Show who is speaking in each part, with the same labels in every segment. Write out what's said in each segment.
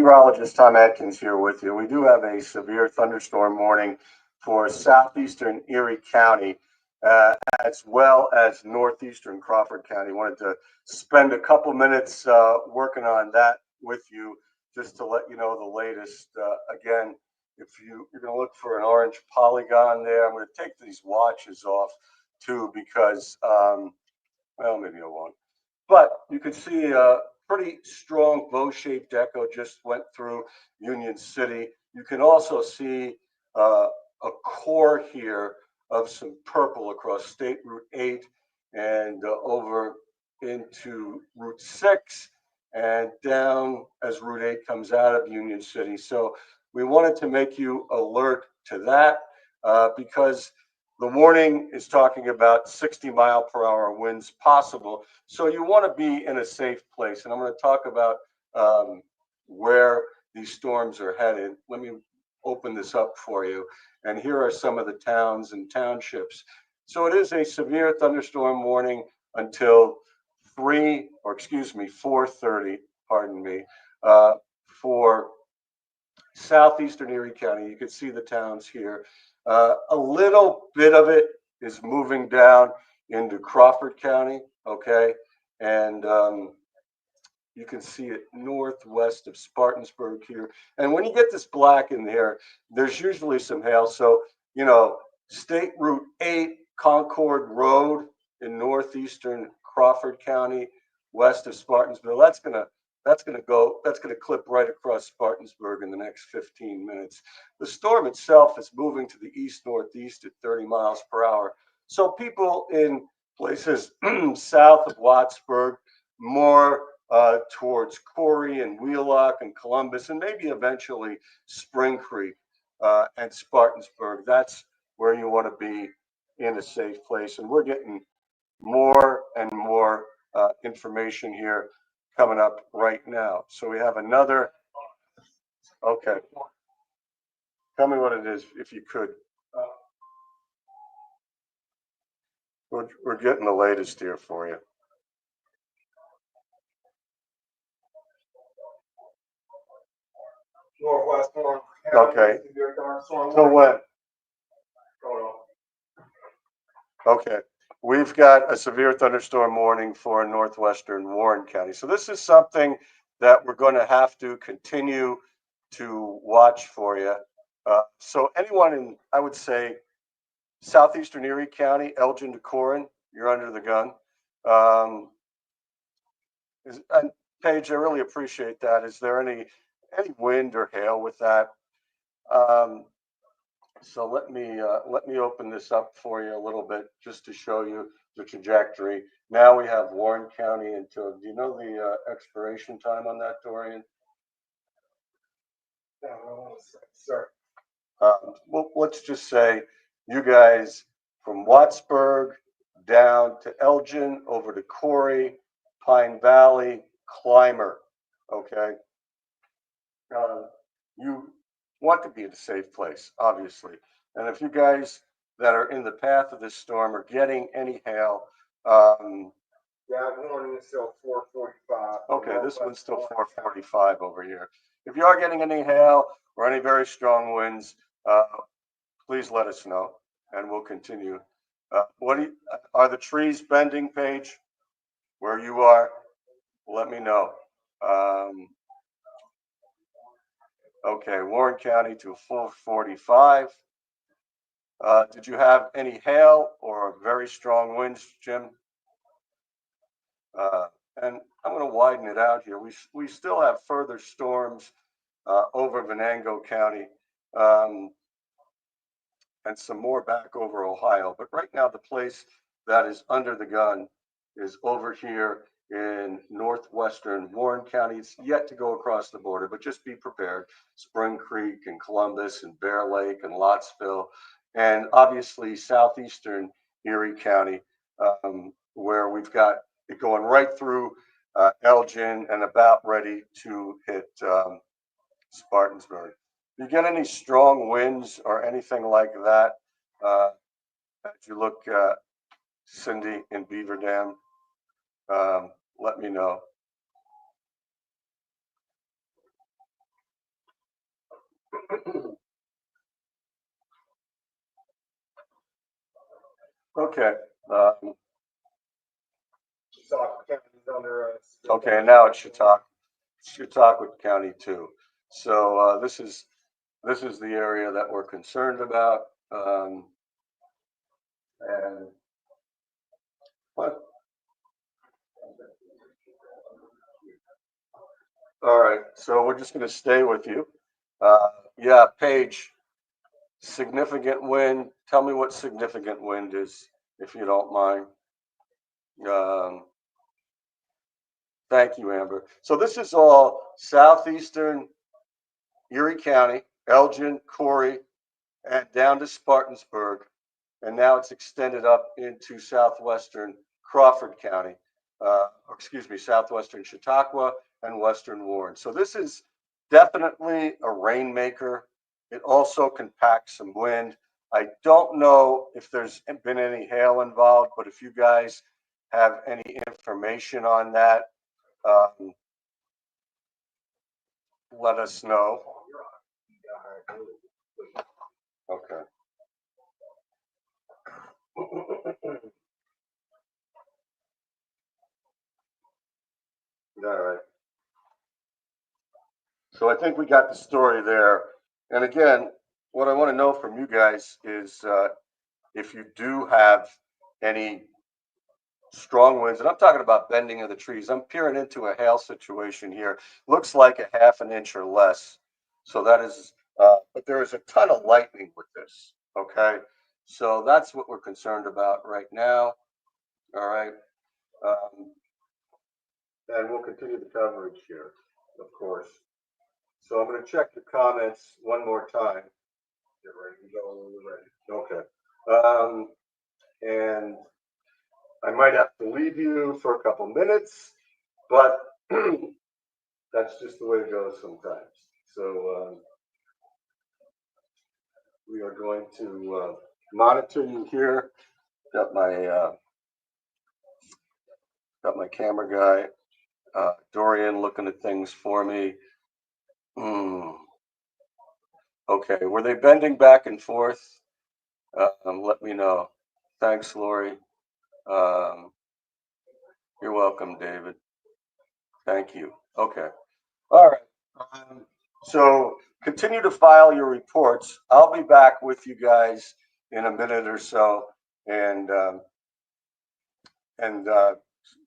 Speaker 1: Meteorologist Tom Atkins here with you. We do have a severe thunderstorm warning for southeastern Erie County, as well as northeastern Crawford County. Wanted to spend a couple minutes working on that with you, just to let you know the latest. Again, if you're going to look for an orange polygon there, I'm going to take these watches off too because, well, maybe I won't. But you can see a pretty strong bow-shaped echo just went through Union City. You can also see a core here of some purple across State Route 8 and over into Route 6 and down as Route 8 comes out of Union City. So we wanted to make you alert to that because the warning is talking about 60-mile-per-hour winds possible. So you want to be in a safe place. And I'm going to talk about where these storms are headed. Let me open this up for you. And here are some of the towns and townships. So it is a severe thunderstorm warning until 4:30, pardon me, for southeastern Erie County. You can see the towns here. A little bit of it is moving down into Crawford County, okay? And you can see it northwest of Spartansburg here. And when you get this black in there, there's usually some hail. So, you know, State Route 8, Concord Road in northeastern Crawford County, west of Spartansville, that's gonna clip right across Spartansburg in the next 15 minutes. The storm itself is moving to the east-northeast at 30 miles per hour. So people in places south of Wattsburg, more towards Corey and Wheelock and Columbus, and maybe eventually Spring Creek and Spartansburg, that's where you want to be in a safe place. And we're getting more and more information here coming up right now. So we have another, okay. Tell me what it is, if you could. We're getting the latest here for you.
Speaker 2: Northwest storm.
Speaker 1: Okay. So when? Okay. We've got a severe thunderstorm warning for northwestern Warren County. So this is something that we're going to have to continue to watch for you. So anyone in, I would say, southeastern Erie County, Elgin to Corin, you're under the gun. And Paige, I really appreciate that. Is there any wind or hail with that? So let me open this up for you a little bit just to show you the trajectory. Now we have Warren County until, do you know the expiration time on that, Dorian?
Speaker 2: Sir.
Speaker 1: Well, let's just say you guys from Wattsburg down to Elgin, over to Corey, Pine Valley, Clymer, okay? You want to be in a safe place, obviously. And if you guys that are in the path of this storm are getting any hail,
Speaker 2: yeah, warning is still 4:45.
Speaker 1: Okay, this one's still 4:45 over here. If you are getting any hail or any very strong winds, please let us know, and we'll continue. Are the trees bending, Paige? Where you are, let me know. Okay, Warren County to 4:45. Did you have any hail or very strong winds, Jim? And I'm going to widen it out here. We still have further storms over Venango County and some more back over Ohio. But right now, the place that is under the gun is over here in northwestern Warren County. It's yet to go across the border, but just be prepared. Spring Creek and Columbus and Bear Lake and Lottsville, and obviously southeastern Erie County, where we've got it going right through Elgin and about ready to hit Spartansburg. Do you get any strong winds or anything like that? If you look, Cindy in Beaver Dam, let me know. Okay.
Speaker 2: Chautauqua County is under.
Speaker 1: Okay, and now it's Chautauqua County too. So this is the area that we're concerned about. And what? All right, so we're just going to stay with you. Yeah, Paige, significant wind. Tell me what significant wind is, if you don't mind. Thank you, Amber. So this is all southeastern Erie County, Elgin, Corey, and down to Spartansburg. And now it's extended up into southwestern Crawford County, or excuse me, southwestern Chautauqua and western Warren. So this is definitely a rainmaker. It also can pack some wind. I don't know if there's been any hail involved, but if you guys have any information on that, let us know. Okay. All right. So I think we got the story there. And again, what I want to know from you guys is if you do have any strong winds, and I'm talking about bending of the trees. I'm peering into a hail situation here. Looks like a half an inch or less. So that is, but there is a ton of lightning with this. Okay. So that's what we're concerned about right now. All right. And we'll continue the coverage here, of course. So I'm going to check the comments one more time. Get ready to go when you're ready. Okay. And I might have to leave you for a couple minutes, but that's just the way it goes sometimes. So we are going to monitor you here. Got my camera guy, Dorian, looking at things for me. Okay, were they bending back and forth? Let me know. Thanks, Lori. You're welcome, David. Thank you. Okay. All right. So continue to file your reports. I'll be back with you guys in a minute or so, and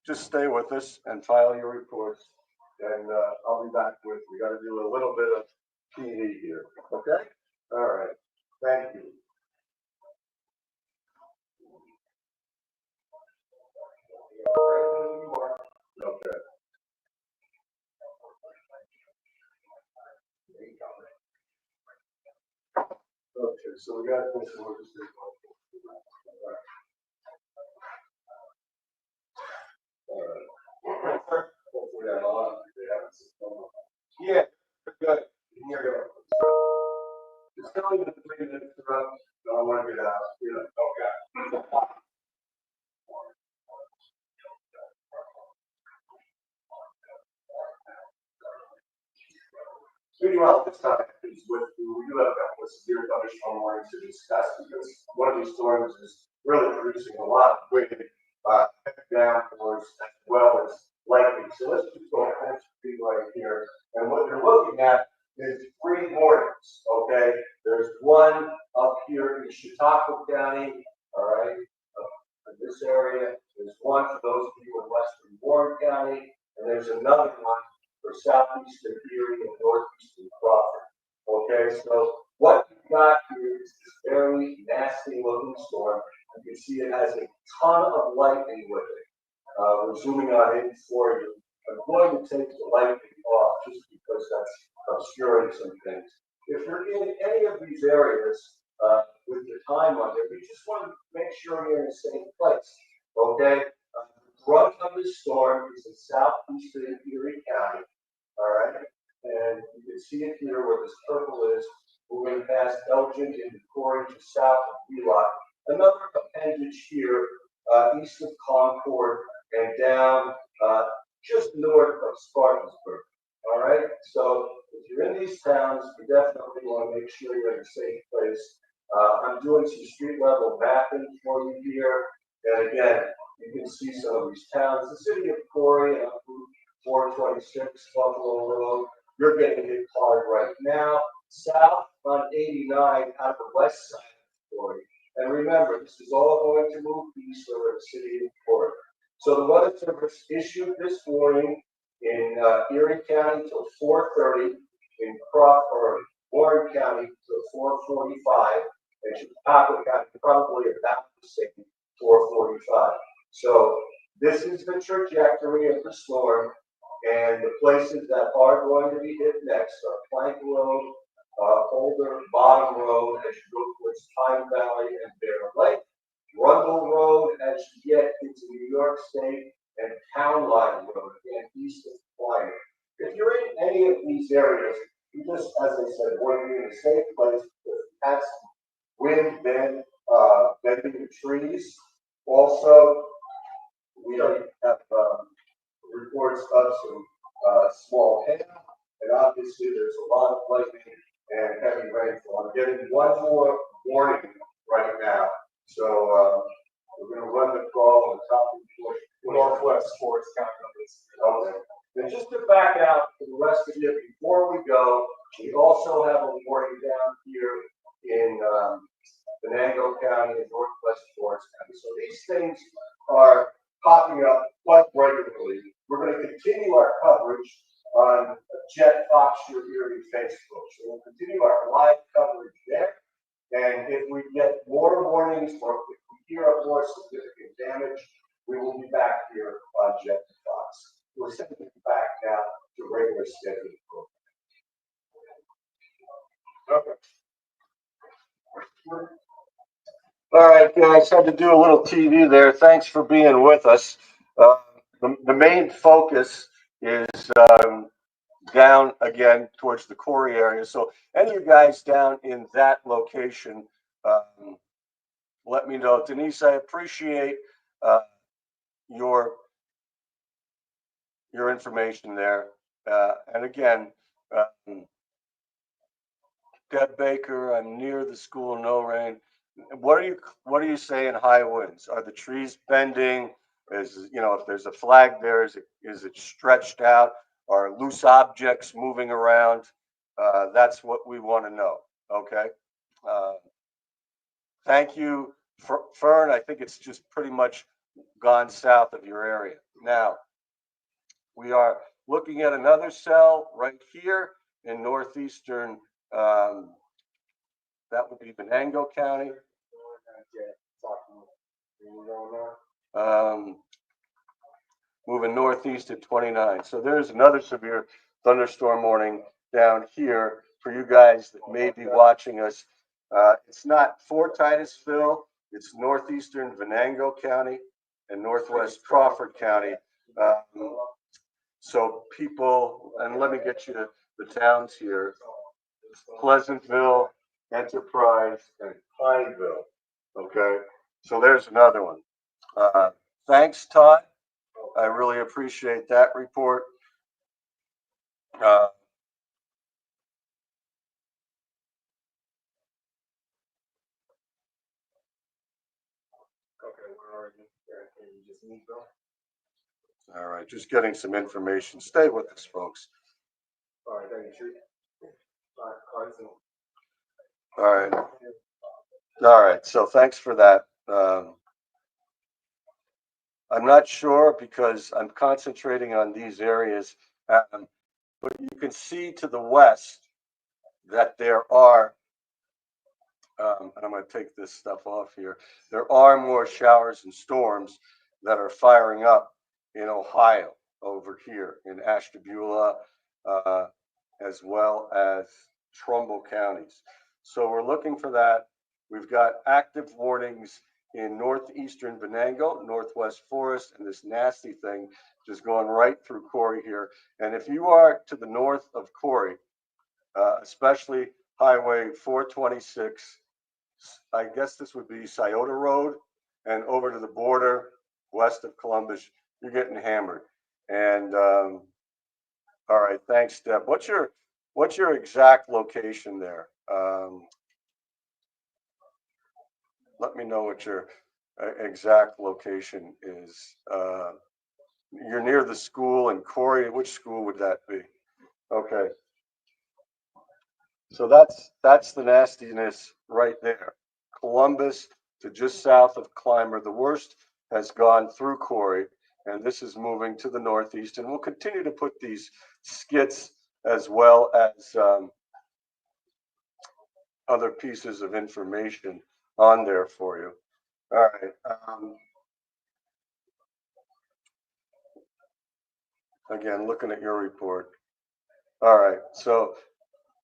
Speaker 1: just stay with us and file your reports. And I'll be back with. We got to do a little bit of TV here. Okay. All right. Thank you. Okay. Okay, so we got this, and we'll just do it. Hopefully I'm on. Yeah, good. Here you go. It's only been 3 minutes to run. I want to get out. Okay. Meanwhile, this time is we do have a couple of severe thunderstorm warnings to discuss because one of these storms is really producing a lot of wind down towards as well as lightning. So let's just go ahead and right here. And what you're looking at is 3 warnings. Okay, there's one up here in Chautauqua County. All right, in this area. There's one for those of you in western Warren County, and there's another one for southeastern Erie and northeastern Crawford. Okay, so what you've got here is this very nasty looking storm. You can see it has a ton of lightning with it. We're zooming on in for you. I'm going to take the lightning off just because that's obscuring some things. If you're in any of these areas with your time on there, we just want to make sure you're in the same place. Okay? The brunt of the storm is in southeastern Erie County. All right, and you can see it here where this purple is, moving past Elgin into Corey to south of Wheelock. Another appendage here, east of Concord and down just north of Spartansburg. All right, so if
Speaker 2: you're in these towns, you definitely want to make sure you're in a safe place. I'm doing some street level mapping for you here. And again, you can see some of these towns. The city of Corey, on Route 426, Buffalo Road, you're getting hit hard right now. South on 89 out of the west side of Corey. And remember, this is all going to move east over the city of Corey. So the weather service issued this warning in Erie County till 4:30, in Warren County till 4:45, and Chicago County probably about the same, 4:45. So this is the trajectory of the storm, and the places that are going to be hit next are Plank Road, Older Bottom Road as you go towards Pine Valley and Bear Lake, Rundle Road as you get into New York State, and Town Line Road, again, east of Flyer. If you're in any of these areas, you just, as I said, want to be in a safe place because that's wind, bending the trees. Also, we have reports of some small hail, and obviously there's a lot of lightning and heavy rainfall. I'm getting one more warning right now. So we're going to run the call on top of the Northwest Sports County. Okay. And just to back out for the rest of you, before we go, we also have a warning down here in Venango County and Northwest Forest County. So these things are popping up quite regularly. We're going to continue our coverage on Jet Fox Your Erie Facebook. So we'll continue our live coverage there. And if we get more warnings or if we hear of more significant damage, we will be back here on Jet Fox. We're sending it back now to regular scheduled program. Okay.
Speaker 1: All right, guys, had to do a little TV there. Thanks for being with us. The main focus is down again towards the Corey area. So any of you guys down in that location, let me know. Denise, I appreciate your information there. And again, Deb Baker, I'm near the school, no rain. What are you saying? High winds? Are the trees bending? If there's a flag there, is it stretched out? Are loose objects moving around? That's what we want to know. Okay. Thank you, Fern. I think it's just pretty much gone south of your area. Now, we are looking at another cell right here in northeastern. That would be Venango County. Moving northeast at 29. So there's another severe thunderstorm warning down here for you guys that may be watching us. It's not for Titusville. It's northeastern Venango County and northwest Crawford County. So people, and let me get you the towns here: Pleasantville, Enterprise, and Pineville. Okay, so there's another one. Thanks, Todd. I really appreciate that report. Okay,
Speaker 2: where are you? Can you just move on?
Speaker 1: All right, just getting some information. Stay with us, folks.
Speaker 2: All right, thank you.
Speaker 1: All right. All right. So thanks for that. I'm not sure because I'm concentrating on these areas, but you can see to the west that there are, and I'm going to take this stuff off here, there are more showers and storms that are firing up in Ohio over here in Ashtabula, as well as Trumbull counties. So we're looking for that. We've got active warnings in northeastern Venango, northwest Forest, and this nasty thing just going right through Corey here. And if you are to the north of Corey, especially Highway 426, I guess this would be Scioto Road, and over to the border west of Columbus, you're getting hammered. And all right, thanks, Deb. What's your what's your exact location there? Let me know what your exact location is. You're near the school in Corey. Which school would that be? Okay. So that's the nastiness right there. Columbus to just south of Clymer. The worst has gone through Corey, and this is moving to the northeast. And we'll continue to put these skits as well as other pieces of information on there for you. All right. Again, looking at your report. All right. So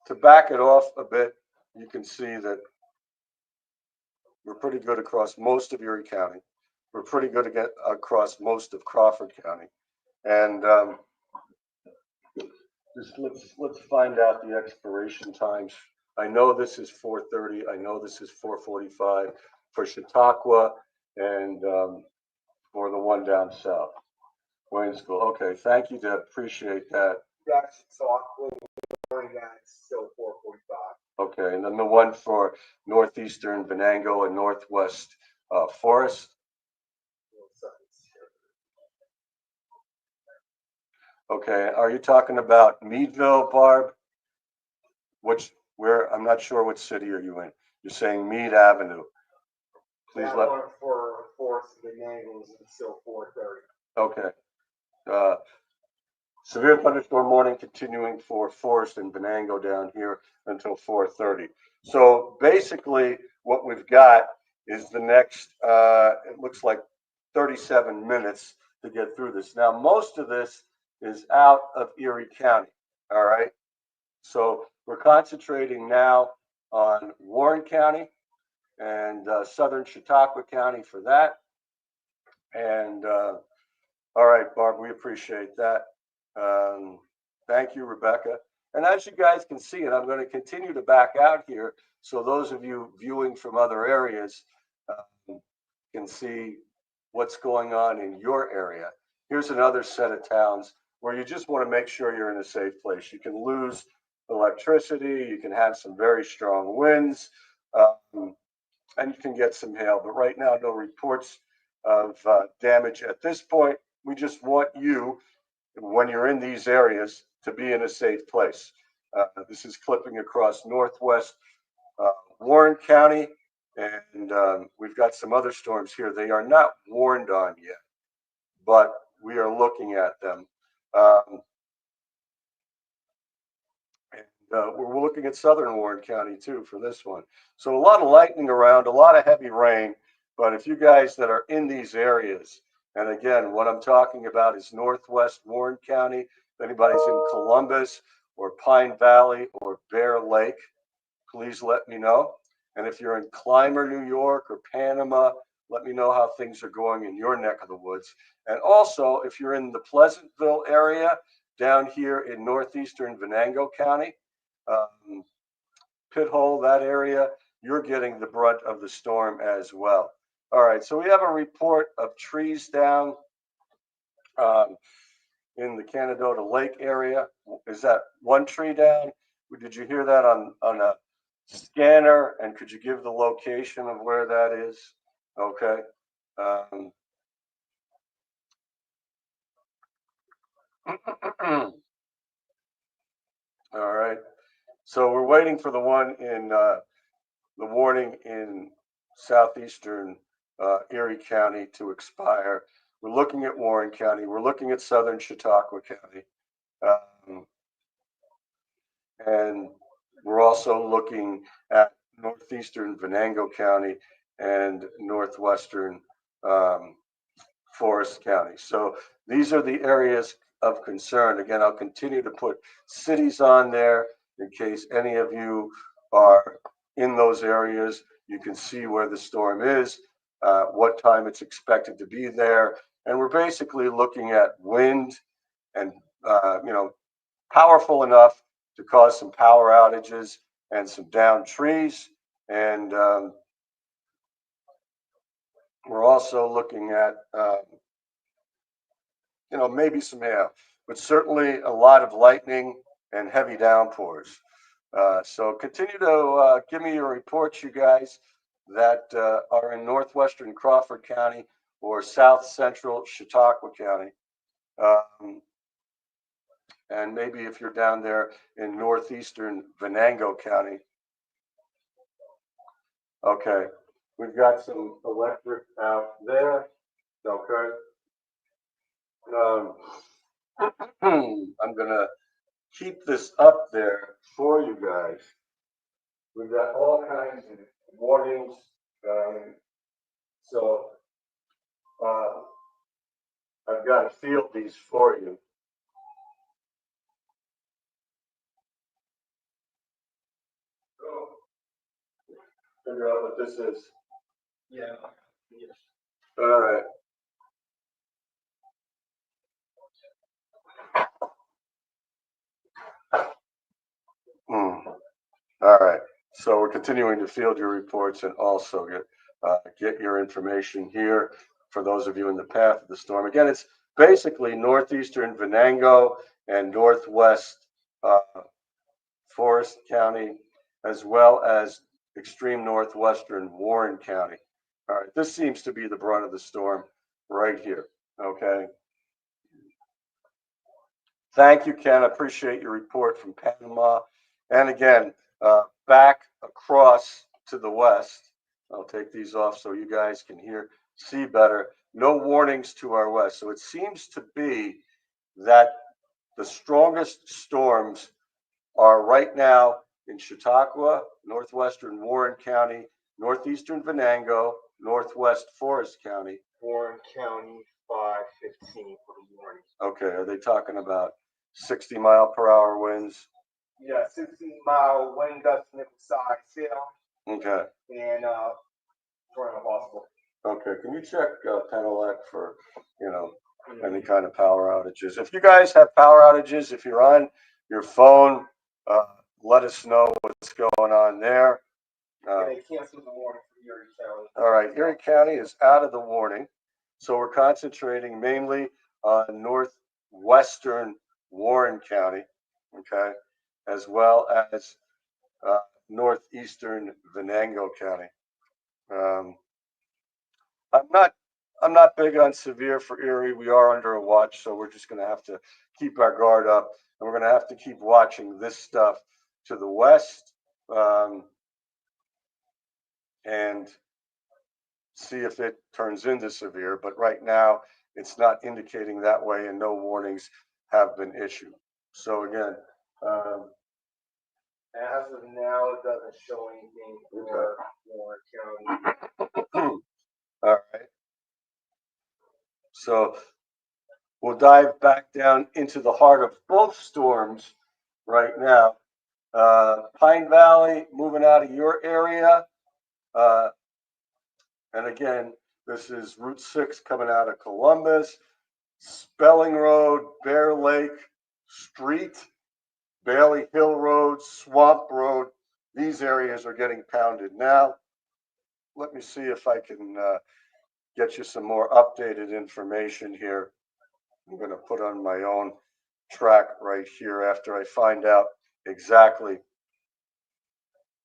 Speaker 1: to back it off a bit, you can see that we're pretty good across most of Erie County. We're pretty good across most of Crawford County. And just let's find out the expiration times. I know this is 4:30. I know this is 4:45 for Chautauqua and for the one down south, Wayne School. Okay, thank you, Deb. Appreciate that.
Speaker 3: That's Chautauqua, that's still 4:45.
Speaker 1: Okay, and then the one for northeastern Venango and northwest Forest. Okay, are you talking about Meadville, Barb? Where, I'm not sure what city are you in. You're saying Mead Avenue. Please
Speaker 3: That
Speaker 1: let.
Speaker 3: one for Forest Venango is still 4:30.
Speaker 1: Okay. Severe thunderstorm warning continuing for Forest and Venango down here until 4:30. So basically, what we've got is the next. It looks like 37 minutes to get through this. Now, most of this is out of Erie County. All right. So we're concentrating now on Warren County and southern Chautauqua County for that. And all right, Barb, we appreciate that. Thank you, Rebecca. And as you guys can see, and I'm going to continue to back out here, so those of you viewing from other areas can see what's going on in your area. Here's another set of towns where you just want to make sure you're in a safe place. You can lose electricity, you can have some very strong winds, and you can get some hail. But right now, no reports of damage at this point. We just want you, when you're in these areas, to be in a safe place. This is clipping across northwest Warren County, and we've got some other storms here. They are not warned on yet, but we are looking at them. We're looking at southern Warren County too for this one. So a lot of lightning around, a lot of heavy rain. But if you guys that are in these areas, and again, what I'm talking about is northwest Warren County. If anybody's in Columbus or Pine Valley or Bear Lake, please let me know. And if you're in Clymer, New York or Panama, let me know how things are going in your neck of the woods. And also, if you're in the Pleasantville area down here in northeastern Venango County, Pit Hole, that area, you're getting the brunt of the storm as well. All right, so we have a report of trees down in the Canadota Lake area. Is that one tree down? Did you hear that on a scanner? And could you give the location of where that is? Okay. All right. So we're waiting for the one in the warning in southeastern Erie County to expire. We're looking at Warren County. We're looking at southern Chautauqua County. And we're also looking at northeastern Venango County and northwestern Forest County. So these are the areas of concern. Again, I'll continue to put cities on there in case any of you are in those areas. You can see where the storm is, what time it's expected to be there. And we're basically looking at wind and, powerful enough to cause some power outages and some downed trees. And we're also looking at, maybe some hail, but certainly a lot of lightning and heavy downpours. So continue to give me your reports, you guys, that are in northwestern Crawford County or south central Chautauqua County. And maybe if you're down there in northeastern Venango County. Okay, we've got some electric out there. Okay. I'm gonna keep this up there for you guys. We've got all kinds of warnings. So I've got to field these for you. Figure out what this is.
Speaker 3: Yeah.
Speaker 1: All right. All right. So we're continuing to field your reports and also get your information here for those of you in the path of the storm. Again, it's basically northeastern Venango and northwest Forest County, as well as extreme northwestern Warren County. All right, this seems to be the brunt of the storm right here. Okay. Thank you, Ken. I appreciate your report from Panama. And again, back across to the west. I'll take these off so you guys can see better. No warnings to our west. So it seems to be that the strongest storms are right now in Chautauqua, northwestern Warren County, northeastern Venango, northwest Forest County.
Speaker 3: Warren County 515 for the warning.
Speaker 1: Okay, are they talking about 60-mile-per-hour winds?
Speaker 3: Yeah, 60-mile wind gust, nickel side sail.
Speaker 1: Okay.
Speaker 3: And tornado possible.
Speaker 1: Okay, can you check Penelec for, any kind of power outages? If you guys have power outages, if you're on your phone, let us know what's going on there.
Speaker 3: They canceled the warning for Erie County.
Speaker 1: All right, Erie County is out of the warning. So we're concentrating mainly on northwestern Warren County, okay, as well as northeastern Venango County. I'm not big on severe for Erie. We are under a watch, so we're just going to have to keep our guard up, and we're going to have to keep watching this stuff to the west and see if it turns into severe. But right now, it's not indicating that way, and no warnings have been issued. So again,
Speaker 3: as of now, it doesn't show anything for Warren County.
Speaker 1: All right. So we'll dive back down into the heart of both storms right now. Pine Valley moving out of your area. And again, this is Route 6 coming out of Columbus, Spelling Road, Bear Lake Street, Bailey Hill Road, Swamp Road. These areas are getting pounded now. Let me see if I can get you some more updated information here. I'm going to put on my own track right here after I find out exactly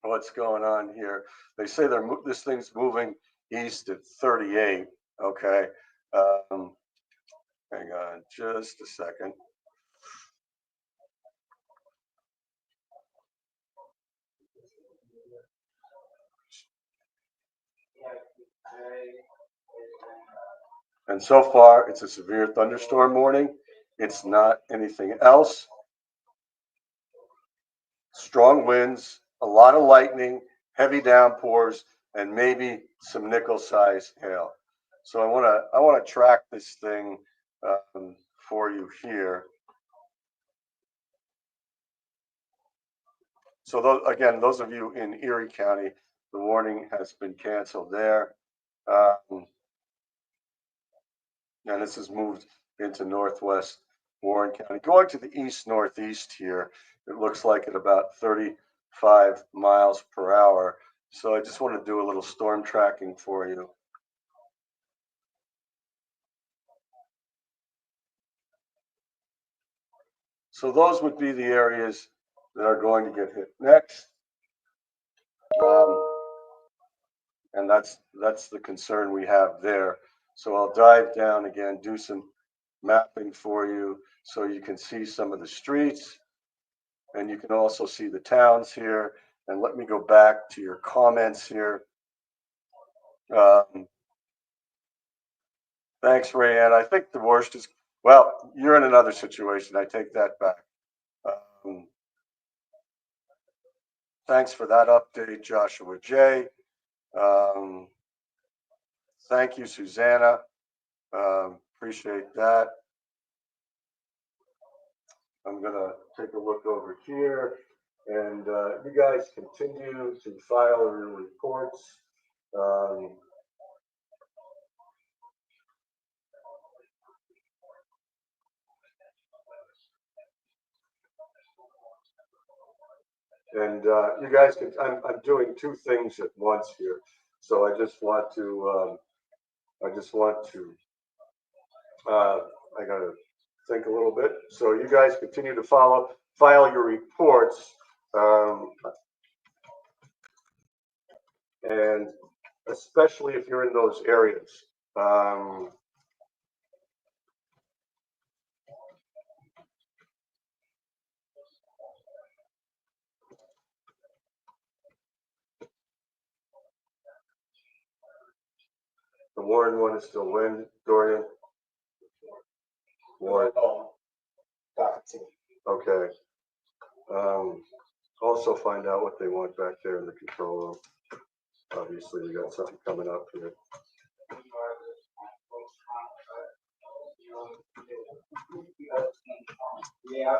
Speaker 1: what's going on here. They say this thing's moving east at 38. Okay. Hang on just a second. And so far, it's a severe thunderstorm warning. It's not anything else. Strong winds, a lot of lightning, heavy downpours, and maybe some nickel-sized hail. So I want to track this thing for you here. So those of you in Erie County, the warning has been canceled there. And this has moved into northwest Warren County. Going to the east-northeast here, it looks like at about 35 miles per hour. So I just want to do a little storm tracking for you. So those would be the areas that are going to get hit next. And that's the concern we have there. So I'll dive down again, do some mapping for you so you can see some of the streets, and you can also see the towns here. And let me go back to your comments here. Thanks, Rayanne. I think the worst is, well, you're in another situation. I take that back. Thanks for that update, Joshua J. Thank you, Susanna. Appreciate that. I'm gonna take a look over here, and you guys continue to file your reports. And you guys can, I'm doing two things at once here. So I just want to, I gotta think a little bit. So you guys continue to file your reports. And especially if you're in those areas. The Warren one is still when, Dorian? Warren. Okay. Also find out what they want back there in the control room. Obviously, we got something coming up here.
Speaker 3: Yeah.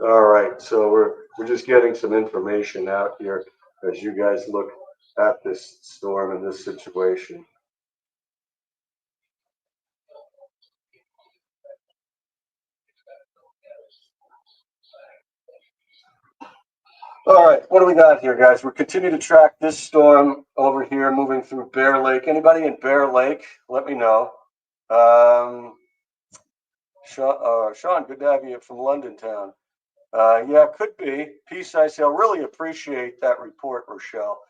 Speaker 1: All right, so we're just getting some information out here as you guys look at this storm and this situation. All right, what do we got here, guys? We're continuing to track this storm over here, moving through Bear Lake. Anybody in Bear Lake? Let me know. Sean, good to have you from London town. Yeah, could be. Peace, I say. I really appreciate that report, Rochelle.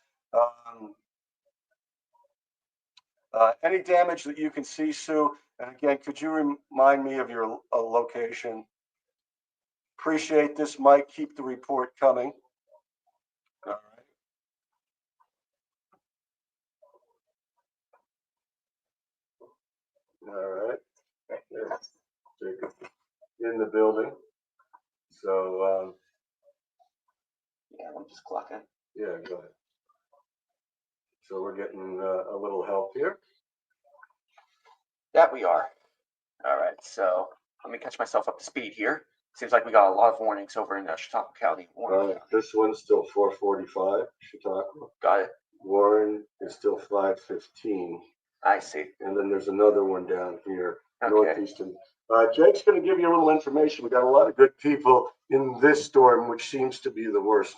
Speaker 1: Any damage that you can see, Sue? And again, could you remind me of your location? Appreciate this, Mike. Keep the report coming. All right. All right. Jacob in the building. So,
Speaker 4: yeah, I'm just clocking.
Speaker 1: Yeah, go ahead. So we're getting a little help here.
Speaker 4: That we are. All right, so let me catch myself up to speed here. Seems like we got a lot of warnings over in Chautauqua County.
Speaker 1: This one's still 445, Chautauqua.
Speaker 4: Got it.
Speaker 1: Warren is still 515.
Speaker 4: I see.
Speaker 1: And then there's another one down here,
Speaker 4: Okay.
Speaker 1: northeastern. Jake's going to give you a little information. We got a lot of good people in this storm, which seems to be the worst,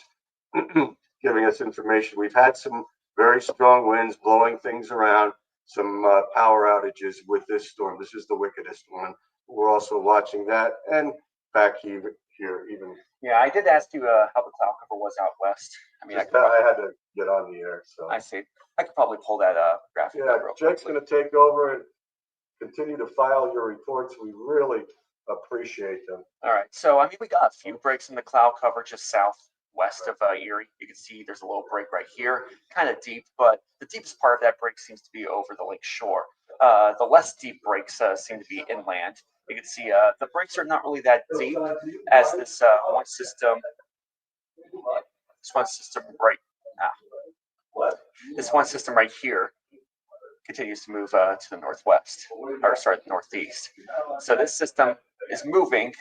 Speaker 1: giving us information. We've had some very strong winds blowing things around, some power outages with this storm. This is the wickedest one. We're also watching that, and back here even.
Speaker 4: Yeah, I did ask you how the cloud cover was out west. I mean, I
Speaker 1: had to get on the air, so.
Speaker 4: I see. I could probably pull that graphic
Speaker 1: Yeah,
Speaker 4: up real
Speaker 1: Jake's
Speaker 4: quickly.
Speaker 1: going to take over and continue to file your reports. We really appreciate them.
Speaker 4: All right, so I mean, we got a few breaks in the cloud cover just southwest of Erie. You can see there's a little break right here, kind of deep, but the deepest part of that break seems to be over the lake shore. The less deep breaks seem to be inland. You can see the breaks are not really that deep as this one system. This one system right This one system right here continues to move to the northwest, or sorry, the northeast. So this system is moving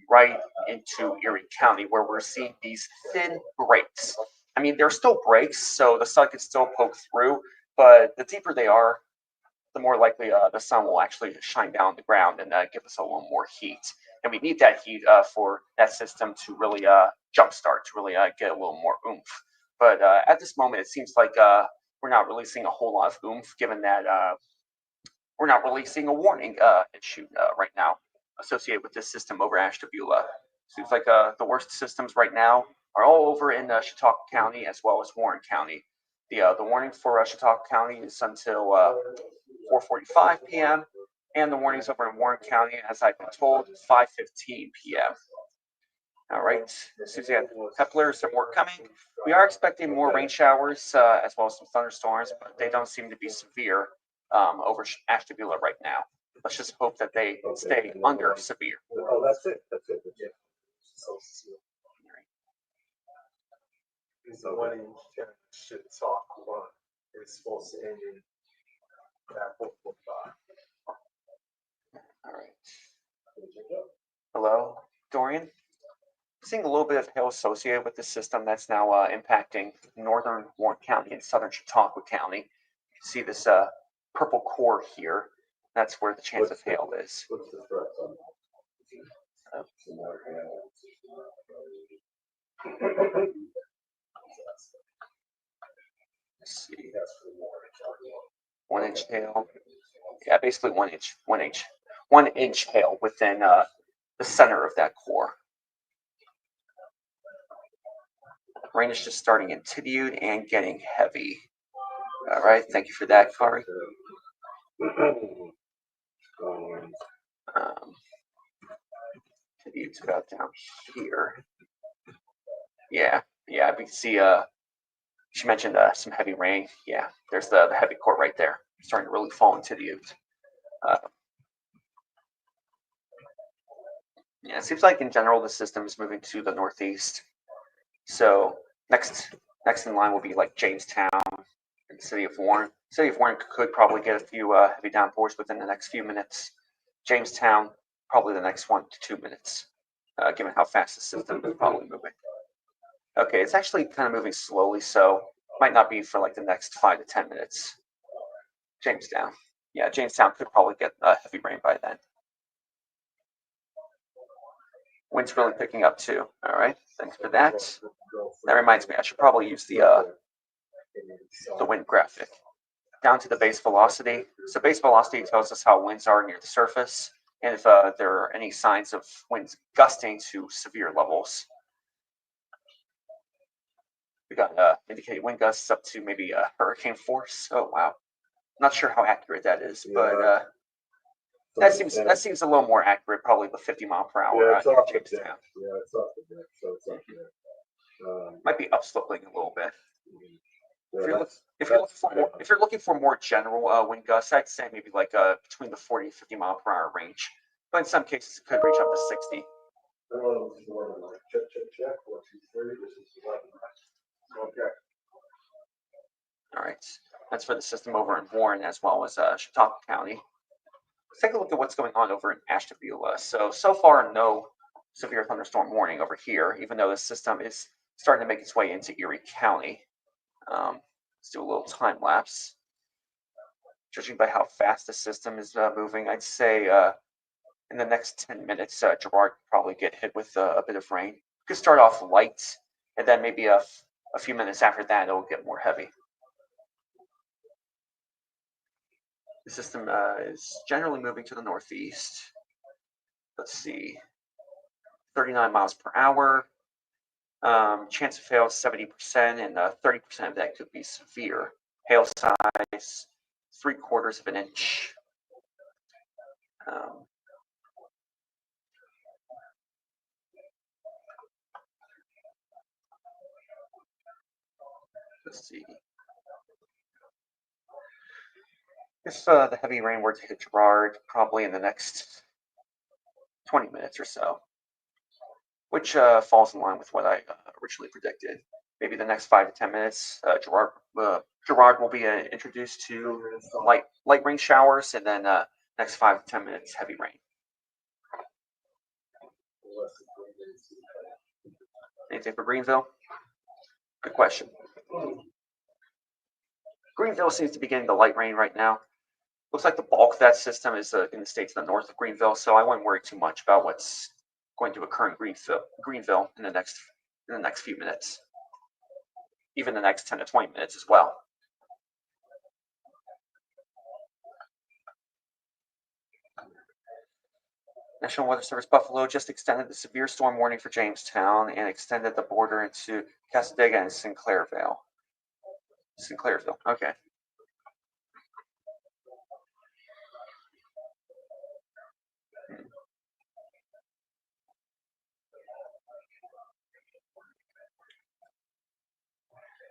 Speaker 4: right into Erie County, where we're seeing these thin breaks. I mean, they're still breaks, so the sun can still poke through, but the deeper they are, the more likely the sun will actually shine down the ground and give us a little more heat. And we need that heat for that system to really jumpstart, to really get a little more oomph. But at this moment, it seems like we're not releasing a whole lot of oomph, given that we're not releasing a warning issue right now associated with this system over Ashtabula. Seems like the worst systems right now are all over in Chautauqua County as well as Warren County. The warning for Chautauqua County is until 4:45 p.m. and the warnings over in Warren County, as I've been told, 5:15 p.m. All right, Suzanne Kepler, some more coming. We are expecting more rain showers as well as some thunderstorms, but they don't seem to be severe over Ashtabula right now. Let's just hope that they stay under severe.
Speaker 2: Oh, that's it. That's it. Yeah.
Speaker 3: It's the 1 inch should talk one. It's supposed to end in that 4:45.
Speaker 4: All right. Hello, Dorian. Seeing a little bit of hail associated with the system that's now impacting northern Warren County and southern Chautauqua County. You can see this purple core here. That's where the chance of hail is.
Speaker 2: What's the threat on
Speaker 4: Let's see. 1 inch hail. Yeah, basically 1 inch. 1 inch hail within the center of that core. Rain is just starting in Tibude and getting heavy. All right, thank you for that, Kari. Tibude's about down here. Yeah, we can see. She mentioned some heavy rain. Yeah, there's the heavy core right there, starting to really fall into Tibude. Yeah, it seems like in general the system is moving to the northeast. So next in line will be like Jamestown and the city of Warren. City of Warren could probably get a few heavy downpours within the next few minutes. Jamestown, probably the next 1 to 2 minutes, given how fast the system is probably moving. Okay, it's actually kind of moving slowly, so might not be for like the next 5 to 10 minutes. Jamestown. Yeah, Jamestown could probably get heavy rain by then. Wind's really picking up too. All right, thanks for that. That reminds me, I should probably use the wind graphic. Down to the base velocity. So base velocity tells us how winds are near the surface, and if there are any signs of winds gusting to severe levels. We got indicated wind gusts up to maybe hurricane force. Oh wow, not sure how accurate that is, but that seems a little more accurate. Probably the 50 mile per hour.
Speaker 2: Yeah, it's off the
Speaker 4: Jamestown.
Speaker 2: deck. Yeah, it's off the deck, so it's up there.
Speaker 4: Might be upsloping a little bit.
Speaker 2: Yeah,
Speaker 4: If you're looking for more general wind gusts, I'd say maybe like between the 40 and 50 mile per hour range. But in some cases, it could reach up to 60.
Speaker 2: Check. 1, 2, 3. This is 11. Okay.
Speaker 4: All right, that's for the system over in Warren as well as Chautauqua County. Let's take a look at what's going on over in Ashtabula. So far, no severe thunderstorm warning over here, even though the system is starting to make its way into Erie County. Let's do a little time lapse. Judging by how fast the system is moving, I'd say in the next 10 minutes, Girard could probably get hit with a bit of rain. It could start off light, and then maybe a few minutes after that, it'll get more heavy. The system is generally moving to the northeast. Let's see, 39 miles per hour. Chance of hail is 70%, and 30% of that could be severe. Hail size, 3/4 of an inch. Let's see. If the heavy rain were to hit Girard, probably in the next 20 minutes or so, which falls in line with what I originally predicted. Maybe the next 5 to 10 minutes, Girard will be introduced to light rain showers, and then next 5 to 10 minutes, heavy rain. Anything for Greenville? Good question. Greenville seems to be getting the light rain right now. Looks like the bulk of that system is in the states to the north of Greenville, so I wouldn't worry too much about what's going to occur in Greenville in the next few minutes, even the next 10 to 20 minutes as well. National Weather Service Buffalo just extended the severe storm warning for Jamestown and extended the border into Cassadaga and Sinclairville. Okay.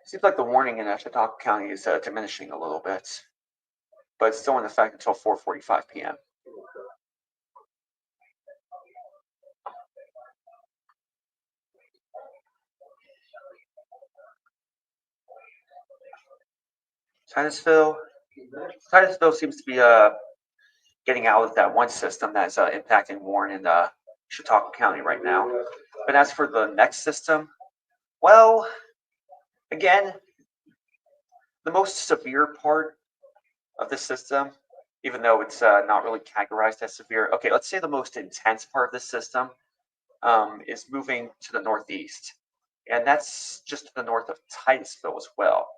Speaker 4: Seems like the warning in Chautauqua County is diminishing a little bit, but it's still in effect until 4:45 p.m. Titusville seems to be getting out of that one system that's impacting Warren and Chautauqua County right now. But as for the next system, well, again, the most severe part of the system, even though it's not really categorized as severe. Okay, let's say the most intense part of the system is moving to the northeast, and that's just to the north of Titusville as well.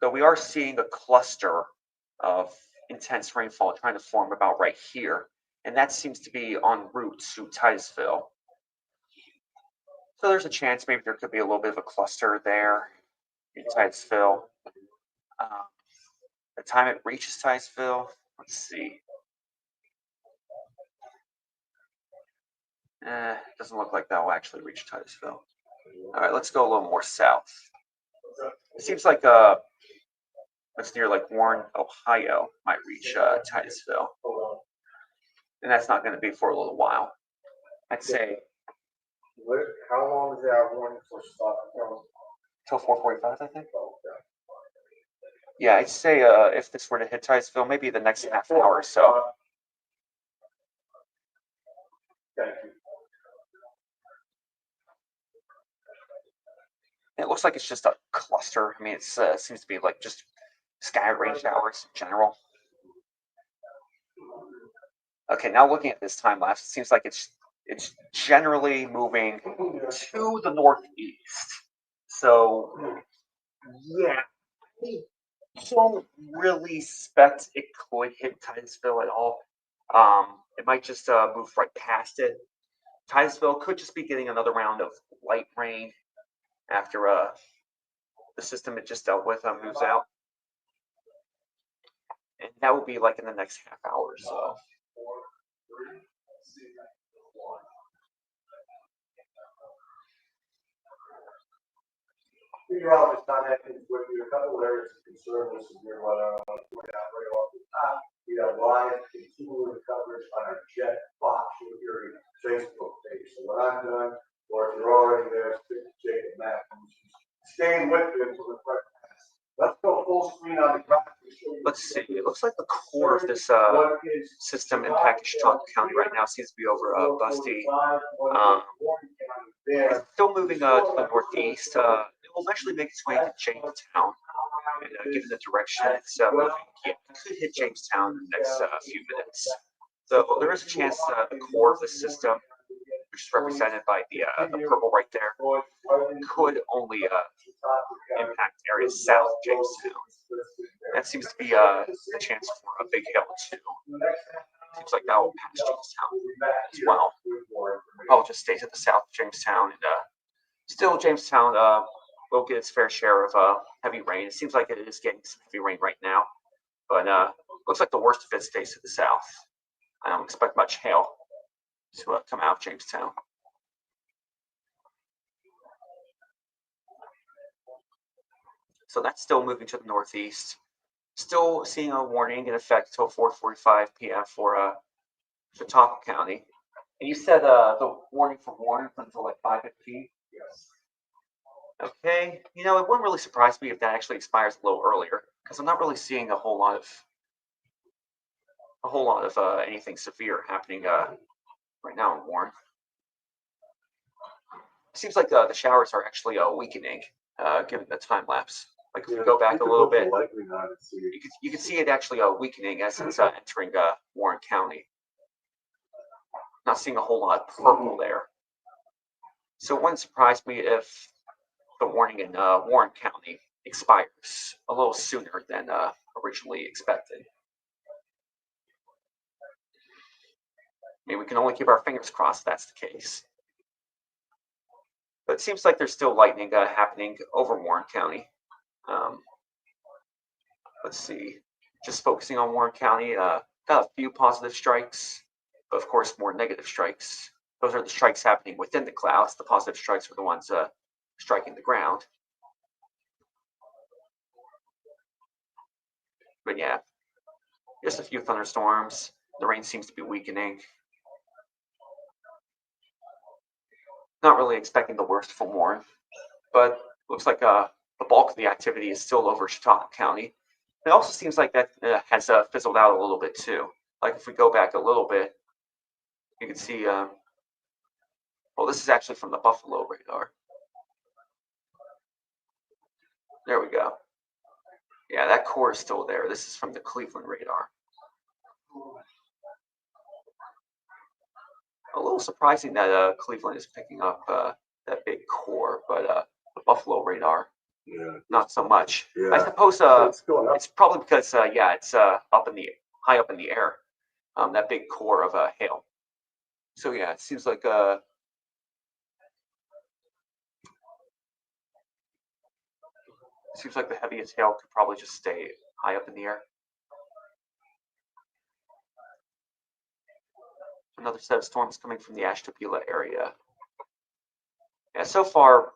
Speaker 4: Though we are seeing a cluster of intense rainfall trying to form about right here, and that seems to be en route to Titusville. So there's a chance maybe there could be a little bit of a cluster there in Titusville. The time it reaches Titusville, let's see. Doesn't look like that will actually reach Titusville. All right, let's go a little more south. It seems like it's near like Warren, Ohio, might reach Titusville, and that's not going to be for a little while. I'd say.
Speaker 3: How long is that warning for stop?
Speaker 4: Till 4:45, I think. Yeah, I'd say if this were to hit Titusville, maybe the next half hour or so.
Speaker 3: Thank you.
Speaker 4: It looks like it's just a cluster. I mean, it seems to be like just scattered rain showers in general. Okay, now looking at this time lapse, it seems like it's generally moving to the northeast. So, yeah, I don't really expect it could hit Titusville at all. It might just move right past it. Titusville could just be getting another round of light rain after the system it just dealt with moves out. And that will be like in the next half hour or so.
Speaker 2: Meteorologist contacted with you a couple of areas of concern with severe weather. I want to point out right off the top, we have live continuing coverage on our Jet Fox Erie Facebook page. So what I've done, or if you're already there, is pick Jacob Matthews. Staying with you until the front. Let's go full screen on the graphic.
Speaker 4: Let's see. It looks like the core of this system impacting Chautauqua County right now seems to be over Busty. It's still moving to the northeast. It will eventually make its way to Jamestown. And given the direction it's moving, yeah, it could hit Jamestown in the next few minutes. So there is a chance the core of the system, which is represented by the purple right there, could only impact areas south of Jamestown. That seems to be a chance for a big hail too. Seems like that will pass Jamestown as well. I'll just stay to the south of Jamestown, and still Jamestown will get its fair share of heavy rain. It seems like it is getting some heavy rain right now, but looks like the worst of it stays to the south. I don't expect much hail to come out of Jamestown. So that's still moving to the northeast. Still seeing a warning in effect until 4:45 p.m. for Chautauqua County. And you said the warning for Warren until like 5:15?
Speaker 2: Yes.
Speaker 4: Okay. You know, it wouldn't really surprise me if that actually expires a little earlier, because I'm not really seeing a whole lot of anything severe happening right now in Warren. seems like the showers are actually weakening, given the time lapse. Like if we go back a
Speaker 2: You
Speaker 4: little
Speaker 2: could
Speaker 4: bit,
Speaker 2: put the lightning on and see it.
Speaker 4: you can see it actually weakening as it's entering Warren County. Not seeing a whole lot of purple there. So it wouldn't surprise me if the warning in Warren County expires a little sooner than originally expected. I mean, we can only keep our fingers crossed that's the case. But it seems like there's still lightning happening over Warren County. Let's see, just focusing on Warren County, got a few positive strikes, but of course more negative strikes. Those are the strikes happening within the clouds. The positive strikes are the ones striking the ground. But yeah, just a few thunderstorms. The rain seems to be weakening. Not really expecting the worst from Warren, but looks like the bulk of the activity is still over Chautauqua County. It also seems like that has fizzled out a little bit too. Like if we go back a little bit, you can see, well, this is actually from the Buffalo radar. There we go. Yeah, that core is still there. This is from the Cleveland radar. A little surprising that Cleveland is picking up that big core, but the Buffalo radar, not so much.
Speaker 2: Yeah.
Speaker 4: I suppose
Speaker 2: It's going up.
Speaker 4: it's probably because yeah, it's high up in the air, that big core of hail. So yeah, it seems like the heaviest hail could probably just stay high up in the air. Another set of storms coming from the Ashtabula area. Yeah, so far,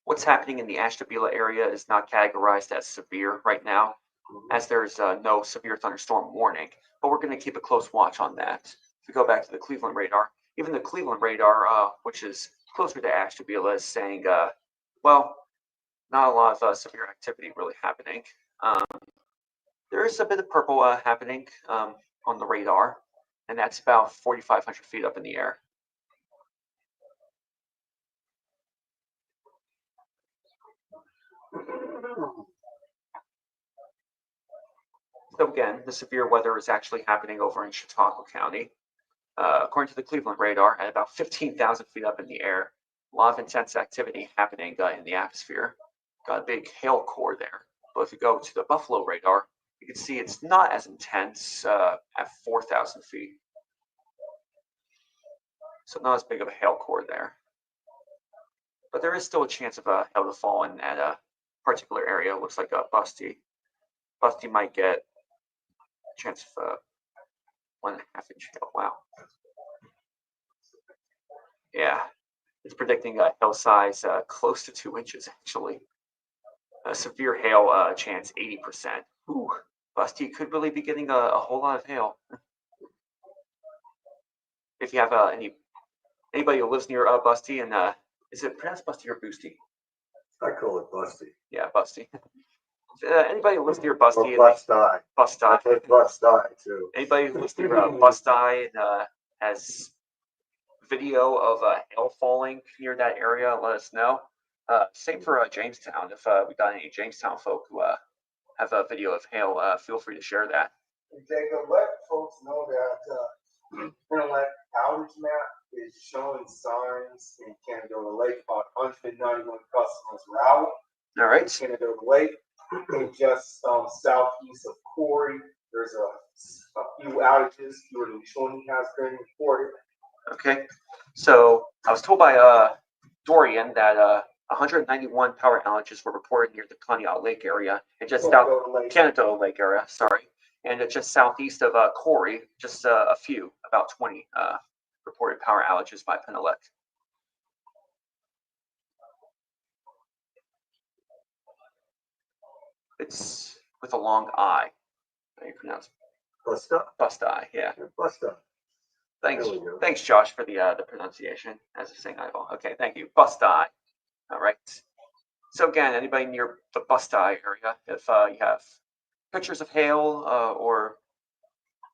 Speaker 4: what's happening in the Ashtabula area is not categorized as severe right now, as there's no severe thunderstorm warning, but we're going to keep a close watch on that. If we go back to the Cleveland radar, even the Cleveland radar, which is closer to Ashtabula, is saying, well, not a lot of severe activity really happening. There is a bit of purple happening on the radar, and that's about 4,500 feet up in the air. So again, the severe weather is actually happening over in Chautauqua County. According to the Cleveland radar, at about 15,000 feet up in the air, a lot of intense activity happening in the atmosphere. Got a big hail core there. But if you go to the Buffalo radar, you can see it's not as intense at 4,000 feet. So not as big of a hail core there. But there is still a chance of hail to fall in that particular area. It looks like Busty. Busty might get a chance of 1.5 inch hail. Wow. Yeah, it's predicting a hail size close to 2 inches actually. A severe hail chance 80%. Ooh, Busty could really be getting a whole lot of hail. If you have anybody who lives near Busty, and is it pronounced Busty or Boosty?
Speaker 2: I call it Busty.
Speaker 4: Yeah, Busty. Anybody who lives near Busty,
Speaker 2: Or Busty.
Speaker 4: Busty.
Speaker 2: I've heard Busty too.
Speaker 4: Anybody who lives near Busty and has video of hail falling near that area, let us know. Same for Jamestown. If we got any Jamestown folk who have a video of hail, feel free to share that.
Speaker 5: Jacob, let folks know that internet outage map is showing signs in Canada Lake about 191 customers were out.
Speaker 4: All right.
Speaker 5: Canada Lake, just southeast of Corey, there's a few outages. Fewer than 20 has been reported.
Speaker 4: Okay. So I was told by Dorian that 191 power outages were reported near the Conneaut Lake area and just Canada Lake area, sorry, and just southeast of Corey, just a few, about 20 reported power outages by Penelec. It's with a long I. How do you pronounce it?
Speaker 2: Busta.
Speaker 4: Busti, yeah.
Speaker 2: Busta.
Speaker 4: Thanks, Josh, for the pronunciation as a sing eyeball. Okay, thank you. Busti. All right. So again, anybody near the Busti area, if you have pictures of hail or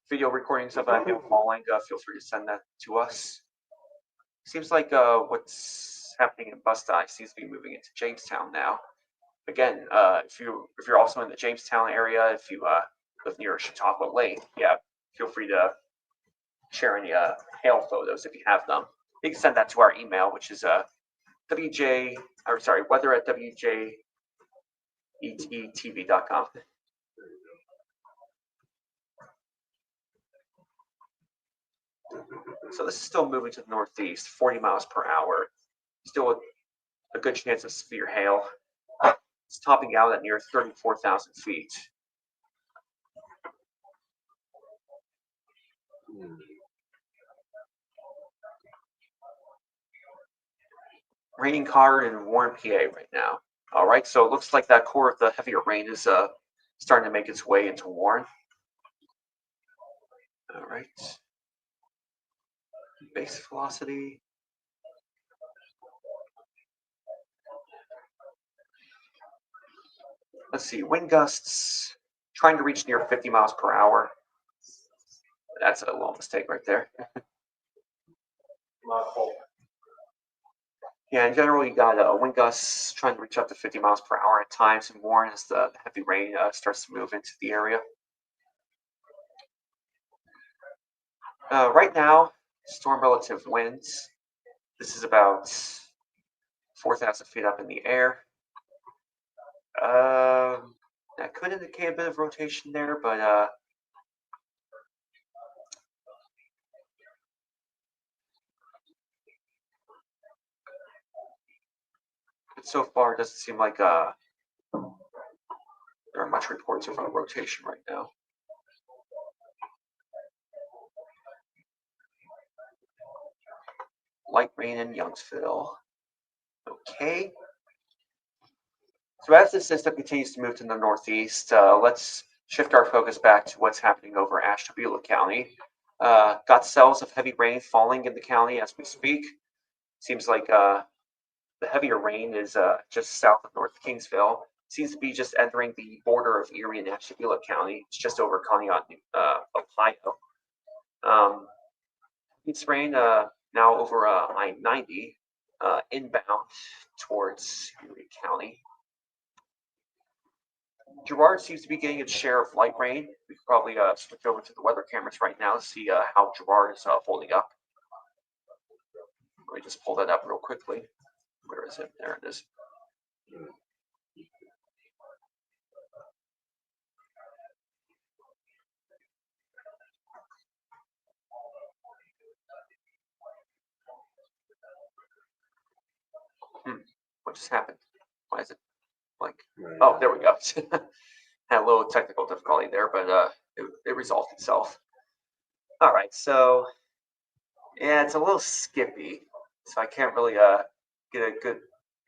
Speaker 4: video recordings of hail falling, feel free to send that to us. Seems like what's happening in Bust-Eye seems to be moving into Jamestown now. Again, if you're also in the Jamestown area, if you live near Chautauqua Lake, yeah, feel free to share any hail photos if you have them. You can send that to our email, which is weather@wjetv.com. So this is still moving to the northeast, 40 miles per hour. Still a good chance of severe hail. It's topping out at near 34,000 feet. Raining hard in Warren, PA right now. All right, so it looks like that core of the heavier rain is starting to make its way into Warren. All right. Base velocity. Let's see, wind gusts trying to reach near 50 miles per hour. That's a little mistake right there.
Speaker 3: My fault.
Speaker 4: Yeah, in general, you got wind gusts trying to reach up to 50 miles per hour at times in Warren as the heavy rain starts to move into the area. Right now, storm relative winds. This is about 4,000 feet up in the air. That could indicate a bit of rotation there, but so far it doesn't seem like there are much reports of rotation right now. Light rain in Youngsville. Okay. So as the system continues to move to the northeast, let's shift our focus back to what's happening over Ashtabula County. Got cells of heavy rain falling in the county as we speak. Seems like the heavier rain is just south of North Kingsville. Seems to be just entering the border of Erie and Ashtabula County. It's just over Conneaut, Ohio. It's rain now over I-90 inbound towards Erie County. Girard seems to be getting its share of light rain. We could probably switch over to the weather cameras right now to see how Girard is holding up. Let me just pull that up real quickly. Where is it? There it is. What just happened? Why is it like? Oh, there we go. Had a little technical difficulty there, but it resolved itself. All right, so yeah, it's a little skippy, so I can't really get a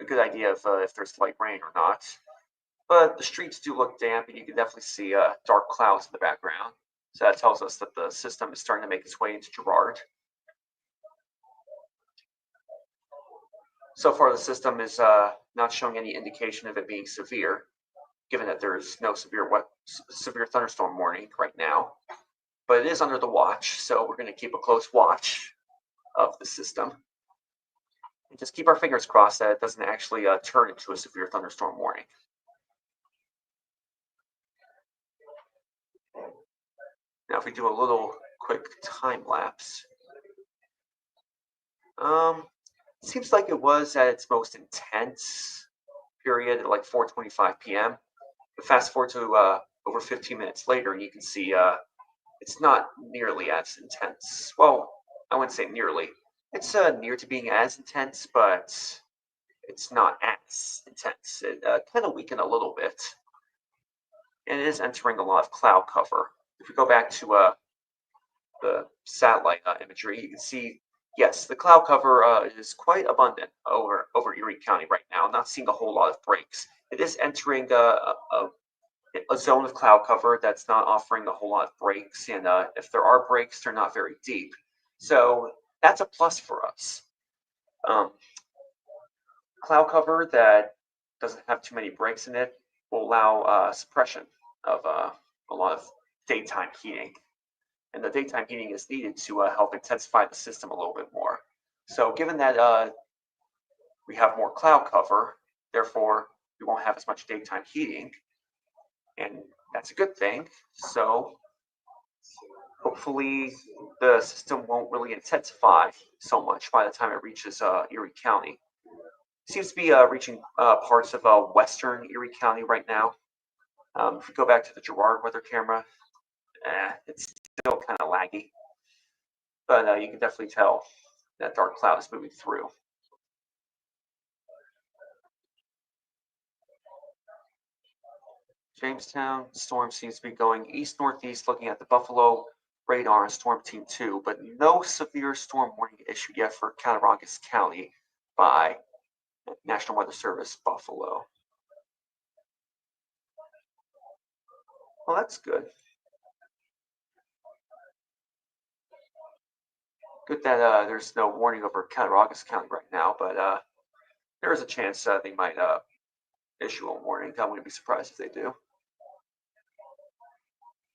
Speaker 4: good idea of if there's light rain or not. But the streets do look damp, and you can definitely see dark clouds in the background. So that tells us that the system is starting to make its way into Girard. So far, the system is not showing any indication of it being severe, given that there's no severe thunderstorm warning right now. But it is under the watch, so we're going to keep a close watch of the system. And just keep our fingers crossed that it doesn't actually turn into a severe thunderstorm warning. Now, if we do a little quick time lapse, seems like it was at its most intense period at like 4:25 p.m. But fast forward to over 15 minutes later, and you can see it's not nearly as intense. Well, I wouldn't say nearly. It's near to being as intense, but it's not as intense. It kind of weakened a little bit. And it is entering a lot of cloud cover. If we go back to the satellite imagery, you can see, yes, the cloud cover is quite abundant over Erie County right now. I'm not seeing a whole lot of breaks. It is entering a zone of cloud cover that's not offering a whole lot of breaks, and if there are breaks, they're not very deep. So that's a plus for us. Cloud cover that doesn't have too many breaks in it will allow suppression of a lot of daytime heating. And the daytime heating is needed to help intensify the system a little bit more. So given that we have more cloud cover, therefore we won't have as much daytime heating, and that's a good thing. So hopefully the system won't really intensify so much by the time it reaches Erie County. It seems to be reaching parts of western Erie County right now. If we go back to the Girard weather camera, it's still kind of laggy, but you can definitely tell that dark cloud is moving through. Jamestown storm seems to be going east-northeast, looking at the Buffalo radar and Storm Team 2, but no severe storm warning issued yet for Cattaraugus County by National Weather Service Buffalo. Well, that's good. Good that there's no warning over Cattaraugus County right now, but there is a chance they might issue a warning. I wouldn't be surprised if they do,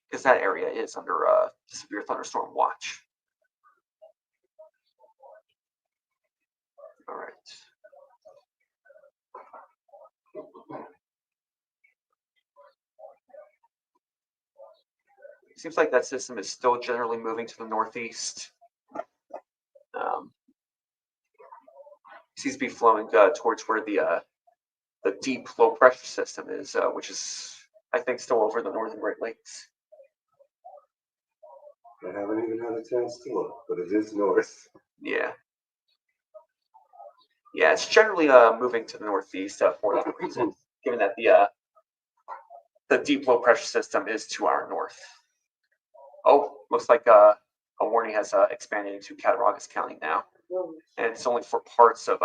Speaker 4: because that area is under severe thunderstorm watch. All right. Seems like that system is still generally moving to the northeast. Seems to be flowing towards where the deep low pressure system is, which is, I think, still over the northern Great Lakes.
Speaker 2: I haven't even had a chance to look, but it is north.
Speaker 4: Yeah. Yeah, it's generally moving to the northeast for that reason, given that the deep low pressure system is to our north. Oh, looks like a warning has expanded into Cattaraugus County now, and it's only for parts of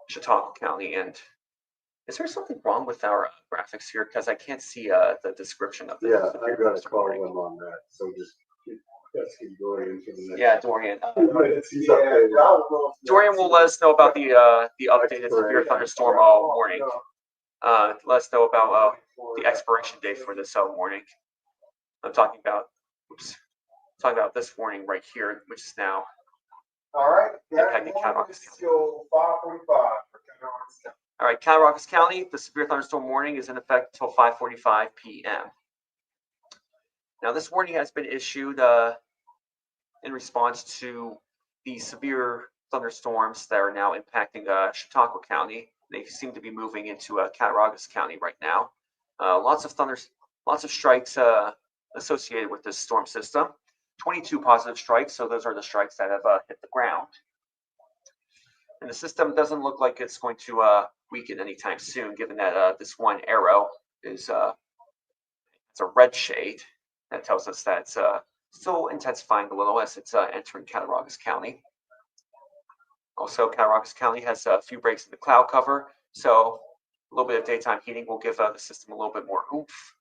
Speaker 4: Chautauqua County. And is there something wrong with our graphics here? Because I can't see the description of the
Speaker 2: Yeah,
Speaker 4: severe
Speaker 2: I've got to
Speaker 4: thunderstorm
Speaker 2: call
Speaker 4: warning.
Speaker 2: him on that, so just let's keep Dorian for the next.
Speaker 4: Yeah, Dorian.
Speaker 2: He's updated.
Speaker 4: Dorian will let us know about the updated severe thunderstorm warning. Let us know about the expiration date for this warning. I'm talking about, this warning right here, which is now
Speaker 5: All right.
Speaker 4: impacting Cattaraugus County.
Speaker 5: Till 5:45 for Cattaraugus County.
Speaker 4: All right, Cattaraugus County, the severe thunderstorm warning is in effect until 5:45 p.m. Now, this warning has been issued in response to the severe thunderstorms that are now impacting Chautauqua County. They seem to be moving into Cattaraugus County right now. Lots of strikes associated with this storm system. 22 positive strikes, so those are the strikes that have hit the ground. And the system doesn't look like it's going to weaken anytime soon, given that this one arrow is it's a red shade. That tells us that it's still intensifying a little as it's entering Cattaraugus County. Also, Cattaraugus County has a few breaks in the cloud cover, so a little bit of daytime heating will give the system a little bit more oomph.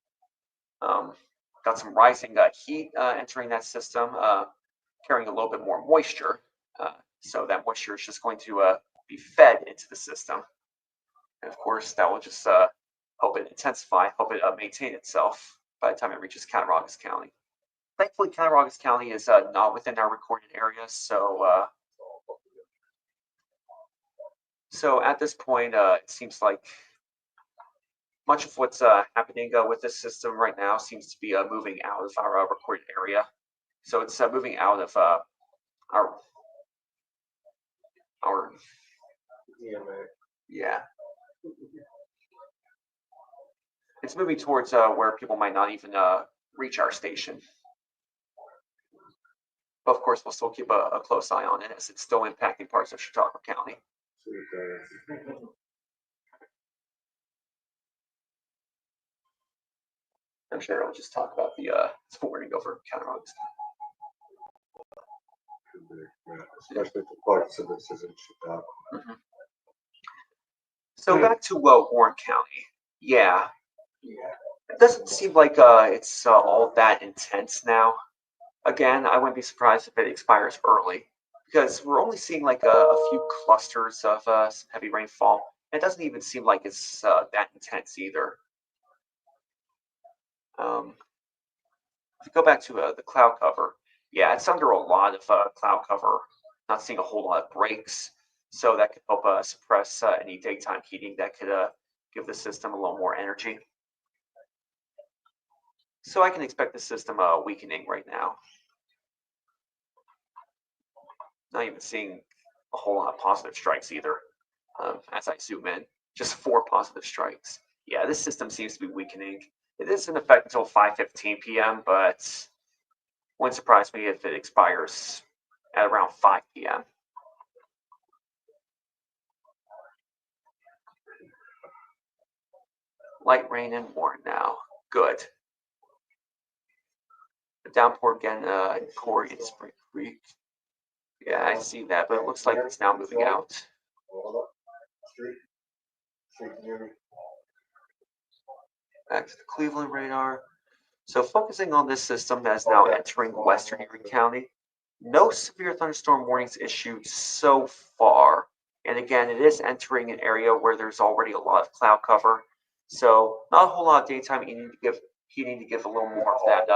Speaker 4: Got some rising heat entering that system, carrying a little bit more moisture. So that moisture is just going to be fed into the system. And of course, that will just help it intensify, help it maintain itself by the time it reaches Cattaraugus County. Thankfully, Cattaraugus County is not within our recorded area, so at this point, it seems like much of what's happening with this system right now seems to be moving out of our recorded area. So it's moving out of our yeah. It's moving towards where people might not even reach our station. But of course, we'll still keep a close eye on it as it's still impacting parts of Chautauqua County. I'm sure I'll just talk about the warning over Cattaraugus.
Speaker 2: Especially for parts of this isn't Chicago.
Speaker 4: Mm-hmm. So back to Warren County. Yeah. It doesn't seem like it's all that intense now. Again, I wouldn't be surprised if it expires early, because we're only seeing like a few clusters of some heavy rainfall. It doesn't even seem like it's that intense either. If we go back to the cloud cover, yeah, it's under a lot of cloud cover Not seeing a whole lot of breaks, so that could help suppress any daytime heating that could give the system a little more energy. So I can expect the system weakening right now. Not even seeing a whole lot of positive strikes either. As I zoom in, just 4 positive strikes. Yeah, this system seems to be weakening. It is in effect until 5:15 p.m., but wouldn't surprise me if it expires at around 5 p.m. Light rain and more now. Good. The downpour again in Corey and Spring Creek. Yeah, I see that, but it looks like it's now moving out. Back to the Cleveland radar. So focusing on this system that is now entering western Erie County. No severe thunderstorm warnings issued so far. And again, it is entering an area where there's already a lot of cloud cover. So not a whole lot of daytime heating to give a little more of that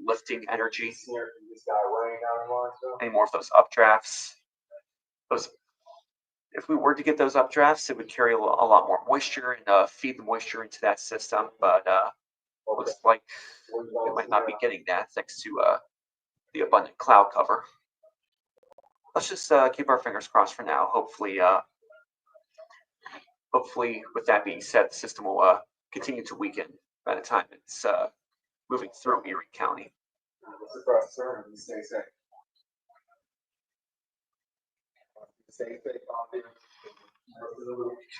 Speaker 4: lifting energy. Any more of those updrafts. If we were to get those updrafts, it would carry a lot more moisture and feed the moisture into that system. But looks like it might not be getting that thanks to the abundant cloud cover. Let's just keep our fingers crossed for now. Hopefully, with that being said, the system will continue to weaken by the time it's moving through Erie County.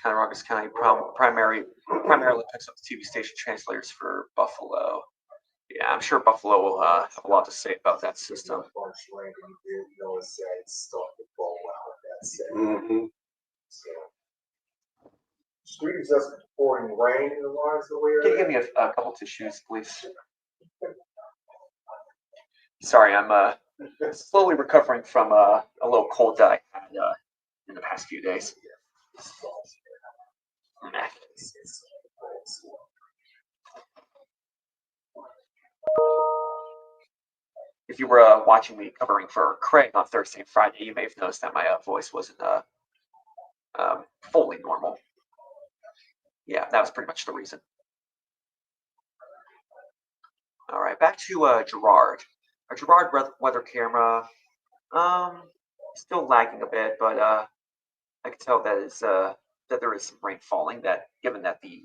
Speaker 4: Cattaraugus County primarily picks up TV station translators for Buffalo. Yeah, I'm sure Buffalo will have a lot to say about that system.
Speaker 1: Mm-hmm.
Speaker 2: Street is just pouring rain in the lines the way.
Speaker 4: Can you give me a couple tissues, please? Sorry, I'm slowly recovering from a little cold that I had in the past few days. If you were watching me covering for Craig on Thursday and Friday, you may have noticed that my voice wasn't fully normal. Yeah, that was pretty much the reason. All right, back to Gerard. Our Gerard weather camera, still lagging a bit, but I can tell that there is some rain falling. That given that the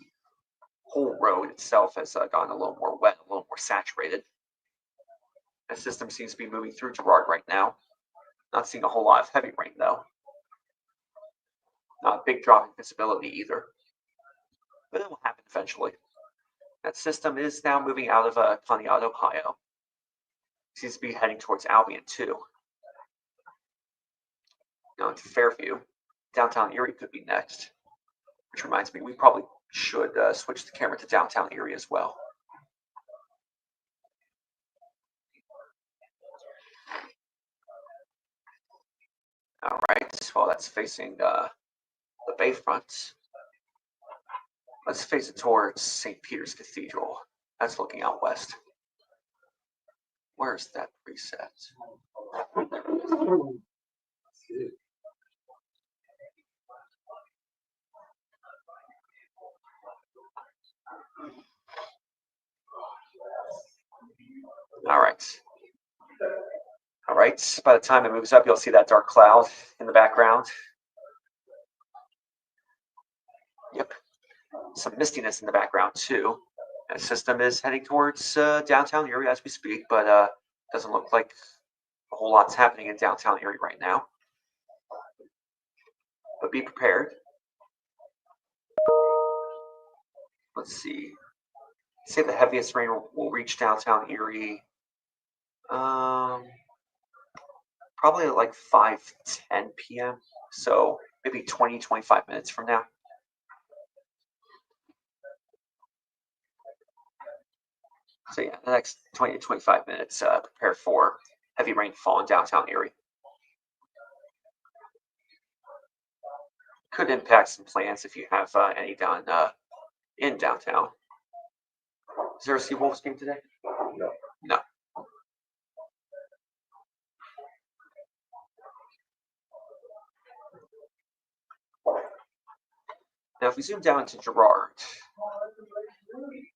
Speaker 4: whole road itself has gotten a little more wet, a little more saturated. The system seems to be moving through Gerard right now. Not seeing a whole lot of heavy rain though. Not a big drop in visibility either. But it will happen eventually. That system is now moving out of Conneaut, Ohio. Seems to be heading towards Albion too. Now into Fairview. Downtown Erie could be next. Which reminds me, we probably should switch the camera to downtown Erie as well. All right, well, that's facing the Bayfront. Let's face it towards St. Peter's Cathedral. That's looking out west. Where's that preset? All right. All right, by the time it moves up, you'll see that dark cloud in the background. Yep, some mistiness in the background too. The system is heading towards downtown Erie as we speak, but doesn't look like a whole lot's happening in downtown Erie right now. But be prepared. Let's see. Say the heaviest rain will reach downtown Erie. Probably at like 5:10 p.m. So maybe 20-25 minutes from now. So yeah, the next 20 to 25 minutes, prepare for heavy rainfall in downtown Erie. Could impact some plans if you have any down in downtown. Is there a Seawolves game today?
Speaker 2: No.
Speaker 4: No. Now, if we zoom down to Girard,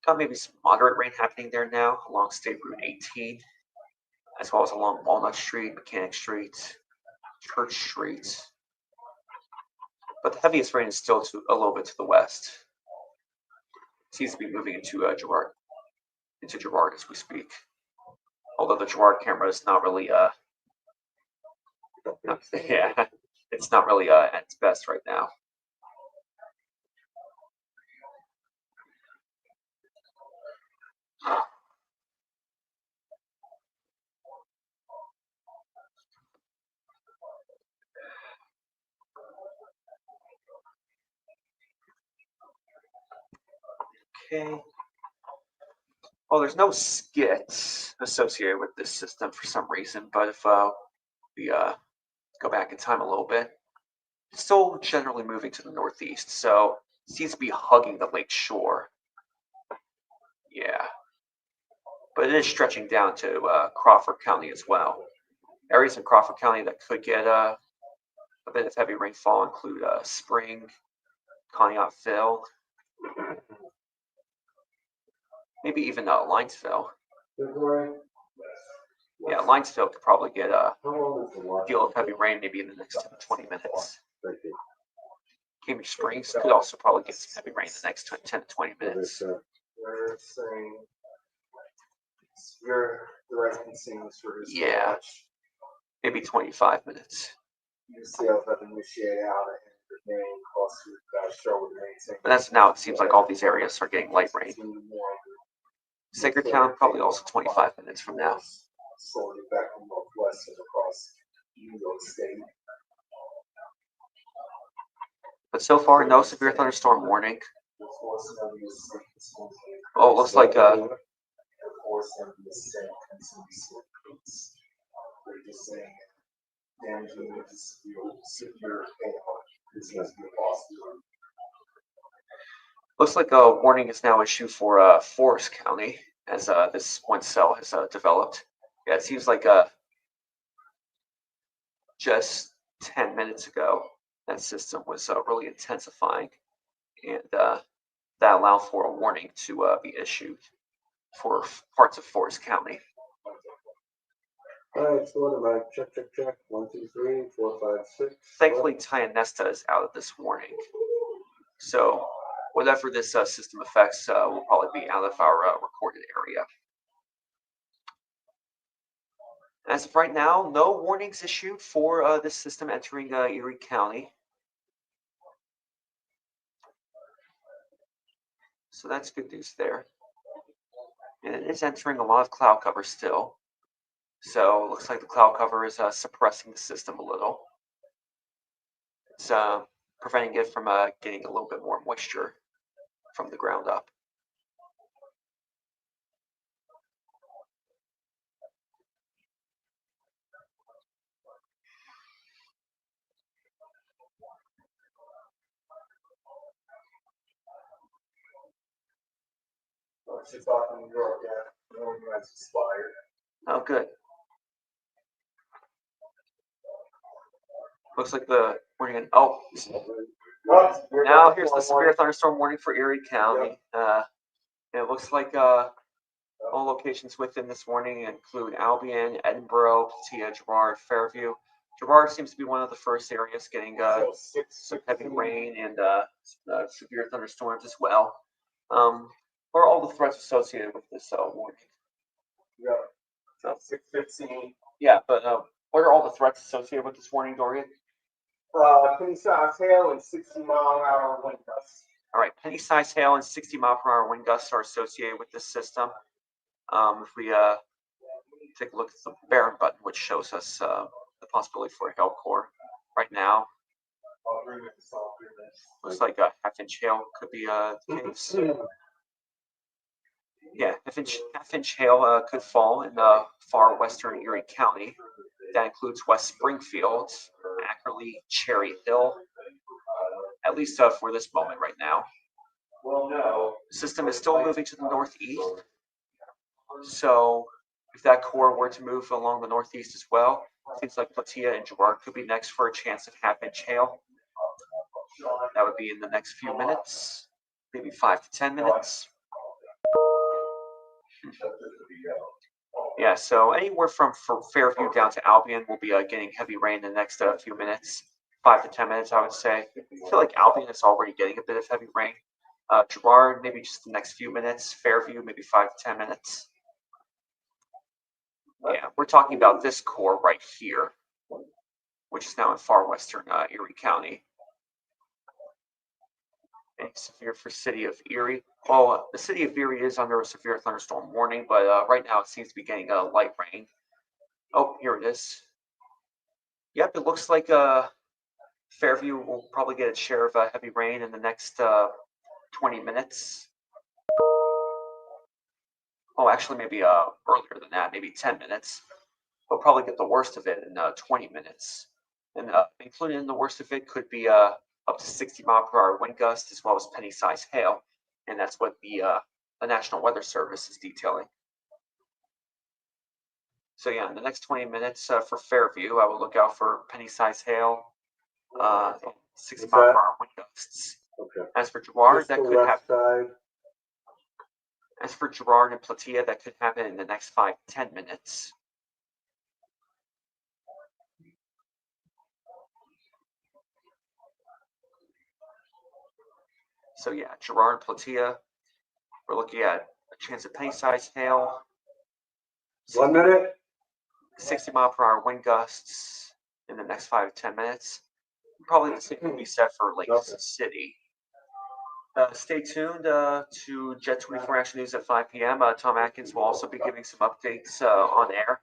Speaker 4: got maybe some moderate rain happening there now along State Route 18, as well as along Walnut Street, Mechanic Street, Church Street. But the heaviest rain is still a little bit to the west. It seems to be moving into Girard as we speak. Although the Girard camera is not really yeah, it's not really at its best right now. Okay. Well, there's no skit associated with this system for some reason, but if we go back in time a little bit, it's still generally moving to the northeast, so it seems to be hugging the lake shore. Yeah. But it is stretching down to Crawford County as well. Areas in Crawford County that could get a bit of heavy rainfall include Spring, Conneautville, maybe even Linesville. Yeah, Linesville could probably get a deal of heavy rain maybe in the next 10 to 20 minutes. Cambridge Springs could also probably get some heavy rain in the next 10 to 20 minutes.
Speaker 5: They're saying you're directing things for this.
Speaker 4: Yeah, maybe 25 minutes.
Speaker 5: You see how that initiate out and the main cost you guys show with the main.
Speaker 4: But as of now, it seems like all these areas are getting light rain. Sacred Town, probably also 25 minutes from now.
Speaker 5: Slowly back from northwest and across New York State.
Speaker 4: But so far, no severe thunderstorm warning. Oh, it looks like looks like a warning is now issued for Forest County as this one cell has developed. Yeah, it seems like just 10 minutes ago that system was really intensifying, and that allowed for a warning to be issued for parts of Forest County.
Speaker 2: All right, so what about check. 1, 2, 3, 4, 5, 6.
Speaker 4: Thankfully, Tionesta is out of this warning, so whatever this system affects will probably be out of our recorded area. As of right now, no warnings issued for this system entering Erie County. So that's good news there. And it is entering a lot of cloud cover still. So it looks like the cloud cover is suppressing the system a little. It's preventing it from getting a little bit more moisture from the ground up.
Speaker 5: She's talking New York, yeah. No one has expired.
Speaker 4: Oh, good. Looks like the warning. Oh, now here's the severe thunderstorm warning for Erie County. It looks like all locations within this warning include Albion, Edinboro, Patia, Girard, Fairview. Girard seems to be one of the first areas getting some heavy rain and severe thunderstorms as well. What are all the threats associated with this warning?
Speaker 5: Yeah. So 6:15.
Speaker 4: Yeah, but what are all the threats associated with this warning, Dorian?
Speaker 5: Penny-sized hail and 60-mile-an-hour wind gusts.
Speaker 4: All right, penny-sized hail and 60-mile-per-hour wind gusts are associated with this system. If we take a look at the Barron button, which shows us the possibility for a hail core right now. Looks like a half-inch hail could be the case. Yeah, half-inch hail could fall in far western Erie County. That includes West Springfield, Ackerley, Cherry Hill, at least for this moment right now.
Speaker 2: Well, no.
Speaker 4: The system is still moving to the northeast. So if that core were to move along the northeast as well, it seems like Patia and Girard could be next for a chance of half-inch hail. That would be in the next few minutes, maybe 5 to 10 minutes. Yeah, so anywhere from Fairview down to Albion will be getting heavy rain in the next few minutes, 5 to 10 minutes, I would say. I feel like Albion is already getting a bit of heavy rain. Girard, maybe just the next few minutes. Fairview, maybe 5 to 10 minutes. Yeah, we're talking about this core right here, which is now in far western Erie County. And severe for city of Erie. Well, the city of Erie is under a severe thunderstorm warning, but right now it seems to be getting light rain. Oh, here it is. Yep, it looks like Fairview will probably get its share of heavy rain in the next 20 minutes. Oh, actually, maybe earlier than that, maybe 10 minutes. We'll probably get the worst of it in 20 minutes. And included in the worst of it could be up to 60-mile-per-hour wind gusts, as well as penny-sized hail. And that's what the National Weather Service is detailing. So yeah, in the next 20 minutes for Fairview, I will look out for penny-sized hail, 60-mile-per-hour wind gusts.
Speaker 1: Okay.
Speaker 4: As for Girard,
Speaker 1: Just
Speaker 4: that
Speaker 1: the
Speaker 4: could
Speaker 1: left
Speaker 4: happen.
Speaker 1: side.
Speaker 4: As for Girard and Platia, that could happen in the next 5 to 10 minutes. So yeah, Girard and Platia, we're looking at a chance of penny-sized hail.
Speaker 1: 1 minute.
Speaker 4: 60-mile-per-hour wind gusts in the next 5 to 10 minutes. Probably the same will be set for Lake City. Stay tuned to Jet 24 Action News at 5 p.m. Tom Atkins will also be giving some updates on air.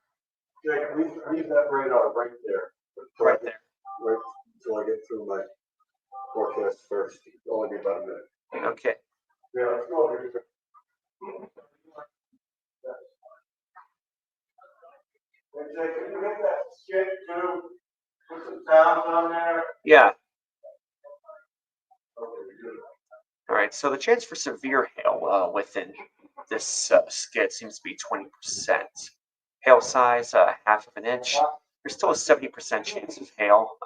Speaker 1: Jake, leave that radar right there.
Speaker 4: Right there.
Speaker 1: Right until I get through my forecast first. It'll only be about a minute.
Speaker 4: Okay.
Speaker 1: Yeah, let's go over here. Hey, Jake, can you get that skit too? Put some towns on there.
Speaker 4: Yeah.
Speaker 1: Okay, good.
Speaker 4: All right. So the chance for severe hail within this skid seems to be 20%. Hail size, half of an inch. There's still a 70% chance of hail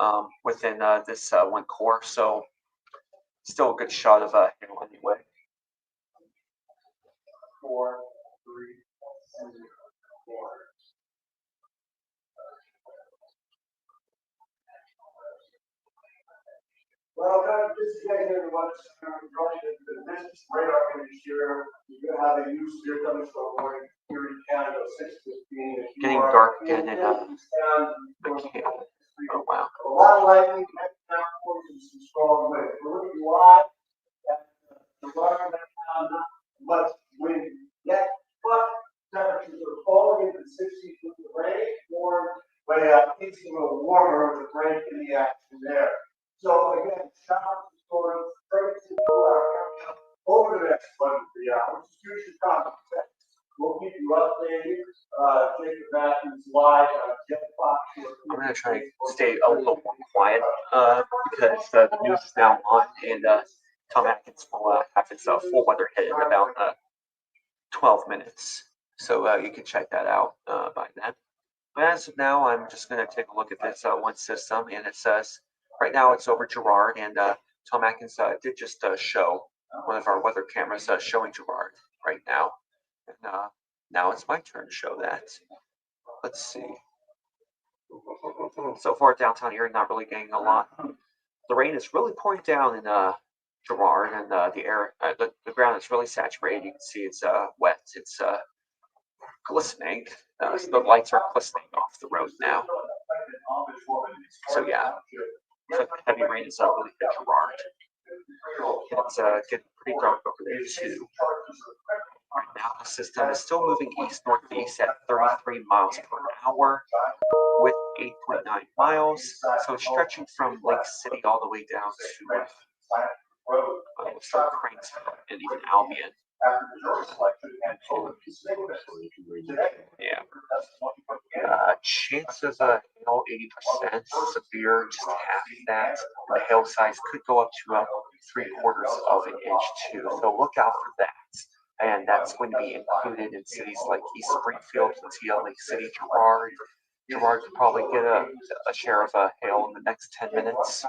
Speaker 4: within this one core, so still a good shot of hail anyway.
Speaker 2: 4, 3, 2, 4. Well, just to get into what's this radar image here, you're gonna have a new severe thunderstorm warning here in Canada, 6:15.
Speaker 4: Getting dark again in McHale. Oh wow.
Speaker 2: A lot of lightning, and some strong wind. We're looking live at the radar now, not much wind yet, but temperatures are falling into the 60s with the rain, or way up, it's a little warmer with a break in the action there. So again, showers and storms, straight to our area over the next 1 to 3 hours. Future content. We'll keep you updated. Jacob Matthews live on Jet Fox.
Speaker 4: I'm gonna try to stay a little more quiet because the news is now on, and Tom Atkins will have his full weather hit in about 12 minutes. So you can check that out by then. But as of now, I'm just gonna take a look at this one system, and it says right now it's over Girard, and Tom Atkins did just show one of our weather cameras showing Girard right now. And now it's my turn to show that. Let's see. So far, downtown Erie not really getting a lot. The rain is really pouring down in Girard, and the air, the ground is really saturated. You can see it's wet. It's glistening. So the lights are glistening off the road now. So yeah, so heavy rain is really hit Girard. It's getting pretty dark over there too. Right now, the system is still moving east-northeast at 33 miles per hour with 8.9 miles. So it's stretching from Lake City all the way down to Cranesville and even Albion. Yeah. Chance of hail 80%, severe just half that. The hail size could go up to 3/4 of an inch too. So look out for that. And that's going to be included in cities like East Springfield, Platia, Lake City, Girard. Girard could probably get a share of hail in the next 10 minutes.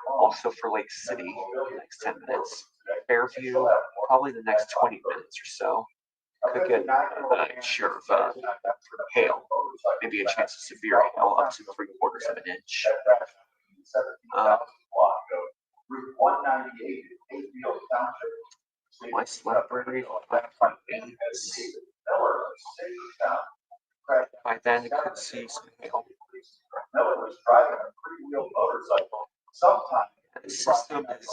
Speaker 4: Also for Lake City, the next 10 minutes. Fairview, probably the next 20 minutes or so. Could get a share of hail, maybe a chance of severe hail up to 3/4 of an inch. West Library, by then it could see some hail. The system is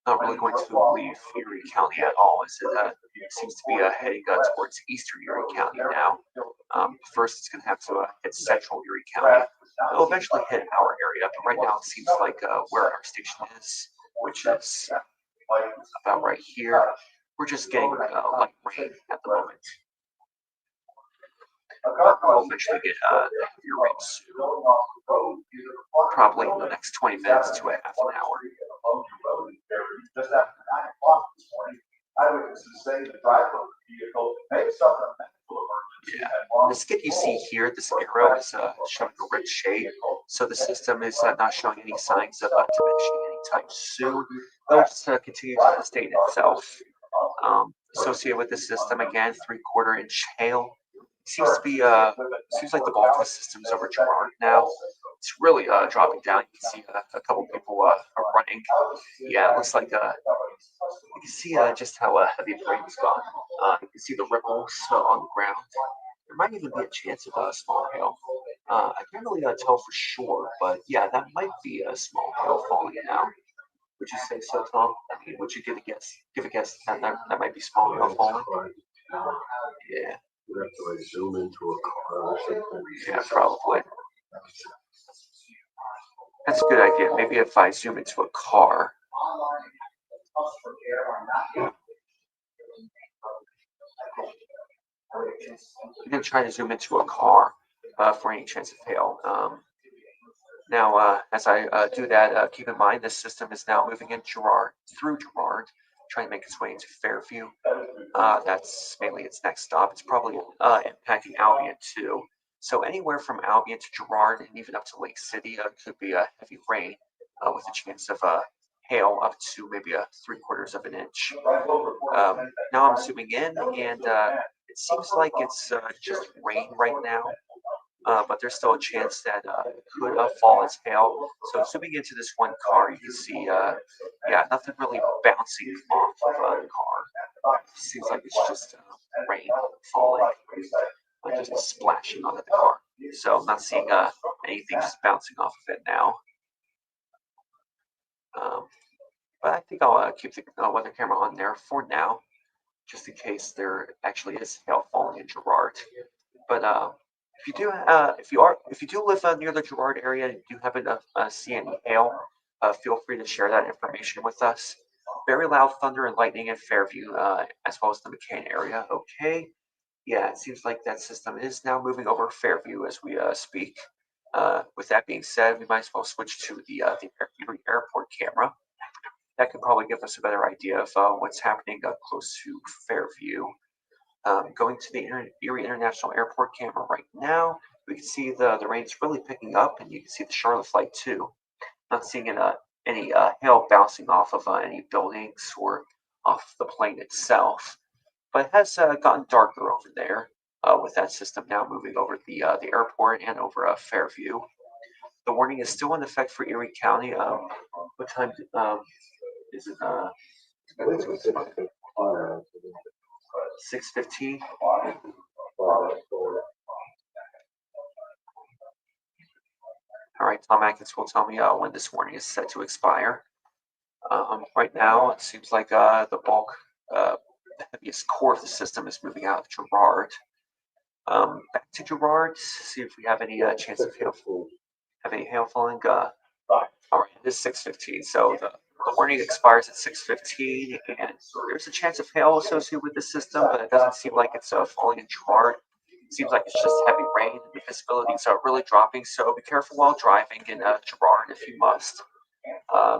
Speaker 4: not really going to leave Erie County at all, as it seems to be heading towards eastern Erie County now. First, it's going to have to hit central Erie County. It'll eventually hit our area, but right now it seems like where our station is, which is about right here, we're just getting light rain at the moment. We'll eventually get heavier rain soon, probably in the next 20 minutes to a half an hour.
Speaker 2: Just after 9 o'clock this morning, eyewitnesses say the driver of the vehicle may suffer a medical emergency.
Speaker 4: Yeah, the skid you see here, this arrow is showing a red shade, so the system is not showing any signs of diminishing anytime soon. It'll just continue to sustain itself. Associated with the system, again, 3/4 inch hail. Seems to be seems like the bulk of the system's over Gerard now. It's really dropping down. You can see a couple people are running. Yeah, it looks like you can see just how heavy the rain has gone. You can see the ripples on the ground. There might even be a chance of small hail. I can't really tell for sure, but yeah, that might be a small hail falling now. Would you say so, Tom? I mean, would you give a guess? Give a guess that might be small hail falling? Yeah.
Speaker 2: You have to like zoom into a car or something.
Speaker 4: Yeah, probably. That's a good idea. Maybe if I zoom into a car. I'm going to try to zoom into a car for any chance of hail. Now, as I do that, keep in mind this system is now moving in through Gerard, trying to make its way into Fairview. That's mainly its next stop. It's probably impacting Albion too. So anywhere from Albion to Gerard and even up to Lake City could be a heavy rain with a chance of hail up to maybe a 3/4 of an inch. Now I'm zooming in, and it seems like it's just rain right now. But there's still a chance that it could fall as hail. So zooming into this one car, you can see, yeah, nothing really bouncing off of the car. It seems like it's just rain falling, just splashing onto the car. So I'm not seeing anything just bouncing off of it now. But I think I'll keep the weather camera on there for now, just in case there actually is hail falling in Gerard. But if you do live near the Gerard area and you happen to see any hail, feel free to share that information with us. Very loud thunder and lightning in Fairview, as well as the McCain area. Okay, yeah, it seems like that system is now moving over Fairview as we speak. With that being said, we might as well switch to the Erie Airport camera. That could probably give us a better idea of what's happening close to Fairview. Going to the Erie International Airport camera right now, we can see the rain's really picking up, and you can see the Charlotte flight too. Not seeing any hail bouncing off of any buildings or off the plane itself, but it has gotten darker over there with that system now moving over the airport and over Fairview. The warning is still in effect for Erie County. What time is it? 6:15. All right, Tom Atkins will tell me when this warning is set to expire. Right now, it seems like the bulk, the heaviest core of the system is moving out of Gerard. Back to Gerard, see if we have any chance of hail. Have any hail falling? All right, it is 6:15, so the warning expires at 6:15, and there's a chance of hail associated with the system, but it doesn't seem like it's falling in Gerard. It seems like it's just heavy rain. The visibilities are really dropping, so be careful while driving in Gerard if you must.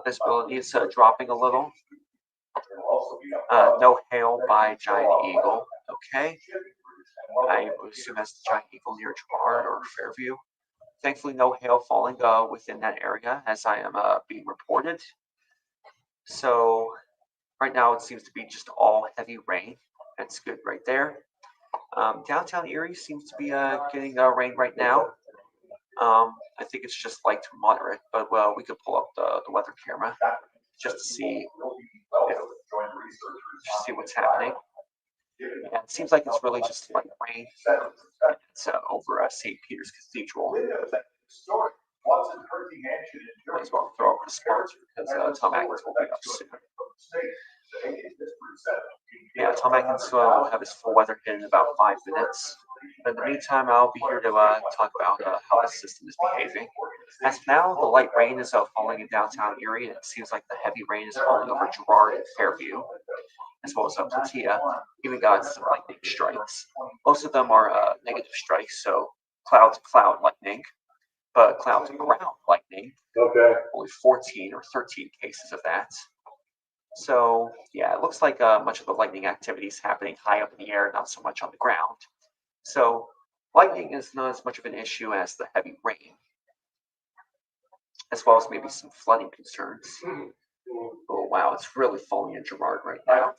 Speaker 4: Visibility is dropping a little. No hail by Giant Eagle. Okay. I would assume that's the Giant Eagle near Gerard or Fairview. thankfully no hail falling within that area as I am being reported. So right now it seems to be just all heavy rain. That's good right there. Downtown Erie seems to be getting rain right now. I think it's just light to moderate, but well, we could pull up the weather camera just to see what's happening. Yeah, it seems like it's really just light rain. It's over St. Peter's Cathedral. Might as well throw over the sponsor because Tom Atkins will be up soon. Yeah, Tom Atkins will have his full weather hit in about 5 minutes. But in the meantime, I'll be here to talk about how the system is behaving. As of now, the light rain is falling in downtown Erie, and it seems like the heavy rain is falling over Girard and Fairview, as well as Platea. Even got some lightning strikes. Most of them are negative strikes, so cloud to cloud lightning. But cloud to ground lightning, only 14 or 13 cases of that. So yeah, it looks like much of the lightning activity is happening high up in the air, not so much on the ground. So lightning is not as much of an issue as the heavy rain, as well as maybe some flooding concerns. Oh wow, it's really falling in Girard right now.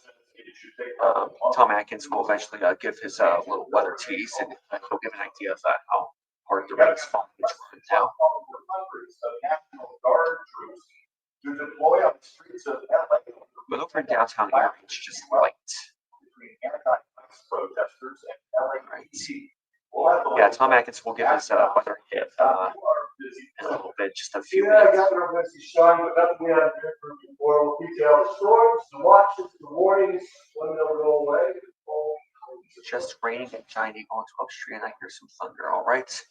Speaker 4: Tom Atkins will eventually give his little weather tease, and he'll give an idea of how hard the rain is falling in Girard now. But over in downtown Erie, it's just light. Right. Yeah, Tom Atkins will give his weather hit in a little bit, just a few minutes. Just raining at Giant Eagle on 12th Street, and I hear some thunder. All right.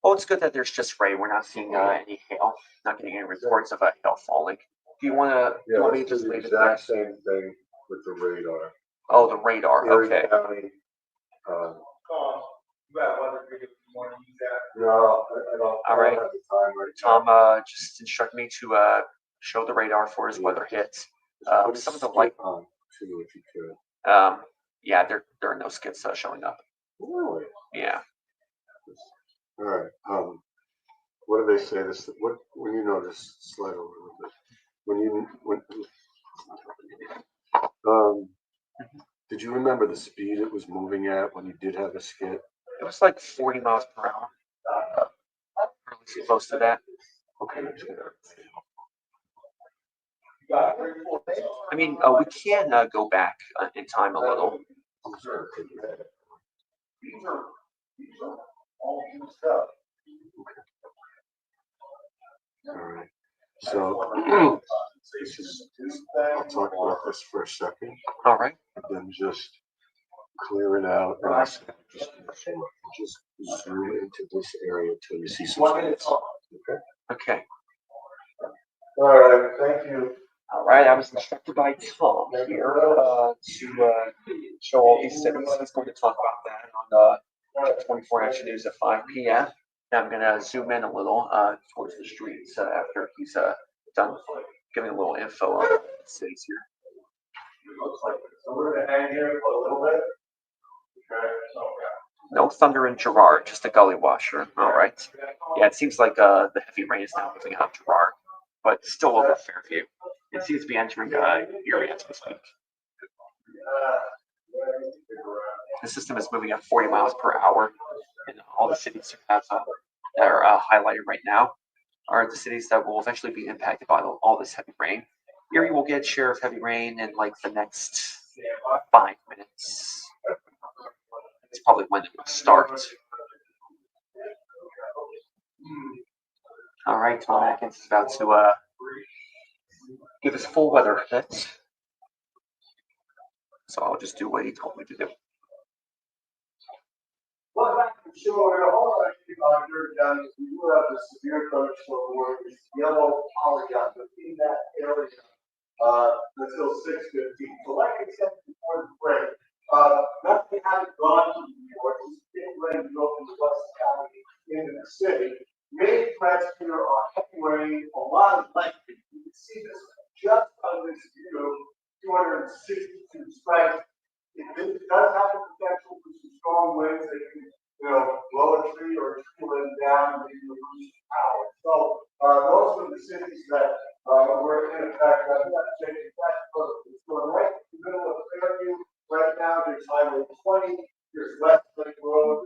Speaker 4: Well, it's good that there's just rain. We're not seeing any hail. Not getting any reports of hail falling. Do you want to?
Speaker 1: Yeah,
Speaker 4: want me
Speaker 1: let's
Speaker 4: to
Speaker 1: do
Speaker 4: just
Speaker 1: the
Speaker 4: leave it
Speaker 1: exact
Speaker 4: there?
Speaker 1: same thing with the radar.
Speaker 4: Oh, the radar.
Speaker 1: Erie
Speaker 4: Okay.
Speaker 1: County, no, I don't.
Speaker 4: All right.
Speaker 1: I don't have the time right now.
Speaker 4: Tom just instructed me to show the radar for his weather hits.
Speaker 1: Put a
Speaker 4: Some of the
Speaker 1: skip
Speaker 4: light.
Speaker 1: on, too, if you could.
Speaker 4: Yeah, there are no skits showing up.
Speaker 1: Really?
Speaker 4: Yeah.
Speaker 1: All right. What do they say? This when you notice, slide over a little bit. Did you remember the speed it was moving at when you did have a skit?
Speaker 4: It was like 40 miles per hour. Or at least close to that.
Speaker 1: Okay.
Speaker 4: I mean, we can go back in time a little.
Speaker 1: All right. So I'll talk about this for a second.
Speaker 4: All right.
Speaker 1: And then just clear it out. And just zoom into this area until you see some spots. Okay.
Speaker 4: Okay.
Speaker 1: All right. Thank you.
Speaker 4: All right. I was instructed by Tom here to show all these cities. He's going to talk about that on 24 Action News at 5 p.m. Now I'm going to zoom in a little towards the streets after he's done giving a little info on the cities here.
Speaker 2: So we're gonna hang here for a little bit. Okay.
Speaker 4: No thunder in Girard, just a gully washer. All right. Yeah, it seems like the heavy rain is now moving out of Girard, but still over Fairview. It seems to be entering Erie as we speak. The system is moving at 40 miles per hour, and all the cities have that are highlighted right now are the cities that will eventually be impacted by all this heavy rain. Erie will get share of heavy rain in like the next 5 minutes. It's probably when it will start. All right, Tom Atkins is about to give his full weather hit. So I'll just do what he told me to do.
Speaker 2: Well, back to shore, all I think on your done is we do have a severe thunderstorm warning, this yellow polygon within that area, until 6:15. So like I said before the break, nothing hasn't gone to the north, it's been rain go from the west county into the city. Main threats here are heavy rain, a lot of lightning. You can see this just on this view, 262 strikes. If this does have the potential for some strong winds that can, blow a tree or a tree limb down and make in fact, I'm not changing that, but it's going right in the middle of Fairview. Right now, there's Highway 20, there's West Lake Road,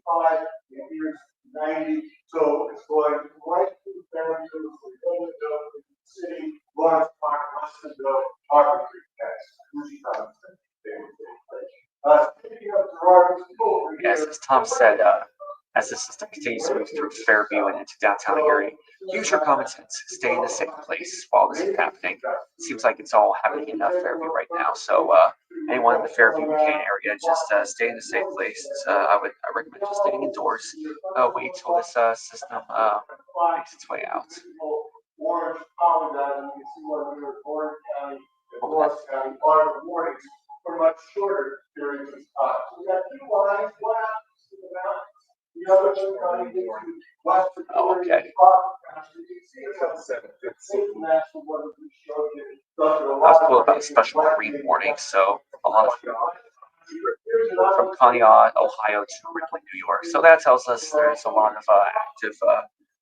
Speaker 2: 45, and here's 90. So it's going right through Fairview, we're going to go to the city, Lawrence Park, Russellville, Harbor Creek, Texas. Speaking of Gerard, over here.
Speaker 4: Yes, as Tom said, as the system continues to move through Fairview and into downtown Erie, use your common sense. Stay in a safe place while this is happening. It seems like it's all happening in Fairview right now. So anyone in the Fairview Buchanan area, just stay in a safe place. I recommend just staying indoors. Wait till this system makes its way out.
Speaker 2: Orange polygon, you can see what we were Orange County and North County are the warnings for much shorter periods of time. So we got two lines, one out to the mountains, the other one coming into western
Speaker 4: Okay.
Speaker 2: You can see it's on the national weather we showed you.
Speaker 4: That's cool about a special marine warning. So a lot of from Conneaut, Ohio to Ripley, New York. So that tells us there's a lot of active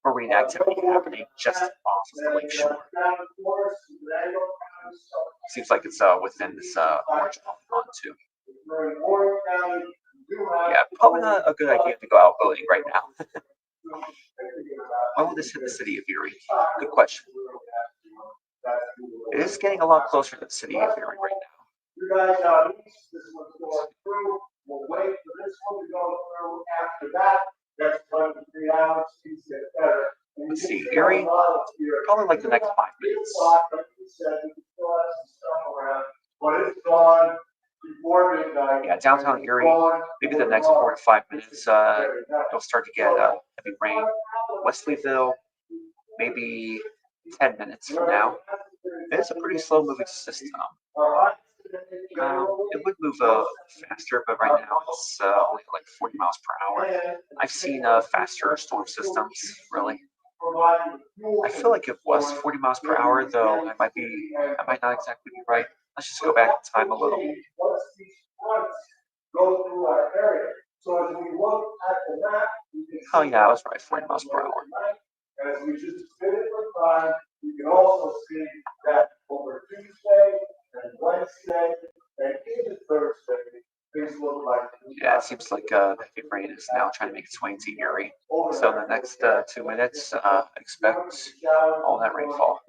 Speaker 4: marine activity happening just off of the lake shore. Seems like it's within this orange polygon too. Yeah, probably not a good idea to go out boating right now. When will this hit the city of Erie? Good question. It is getting a lot closer to the city of Erie right now.
Speaker 2: You guys out east, this one's going through. We'll wait for this one to go through. After that, next 1 to 3 hours, things get better.
Speaker 4: Let's see, Erie, probably like the next 5 minutes.
Speaker 2: But it's gone before midnight.
Speaker 4: Yeah, downtown Erie, maybe the next 4 to 5 minutes, you'll start to get heavy rain. Wesleyville, maybe 10 minutes from now. It's a pretty slow moving system. It would move faster, but right now it's only like 40 miles per hour. I've seen faster storm systems, really. I feel like it was 40 miles per hour, though I might not exactly be right. Let's just go back in time a little.
Speaker 2: Go through our area. So as we look at the map,
Speaker 4: Oh yeah, I was right, 40 miles per hour.
Speaker 2: and as we just did it for time, you can also see that over Tuesday and Wednesday and even Thursday, things look like.
Speaker 4: Yeah, it seems like the heavy rain is now trying to make its way into Erie. So in the next 2 minutes, expect all that rainfall.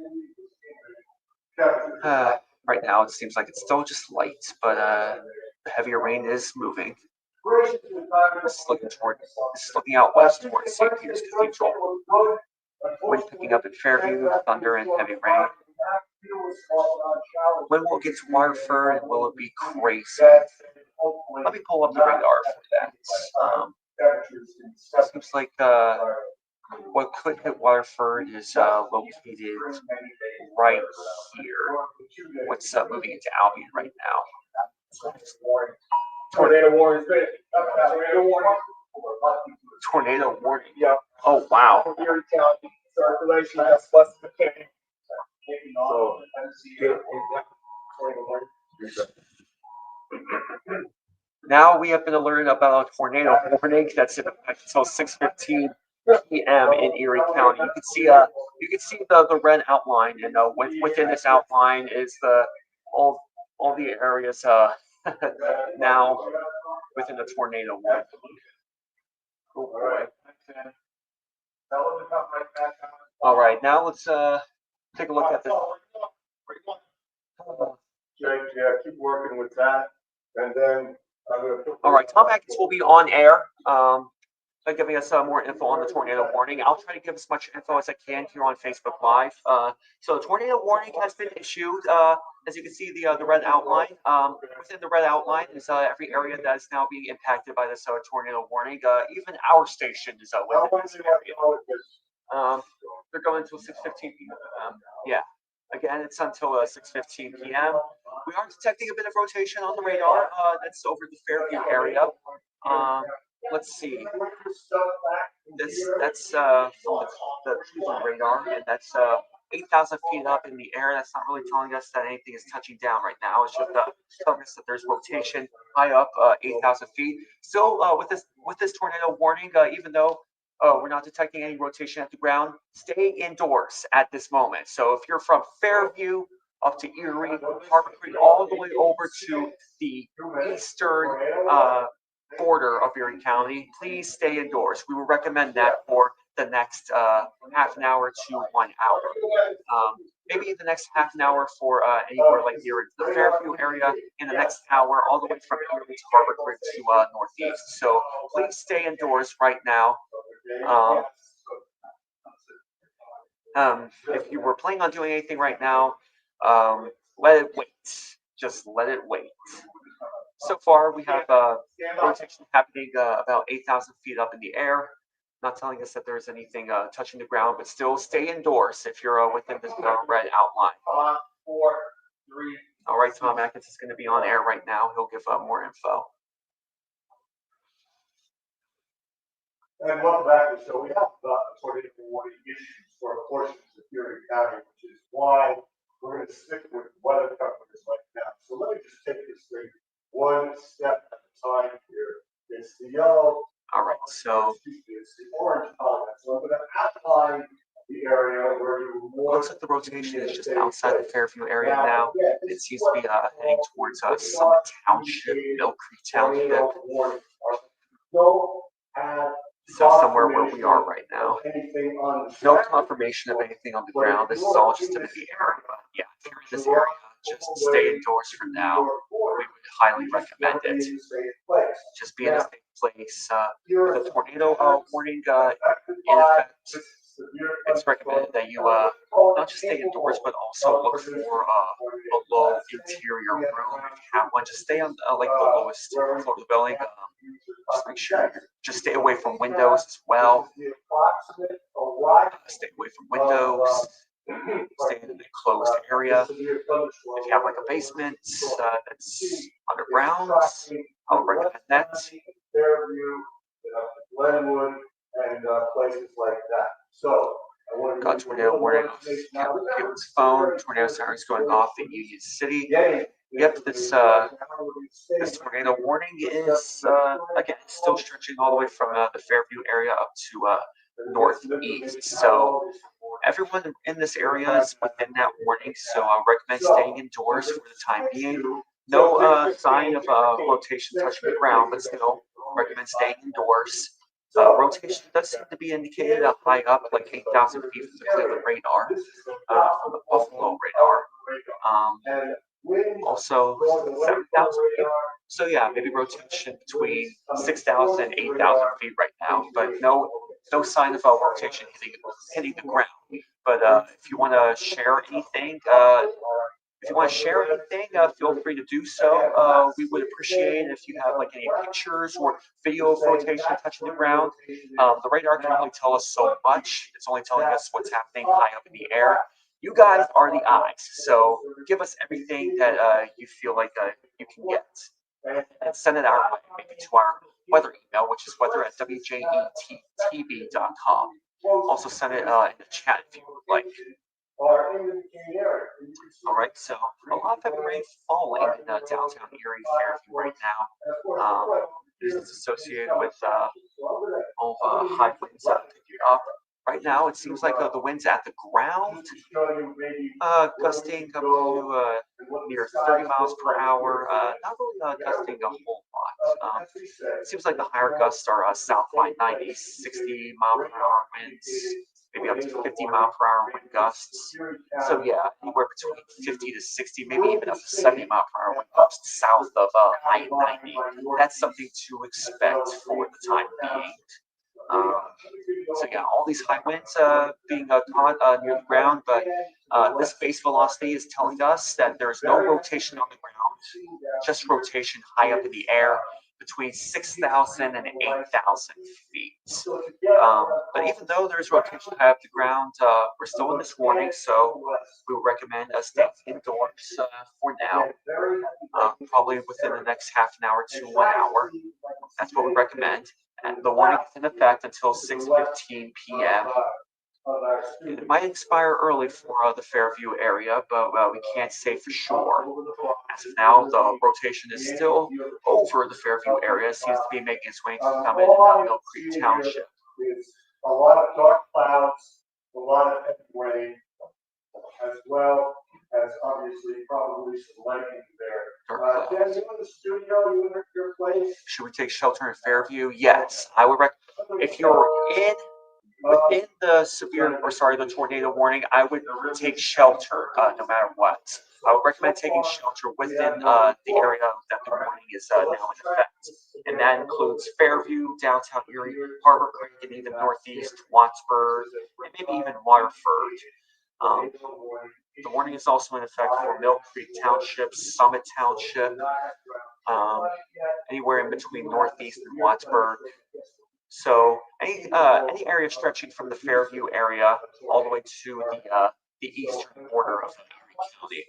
Speaker 4: Right now, it seems like it's still just light, but the heavier rain is moving. This is looking out west towards St. Peter's Cathedral. Wind picking up in Fairview, thunder and heavy rain. When will it get to Waterford and will it be crazy? Let me pull up the radar for that. Seems like what could hit Waterford is located right here. What's moving into Albion right now?
Speaker 5: Tornado warning. Tornado warning.
Speaker 4: Tornado warning.
Speaker 5: Yeah.
Speaker 4: Oh wow.
Speaker 5: Erie County circulation has less than 10. So,
Speaker 4: now we have been alerted about a tornado warning that's in effect until 6:15 p.m. in Erie County. You can see the red outline, and within this outline is all the areas now within the tornado warning. Oh boy. All right, now let's take a look at this.
Speaker 2: Jake, yeah, keep working with that, and then I'm gonna.
Speaker 4: All right, Tom Atkins will be on air, giving us more info on the tornado warning. I'll try to give as much info as I can here on Facebook Live. So the tornado warning has been issued. As you can see, the red outline. Within the red outline is every area that is now being impacted by this tornado warning. Even our station is within this area. They're going until 6:15 p.m. Yeah. Again, it's until 6:15 p.m. We are detecting a bit of rotation on the radar. That's over the Fairview area. Let's see. That's from the Cleveland radar, and that's 8,000 feet up in the air. That's not really telling us that anything is touching down right now. It's just telling us that there's rotation high up, 8,000 feet. Still, with this tornado warning, even though oh, we're not detecting any rotation at the ground, stay indoors at this moment. So if you're from Fairview up to Erie, Harbor Creek, all the way over to the eastern border of Erie County, please stay indoors. We would recommend that for the next half an hour to 1 hour. Maybe the next half an hour for anywhere like near the Fairview area, in the next hour all the way from Erie to Harbor Creek to northeast. So please stay indoors right now. If you were planning on doing anything right now, let it wait. Just let it wait. So far, we have rotation happening about 8,000 feet up in the air. Not telling us that there's anything touching the ground, but still stay indoors if you're within this red outline.
Speaker 2: 5, 4, 3.
Speaker 4: All right, Tom Atkins is going to be on air right now. He'll give more info.
Speaker 2: And welcome back to the show. We have tornado warning issues for portions of Erie County, which is why we're going to stick with weather companies right now. So let me just take this thing one step at a time here. It's the yellow.
Speaker 4: All right, so
Speaker 2: it's the orange color. So I'm going to outline the area where you
Speaker 4: looks like the rotation is just outside the Fairview area now. It seems to be heading towards Summit Township, Mill Creek Township. So somewhere where we are right now. No confirmation of anything on the ground. This is all just in the air. But yeah, if you're in this area, just stay indoors for now. We would highly recommend it. Just be in a safe place. With a tornado warning in effect, it's recommended that you not just stay indoors, but also look for a low interior room. If you have one, just stay on like the lowest floor of the building. Just make sure just stay away from windows as well. Stay away from windows. Stay in an enclosed area. If you have like a basement that's underground, I would recommend that.
Speaker 2: Glenwood and places like that. So
Speaker 4: got tornado warning off Caitlin's phone. Tornado sirens going off in Union City. Yep, this tornado warning is again still stretching all the way from the Fairview area up to northeast. So everyone in this area is within that warning. So I recommend staying indoors for the time being. No sign of rotation touching the ground, but still recommend staying indoors. Rotation does seem to be indicated high up, like 8,000 feet from the Cleveland radar, from the Buffalo radar. Also 7,000 feet. So yeah, maybe rotation between 6,000 and 8,000 feet right now, but no sign of rotation hitting the ground. But if you want to share anything, feel free to do so. We would appreciate it if you have like any pictures or video of rotation touching the ground. The radar can only tell us so much. It's only telling us what's happening high up in the air. You guys are the eyes, so give us everything that you feel like you can get, and send it our way, maybe to our weather email, which is weather@wjettv.com. Also send it in the chat if you would like. All right, so a lot of heavy rain falling in downtown Erie, Fairview right now. This is associated with all the high winds picking up. Right now, it seems like the winds at the ground gusting up to near 30 miles per hour. Not really gusting a whole lot. It seems like the higher gusts are south by 90, 60 mile per hour winds, maybe up to 50 mile per hour wind gusts. So yeah, anywhere between 50 to 60, maybe even up to 70 mile per hour wind gusts south of I-90. That's something to expect for the time being. So yeah, all these high winds being caught near the ground, but this base velocity is telling us that there's no rotation on the ground, just rotation high up in the air between 6,000 and 8,000 feet. But even though there's rotation high up the ground, we're still in this warning, so we would recommend staying indoors for now, probably within the next half an hour to 1 hour. That's what we recommend. And the warning is in effect until 6:15 p.m. It might expire early for the Fairview area, but we can't say for sure. As of now, the rotation is still over the Fairview area. It seems to be making its way to Summit and Mill Creek Township.
Speaker 1: a lot of dark clouds, a lot of heavy rain, as well as obviously probably some lightning there.
Speaker 4: Dark
Speaker 1: Jen, you in the studio, you in your place?
Speaker 4: Should we take shelter in Fairview? Yes, I would recommend. If you're within the the tornado warning, I would take shelter no matter what. I would recommend taking shelter within the area that the warning is now in effect. And that includes Fairview, downtown Erie, Harbor Creek, and even northeast Wattsburg, and maybe even Waterford. The warning is also in effect for Mill Creek Township, Summit Township, anywhere in between northeast and Wattsburg. So any area stretching from the Fairview area all the way to the eastern border of Erie County.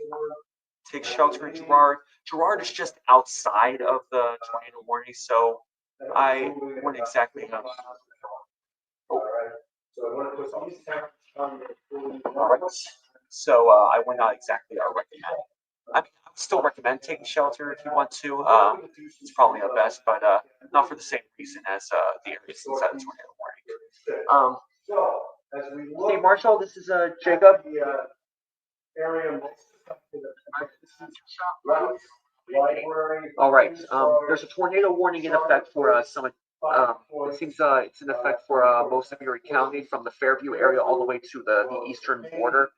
Speaker 4: Take shelter in Girard. Girard is just outside of the tornado warning, so I wouldn't exactly have. So I would not exactly recommend. I mean, I would still recommend taking shelter if you want to. It's probably the best, but not for the same reason as the areas inside the tornado warning. Hey, Marshall, this is Jacob. All right. There's a tornado warning in effect for Summit. It seems it's in effect for most of Erie County, from the Fairview area all the way to the eastern border.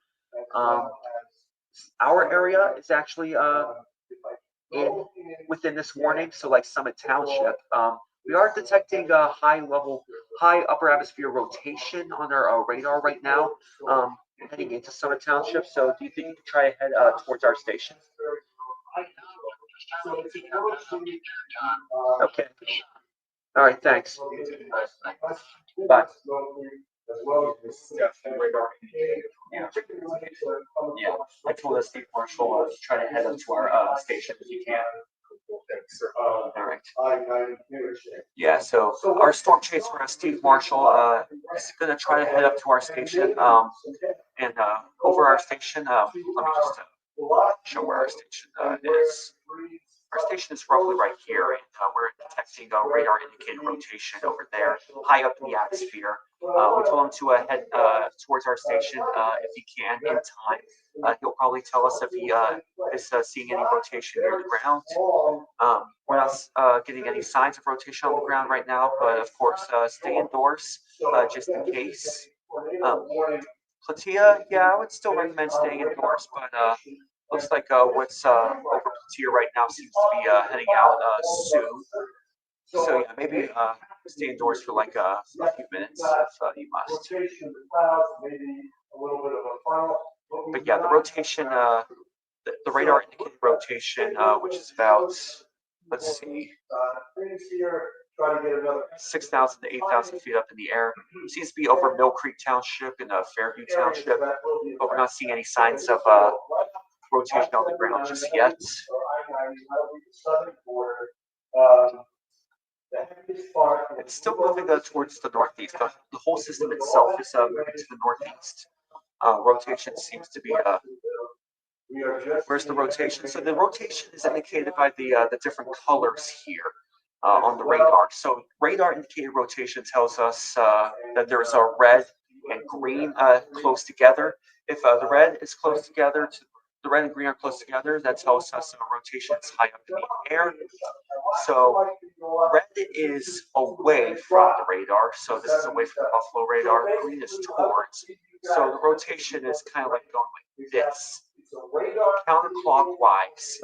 Speaker 4: Our area is actually within this warning, so like Summit Township. We are detecting high upper atmosphere rotation on our radar right now, heading into Summit Township. So do you think you can try to head towards our station? Okay. All right, thanks. Bye. Yeah, I told Steve Marshall to try to head up to our station if you can. All right. Yeah, so our storm chaser, Steve Marshall, is going to try to head up to our station. And over our station, let me just show where our station is. Our station is roughly right here, and we're detecting a radar indicated rotation over there, high up in the atmosphere. We told him to head towards our station if he can in time. He'll probably tell us if he is seeing any rotation near the ground. We're not getting any signs of rotation on the ground right now, but of course, stay indoors just in case. Platea, yeah, I would still recommend staying indoors, but looks like what's over Platea right now seems to be heading out soon. So yeah, maybe stay indoors for like a few minutes if you must. But yeah, the rotation, the radar indicated rotation, which is about, let's see, 6,000 to 8,000 feet up in the air. Seems to be over Mill Creek Township and Fairview Township, but we're not seeing any signs of rotation on the ground just yet. It's still moving towards the northeast. The whole system itself is moving to the northeast. Rotation seems to be where's the rotation? So the rotation is indicated by the different colors here on the radar. So radar indicated rotation tells us that there's a red and green close together. If the red is close together, the red and green are close together, that tells us rotation is high up in the air. So red is away from the radar. So this is away from the Buffalo radar. Green is towards. So the rotation is kind of like going like this, counterclockwise.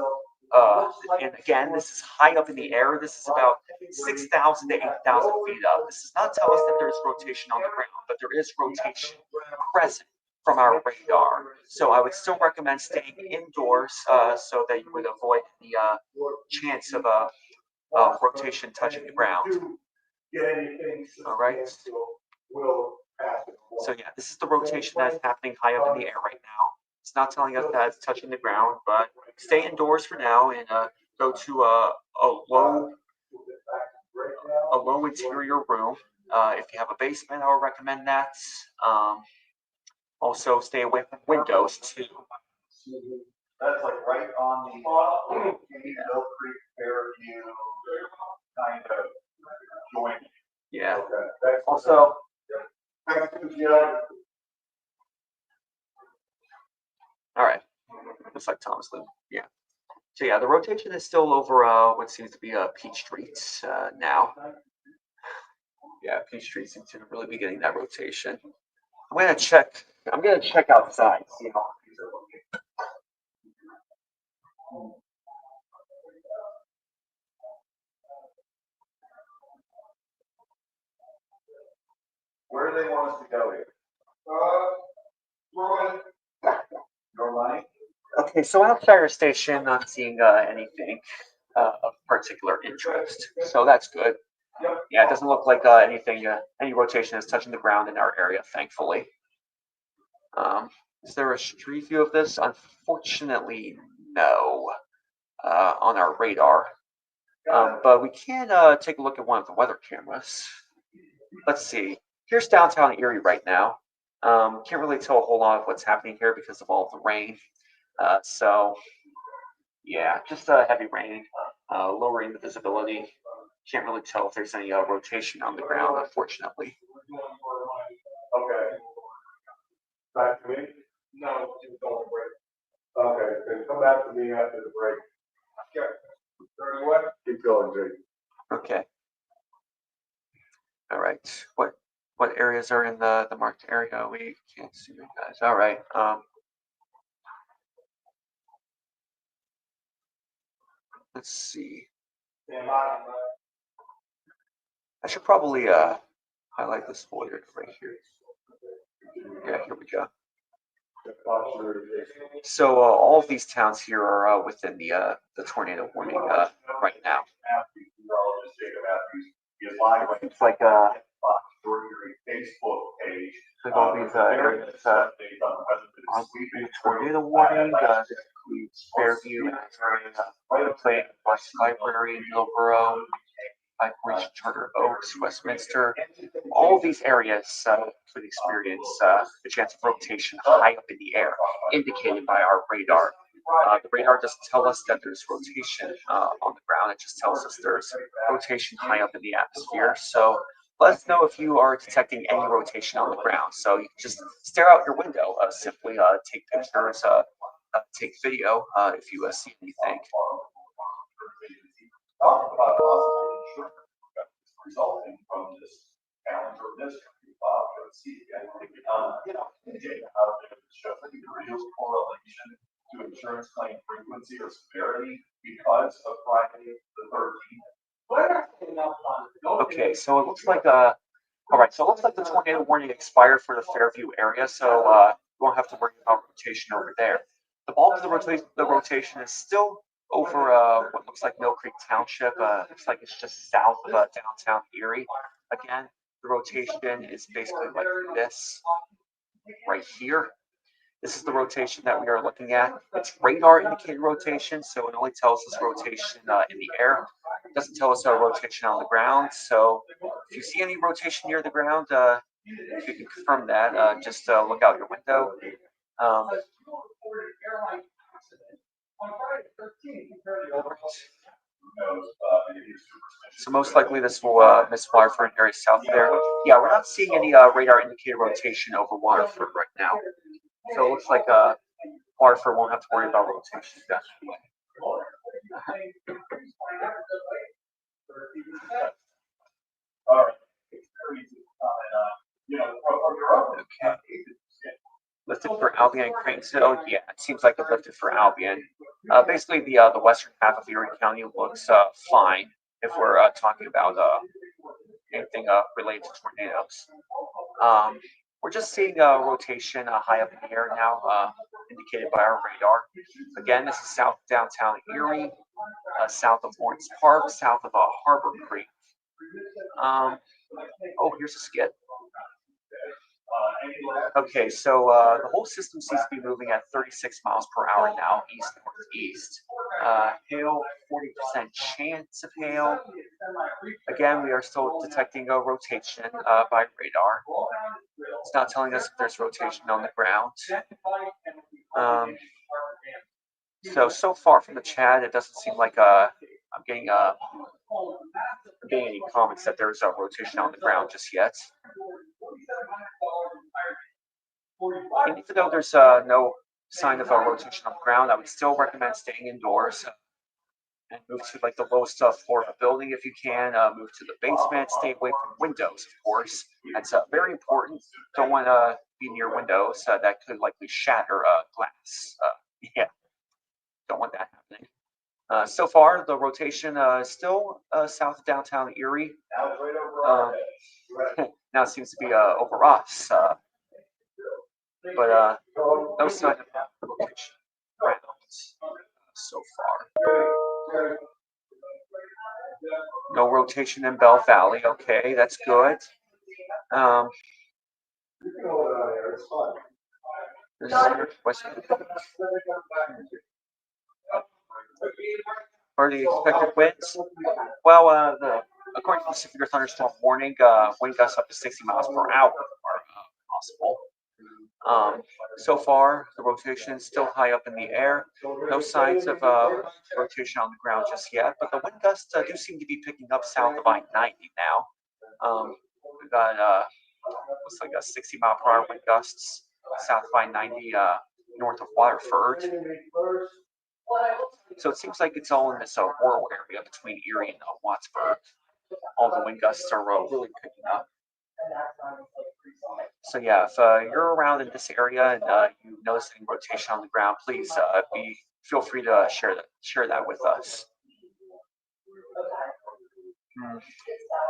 Speaker 4: And again, this is high up in the air. This is about 6,000 to 8,000 feet up. This does not tell us that there's rotation on the ground, but there is rotation present from our radar. So I would still recommend staying indoors so that you would avoid the chance of rotation touching the ground. All right. So yeah, this is the rotation that's happening high up in the air right now. It's not telling us that it's touching the ground, but stay indoors for now and go to a low interior room. If you have a basement, I would recommend that. Also, stay away from windows too.
Speaker 2: That's like right on the Mill Creek Fairview kind of joint.
Speaker 4: Yeah.
Speaker 2: Okay.
Speaker 4: Also, looks like Thomas Lee. Yeah. So yeah, the rotation is still over what seems to be Peach Street now. Yeah, Peach Street seems to really be getting that rotation. I'm gonna check outside, see how things are looking.
Speaker 1: Where do they want us to go here? Your money?
Speaker 4: Okay, so outside our station, not seeing anything of particular interest, so that's good. Yeah, it doesn't look like any rotation is touching the ground in our area, thankfully. Is there a street view of this? Unfortunately, no, on our radar. But we can take a look at one of the weather cameras. Let's see. Here's downtown Erie right now. Can't really tell a whole lot of what's happening here because of all of the rain. So, yeah, just heavy rain, lowering the visibility. Can't really tell if there's any rotation on the ground, unfortunately.
Speaker 1: Okay. Back to me?
Speaker 2: No, just don't break.
Speaker 1: Okay, then come back to me after the break.
Speaker 2: Okay. Very well.
Speaker 1: Keep going, Jake.
Speaker 4: Okay. All right. What areas are in the marked area? We can't see you guys. All right. Let's see. I should probably highlight this folder right here. Yeah, here we go. So all of these towns here are within the tornado warning right now. It's like
Speaker 1: Facebook page.
Speaker 4: like all these areas on the tornado warning. This includes Fairview, Asbury, West Library, Millboro, Operation Charter Oaks, Westminster. All of these areas could experience the chance of rotation high up in the air, indicated by our radar. The radar doesn't tell us that there's rotation on the ground. It just tells us there's rotation high up in the atmosphere. So let us know if you are detecting any rotation on the ground. So you can just stare out your window, simply take pictures, take video if you see anything.
Speaker 1: Resulting from this calendar of this let's see again. Data out there that shows that there is correlation to insurance claim frequency or severity because of Friday the 13th.
Speaker 4: Okay, so it looks like all right, so it looks like the tornado warning expired for the Fairview area, so you won't have to worry about rotation over there. The bulk of the rotation is still over what looks like Mill Creek Township. Looks like it's just south of downtown Erie. Again, the rotation is basically like this right here. This is the rotation that we are looking at. It's radar indicated rotation, so it only tells us rotation in the air. It doesn't tell us our rotation on the ground. So if you see any rotation near the ground, if you can confirm that, just look out your window. So most likely this will miss Waterford area south there. Yeah, we're not seeing any radar indicated rotation over Waterford right now. So it looks like Waterford won't have to worry about rotation.
Speaker 1: All right.
Speaker 4: Okay. Lifted for Albion and Cranesville. Yeah, it seems like it lifted for Albion. Basically, the western half of Erie County looks fine if we're talking about anything related to tornadoes. We're just seeing rotation high up in the air now, indicated by our radar. Again, this is south downtown Erie, south of Lawrence Park, south of Harbor Creek. Oh, here's a skid. Okay, so the whole system seems to be moving at 36 miles per hour now, east northeast. Hail, 40% chance of hail. Again, we are still detecting a rotation by radar. It's not telling us if there's rotation on the ground. So far from the chat, it doesn't seem like I'm getting any comments that there's a rotation on the ground just yet. And even though there's no sign of a rotation on the ground, I would still recommend staying indoors and move to like the lowest floor of a building if you can. Move to the basement. Stay away from windows, of course. That's very important. Don't want to be near windows that could likely shatter glass. Yeah, don't want that happening. So far, the rotation is still south of downtown Erie. Now it seems to be over us, but no sign of that rotation around so far. No rotation in Bell Valley. Okay, that's good. Or the expected winds? Well, according to the severe thunderstorm warning, wind gusts up to 60 miles per hour are possible. So far, the rotation is still high up in the air. No signs of rotation on the ground just yet, but the wind gusts do seem to be picking up south of I-90 now. We've got looks like a 60 mile per hour wind gusts south of I-90 north of Waterford. So it seems like it's all in this rural area between Erie and Wattsburg. All the wind gusts are really picking up. So yeah, if you're around in this area and you notice any rotation on the ground, please feel free to share that with us.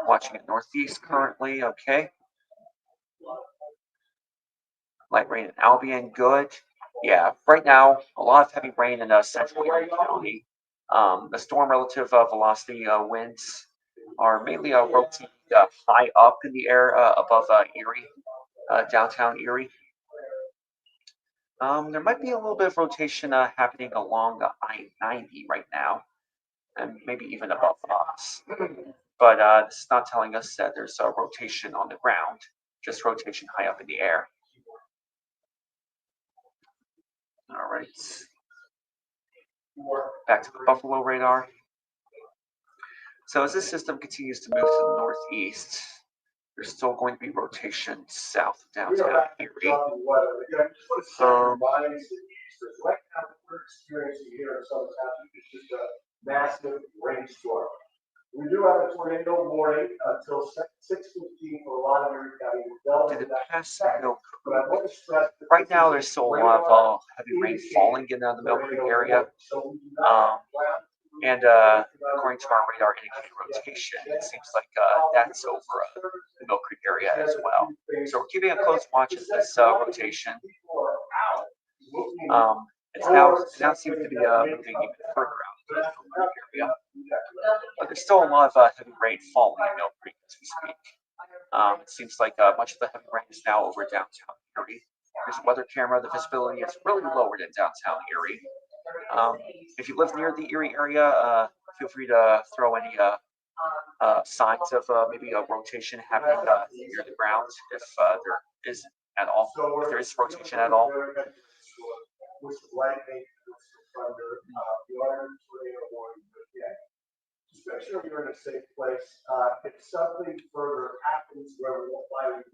Speaker 4: Watching it northeast currently, okay. Light rain in Albion, good. Yeah, right now, a lot of heavy rain in central Erie County. The storm relative velocity winds are mainly rotating high up in the air above Erie, downtown Erie. There might be a little bit of rotation happening along I-90 right now, and maybe even above us. But this is not telling us that there's a rotation on the ground, just rotation high up in the air. All right. Back to the Buffalo radar. So as this system continues to move to the northeast, there's still going to be rotation south of downtown Erie.
Speaker 2: Right now, we're experiencing here in Southern California is just a massive rainstorm. We do have a tornado warning until 6:15 for a lot of Erie County.
Speaker 4: Did it pass Mill Creek? Right now, there's still a lot of heavy rain falling in the Mill Creek area. And according to our radar indicated rotation, it seems like that's over the Mill Creek area as well. So we're keeping a close watch of this rotation. It now seems to be moving even further out of the Mill Creek area. But there's still a lot of heavy rain falling in Mill Creek as we speak. It seems like much of the heavy rain is now over downtown Erie. There's a weather camera. The visibility is really lowered in downtown Erie. If you live near the Erie area, feel free to throw any signs of maybe a rotation happening near the ground if there is at all. If there is rotation at all.
Speaker 2: Just make sure you're in a safe place. If something further happens where we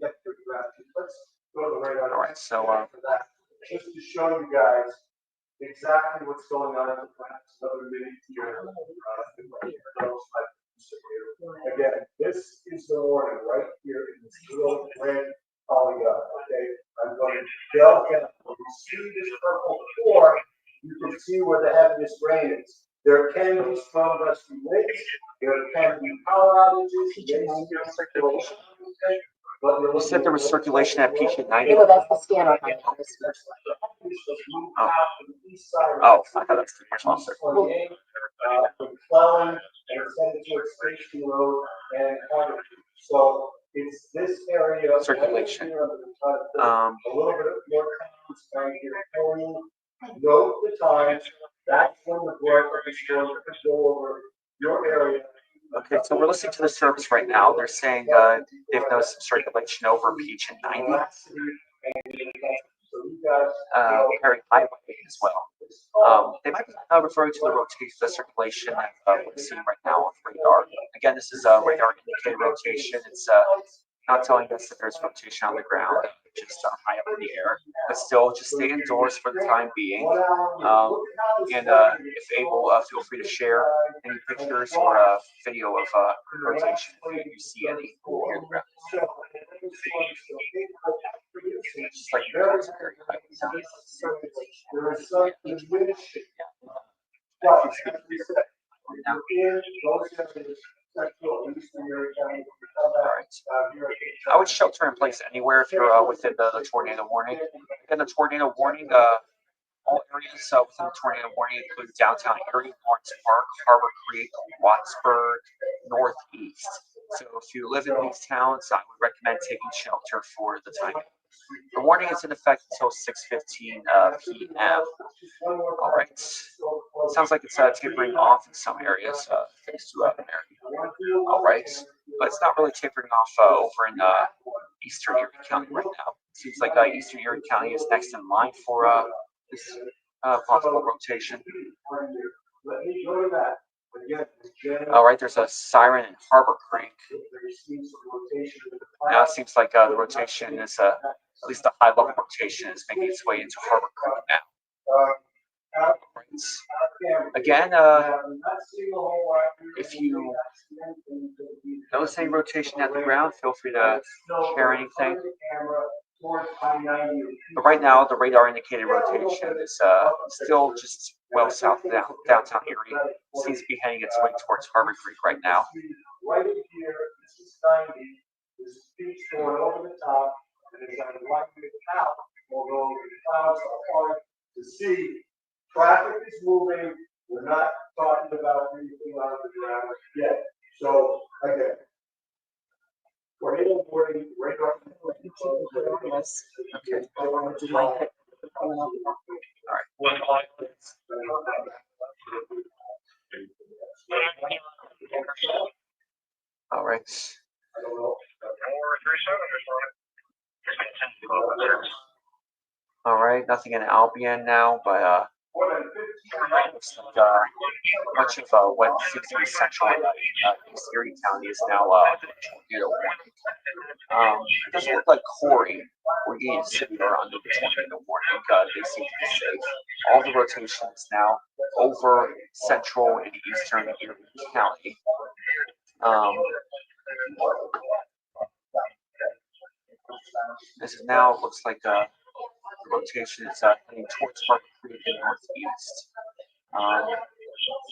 Speaker 2: get to the ground, let's go to the radar.
Speaker 4: All right, so
Speaker 2: for that, just to show you guys exactly what's going on in the perhaps another minute here. Again, this is the warning right here in this little red polygon. Okay, I'm going to delve in. You can see this purple core. You can see where the heaviest rain is. There can be strong gusty winds. There can be power outages.
Speaker 4: Circulation. You said there was circulation at Peach 90?
Speaker 6: Well, that's the scanner.
Speaker 4: Oh, I thought that's the response.
Speaker 2: McClellan and headed towards Station Road and Carter. So it's this area.
Speaker 4: Circulation.
Speaker 2: A little bit more time here. Note the time. That's when the breath of the storm could go over your area.
Speaker 4: Okay, so we're listening to the service right now. They're saying they've noticed some circulation over Peach and 90. Perry Highway as well. They might be referring to the rotation, the circulation that we're seeing right now on radar. Again, this is radar indicated rotation. It's not telling us that there's rotation on the ground. just high up in the air. But still, just stay indoors for the time being. And if able, feel free to share any pictures or video of rotation if you see any near the ground. Just like it's very high.
Speaker 2: There is some diminishing. But,
Speaker 4: I would shelter in place anywhere if you're within the tornado warning. Again, the tornado warning, all areas within the tornado warning include downtown Erie, Lawrence Park, Harbor Creek, Wattsburg, Northeast. So if you live in these towns, I would recommend taking shelter for the time. The warning is in effect until 6:15 p.m. All right. Sounds like it's tapering off in some areas, thanks to America. All right. But it's not really tapering off over in eastern Erie County right now. Seems like eastern Erie County is next in line for this possible rotation. All right, there's a siren in Harbor Creek. Now it seems like the rotation is, at least a high-level rotation is making its way into Harbor Creek now. Right. Again, if you notice any rotation at the ground, feel free to share anything. But right now, the radar indicated rotation is still just well south of downtown Erie. Seems to be heading its way towards Harbor Creek right now.
Speaker 2: Right here, this is 90. There's a beach going over the top, and it's on the right out, although the clouds are hard to see. Traffic is moving. We're not talking about anything out of the ground yet. So, again, tornado warning, radar.
Speaker 4: Yes. Okay. All right. All right. All right. Nothing in Albion now, but looks like much of what seems to be central East Erie County is now tornado warning. It doesn't look like Corey or Union City are under the tornado warning. They seem to be safe. All the rotation is now over central and eastern Erie County. This is now looks like the rotation is heading towards Harbor Creek and northeast.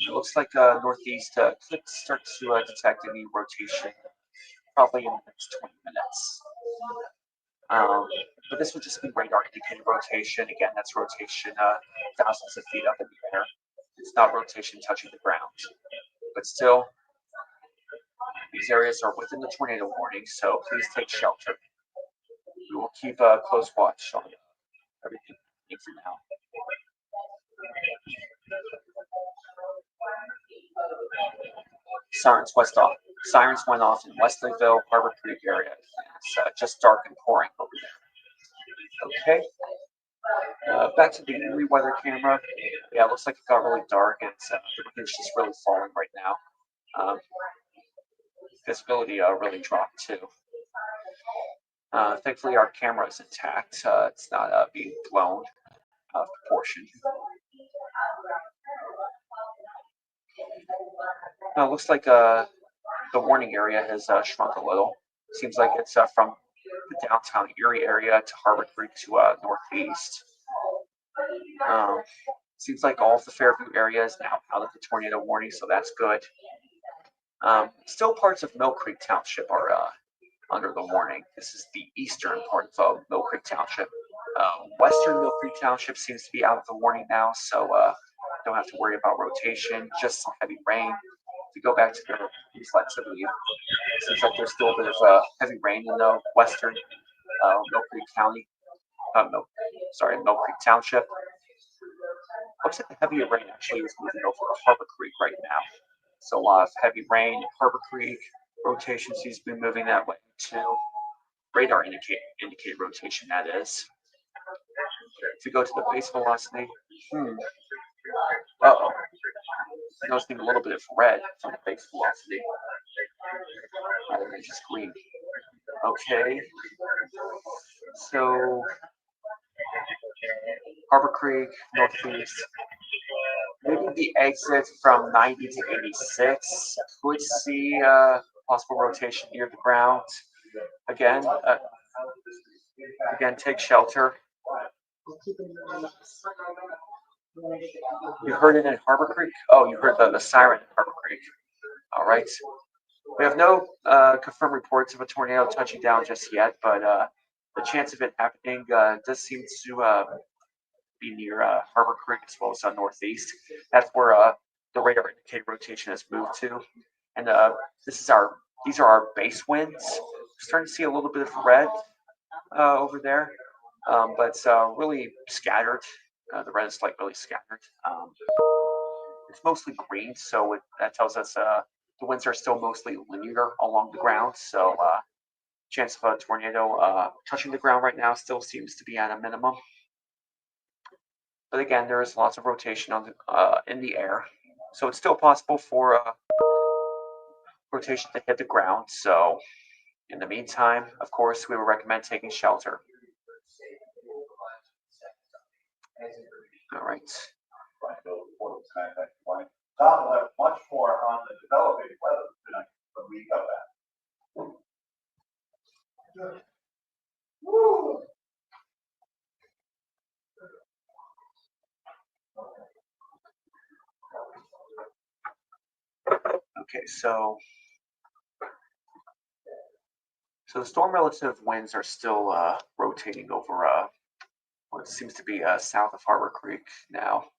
Speaker 4: It looks like northeast could start to detect any rotation probably in the next 20 minutes. But this would just be radar indicated rotation. Again, that's rotation thousands of feet up in the air. It's not rotation touching the ground. But still, these areas are within the tornado warning, so please take shelter. We will keep a close watch on everything for now. Sirens went off in Wesleyville, Harbor Creek area. It's just dark and pouring over there. Okay. Back to the Erie weather camera. Yeah, it looks like it got really dark, and the wind is just really falling right now. Visibility really dropped too. Thankfully, our camera is intact. It's not being blown out of proportion. Now, it looks like the warning area has shrunk a little. Seems like it's from the downtown Erie area to Harbor Creek to northeast. Seems like all of the Fairview area is now out of the tornado warning, so that's good. Still parts of Mill Creek Township are under the warning. This is the eastern part of Mill Creek Township. Western Mill Creek Township seems to be out of the warning now, so don't have to worry about rotation, just some heavy rain. If you go back to the reflexivity, it seems like there's still a bit of heavy rain in the western Mill Creek County. Mill Creek Township. Looks like the heavier rain actually is moving over to Harbor Creek right now. So a lot of heavy rain in Harbor Creek. Rotation seems to be moving that way too. Radar indicate rotation, that is. If you go to the base velocity, noticing a little bit of red from the base velocity. Rather than just green. Okay. So Harbor Creek, northeast. Maybe the exit from 90 to 86 could see possible rotation near the ground. Again, take shelter. You heard it in Harbor Creek? Oh, you heard the siren in Harbor Creek. All right. We have no confirmed reports of a tornado touching down just yet, but the chance of it happening does seem to be near Harbor Creek as well as northeast. That's where the radar indicated rotation has moved to. And these are our base winds. We're starting to see a little bit of red over there, but it's really scattered. The red is like really scattered. It's mostly green, so that tells us the winds are still mostly linear along the ground. So chance of a tornado touching the ground right now still seems to be at a minimum. But again, there is lots of rotation on in the air, so it's still possible for rotation to hit the ground. So in the meantime, of course, we would recommend taking shelter. All right.
Speaker 1: Tom will have much more on the developing weather tonight when we come back. Woo!
Speaker 4: Okay, so the storm relative winds are still rotating over what seems to be south of Harbor Creek now.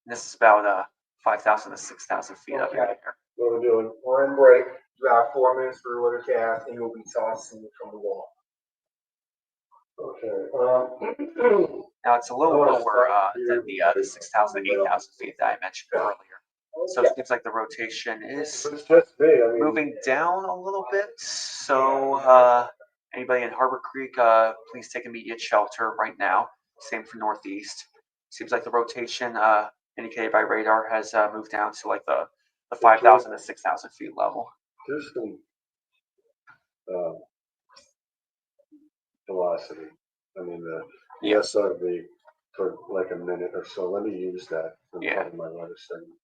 Speaker 4: This is about 5,000 to 6,000 feet up in the air.
Speaker 5: What we're doing, we're in break, about 4 minutes for water cast, and you'll be tossing from the wall.
Speaker 2: Okay.
Speaker 4: Now it's a little lower than the 6,000, 8,000 feet that I mentioned earlier. So it seems like the rotation is
Speaker 2: It's just me, I mean.
Speaker 4: moving down a little bit. So anybody in Harbor Creek, please take immediate shelter right now. Same for northeast. Seems like the rotation indicated by radar has moved down to like the 5,000 to 6,000 feet level.
Speaker 2: Just some velocity. I mean, the SRV for like a minute or so. Let me use that in part of my letter segment.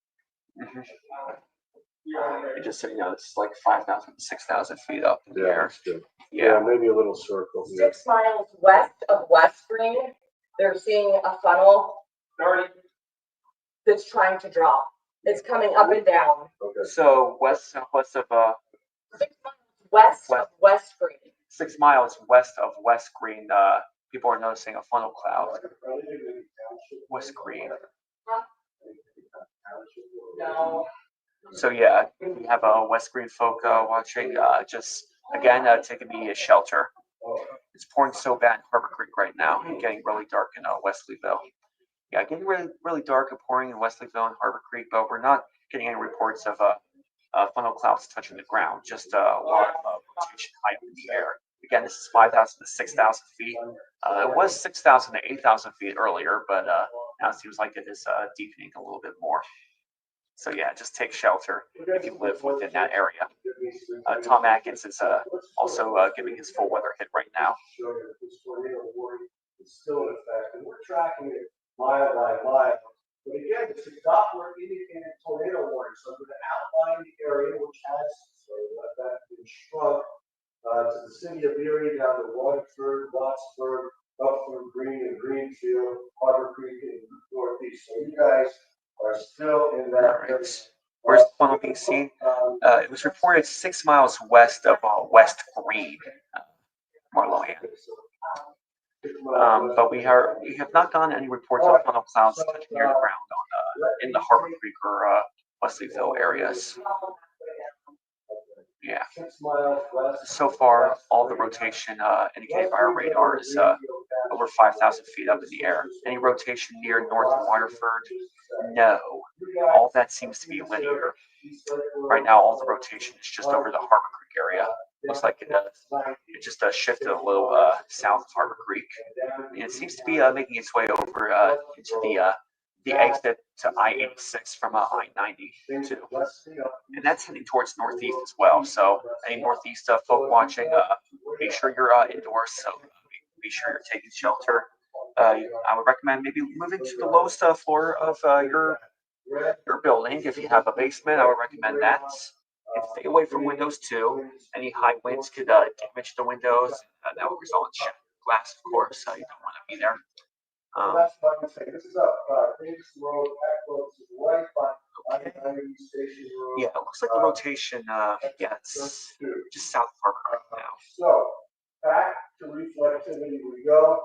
Speaker 4: Just so you know, it's like 5,000 to 6,000 feet up in the air.
Speaker 2: That's good.
Speaker 4: Yeah,
Speaker 2: Maybe a little circle.
Speaker 6: 6 miles west of West Green, they're seeing a funnel that's trying to drop. It's coming up and down.
Speaker 2: Okay.
Speaker 4: So southwest of
Speaker 6: 6 miles west of West Green.
Speaker 4: 6 miles west of West Green, people are noticing a funnel cloud. West Green.
Speaker 6: No.
Speaker 4: So yeah, we have West Green folk watching. Just again, take immediate shelter. It's pouring so bad in Harbor Creek right now, and getting really dark in Wesleyville. Yeah, getting really dark and pouring in Wesleyville and Harbor Creek, but we're not getting any reports of funnel clouds touching the ground. Just a lot of rotation high up in the air. Again, this is 5,000 to 6,000 feet. It was 6,000 to 8,000 feet earlier, but now it seems like it is deepening a little bit more. So yeah, just take shelter if you live within that area. Tom Atkins is also giving his full weather hit right now.
Speaker 2: This tornado warning is still in effect, and we're tracking it mile by mile. But again, it's a doppler indicated tornado warning, so I'm going to outline the area which has been shrunk to the city of Erie, down to Waterford, Wattsburg, up through Green and Greenfield, Harbor Creek, and northeast. So you guys are still in that area.
Speaker 4: Where's the funnel being seen? It was reported 6 miles west of West Green, Marlohan. But we have not gotten any reports of funnel clouds touching near the ground in the Harbor Creek or Wesleyville areas. Yeah. So far, all the rotation indicated by our radar is over 5,000 feet up in the air. Any rotation near North Waterford? No. All that seems to be linear. Right now, all the rotation is just over the Harbor Creek area. Looks like it just shifted a little south of Harbor Creek. And it seems to be making its way over into the the exit to I-86 from I-90 too. And that's heading towards northeast as well. So any northeast folk watching, be sure you're indoors. So be sure you're taking shelter. I would recommend maybe moving to the lowest floor of your building. If you have a basement, I would recommend that. And stay away from windows too. Any high winds could damage the windows. That would result in shattered glass, of course. You don't want to be there.
Speaker 2: That's what I'm saying. This is up, Davis Road, back road to the right, by I-90 Station Road.
Speaker 4: Yeah, it looks like the rotation, yeah, it's just south of Harbor right now.
Speaker 2: So, back to reflectivity we go.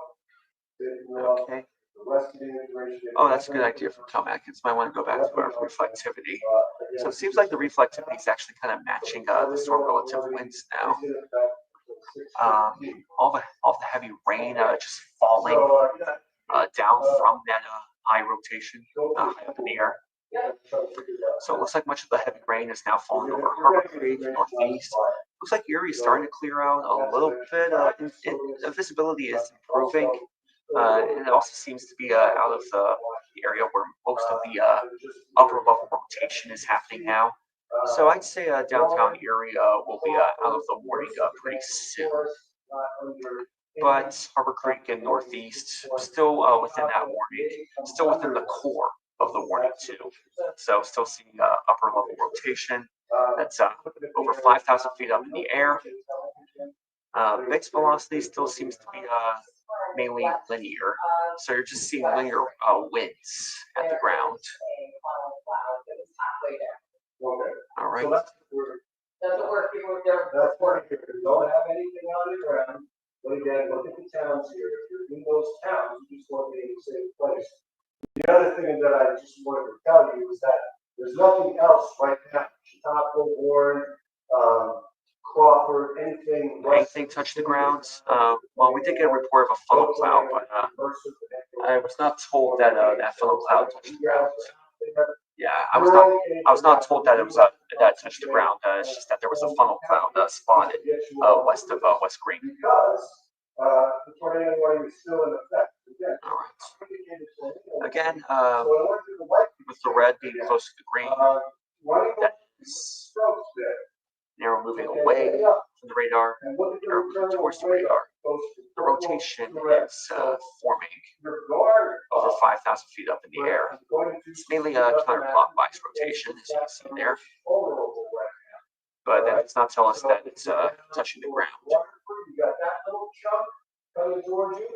Speaker 4: Okay.
Speaker 2: The rest of the integration.
Speaker 4: Oh, that's a good idea from Tom Atkins. Might want to go back to our reflectivity. So it seems like the reflectivity is actually kind of matching the storm relative winds now. All the heavy rain just falling down from that high rotation high up in the air. So it looks like much of the heavy rain is now falling over Harbor Creek, northeast. Looks like Erie is starting to clear out a little bit. The visibility is improving. And it also seems to be out of the area where most of the upper level rotation is happening now. So I'd say downtown Erie will be out of the warning pretty soon. But Harbor Creek and northeast still within that warning, still within the core of the warning too. So still seeing upper level rotation that's over 5,000 feet up in the air. Mixed velocity still seems to be mainly linear. So you're just seeing linear winds at the ground. All right.
Speaker 6: Doesn't work.
Speaker 2: That's where if you don't have anything on the ground, but again, look at the towns here. If you're in those towns, you just want to be in a safe place. The other thing that I just wanted to tell you is that there's nothing else right now. Chautauqua, Warren, Crawford, anything.
Speaker 4: Anything touch the ground? Well, we did get a report of a funnel cloud, but I was not told that that funnel cloud touched the ground. Yeah, I was not told that it was that touched the ground. It's just that there was a funnel cloud spotted west of West Green.
Speaker 2: Because the tornado warning is still in effect.
Speaker 4: All right. Again, with the red being close to the green, that is narrow moving away from the radar, or moving towards the radar. The rotation is forming over 5,000 feet up in the air. It's mainly a counterclockwise rotation, as you can see there. But that does not tell us that it's touching the ground.
Speaker 2: You got that little chunk coming towards you.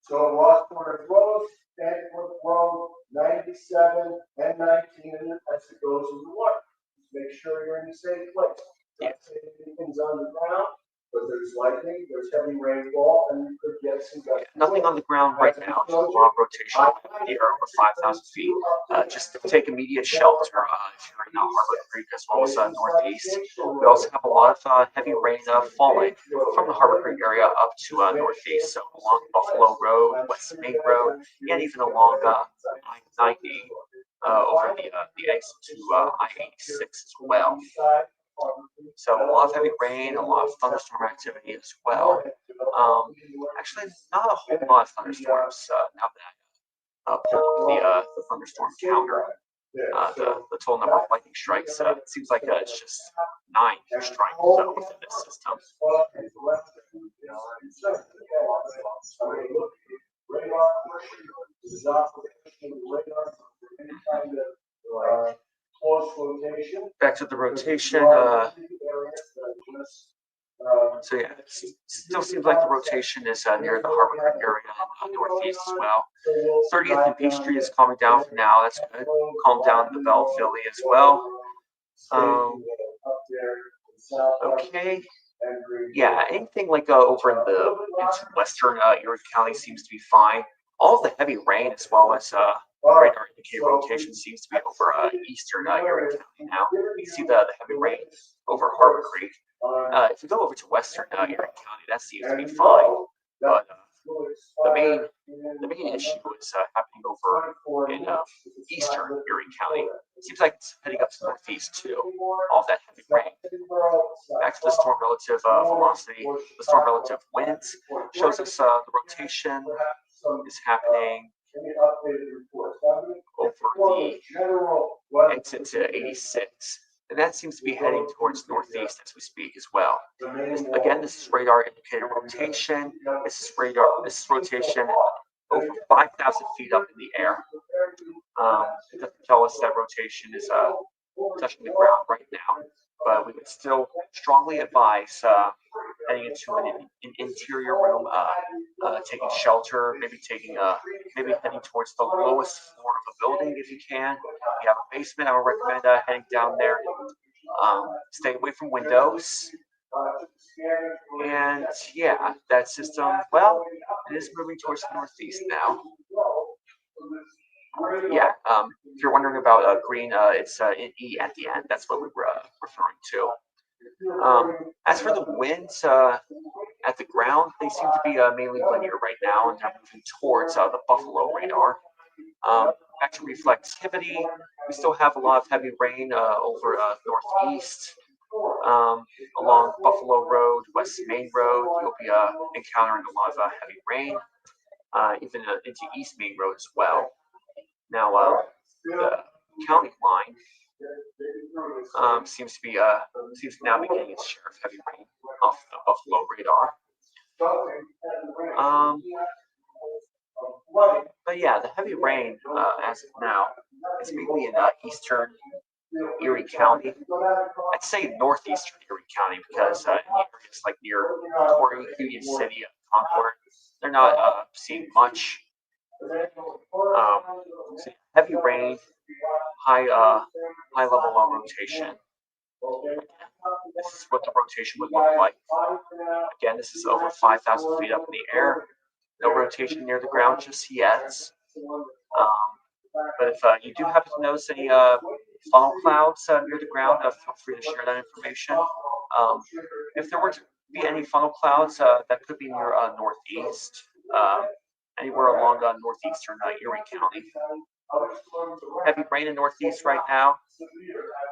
Speaker 2: So Ross Corner Road, Stanford Road, 97 and 19, and as it goes in the water. Just make sure you're in the same place.
Speaker 4: Yeah.
Speaker 2: Anything's on the ground, but there's lightning, there's heavy rainfall, and you could get some.
Speaker 4: Nothing on the ground right now. Just a lot of rotation in the air over 5,000 feet. Just take immediate shelter if you're in Harbor Creek as well as northeast. We also have a lot of heavy rain falling from the Harbor Creek area up to northeast. So along Buffalo Road, West Main Road, and even along I-90 over the exit to I-86 as well. So a lot of heavy rain, a lot of thunderstorm activity as well. Actually, not a whole lot of thunderstorms now that I pulled up the thunderstorm counter. The total number of lightning strikes, it seems like it's just 9 strikes within this system. Back to the rotation. So yeah, it still seems like the rotation is near the Harbor Creek area and northeast as well. 30th and Peachtree is calming down for now. That's good. Calm down the Bell Philly as well. Okay. Yeah, anything like over into western Erie County seems to be fine. All of the heavy rain as well as radar indicator rotation seems to be over eastern Erie County now. You see the heavy rain over Harbor Creek. If you go over to western Erie County, that seems to be fine. But the main issue is happening over in eastern Erie County. It seems like it's heading up to northeast too. All that heavy rain. Back to the storm relative velocity, the storm relative winds shows us the rotation is happening over for the exit to 86. And that seems to be heading towards northeast as we speak as well. Again, this is radar indicated rotation. This is rotation over 5,000 feet up in the air. It doesn't tell us that rotation is touching the ground right now, but we would still strongly advise heading into an interior room, taking shelter, maybe heading towards the lowest floor of a building if you can. If you have a basement, I would recommend heading down there. Stay away from windows. And yeah, that system, well, it is moving towards the northeast now. Yeah, if you're wondering about green, it's an E at the end. That's what we were referring to. As for the winds at the ground, they seem to be mainly linear right now, and they're moving towards the Buffalo radar. Back to reflectivity, we still have a lot of heavy rain over northeast. Along Buffalo Road, West Main Road, you'll be encountering a lot of heavy rain, even into East Main Road as well. Now, the county line seems to now be getting its share of heavy rain off the Buffalo radar. But yeah, the heavy rain as of now is mainly in eastern Erie County. I'd say northeastern Erie County because in areas like near Torrey, Union City, Concord, they're not seeing much. So heavy rain, high level of rotation. This is what the rotation would look like. Again, this is over 5,000 feet up in the air. No rotation near the ground just yet. But if you do happen to notice any funnel clouds near the ground, feel free to share that information. If there were to be any funnel clouds, that could be near northeast, anywhere along northeastern Erie County. Heavy rain in northeast right now.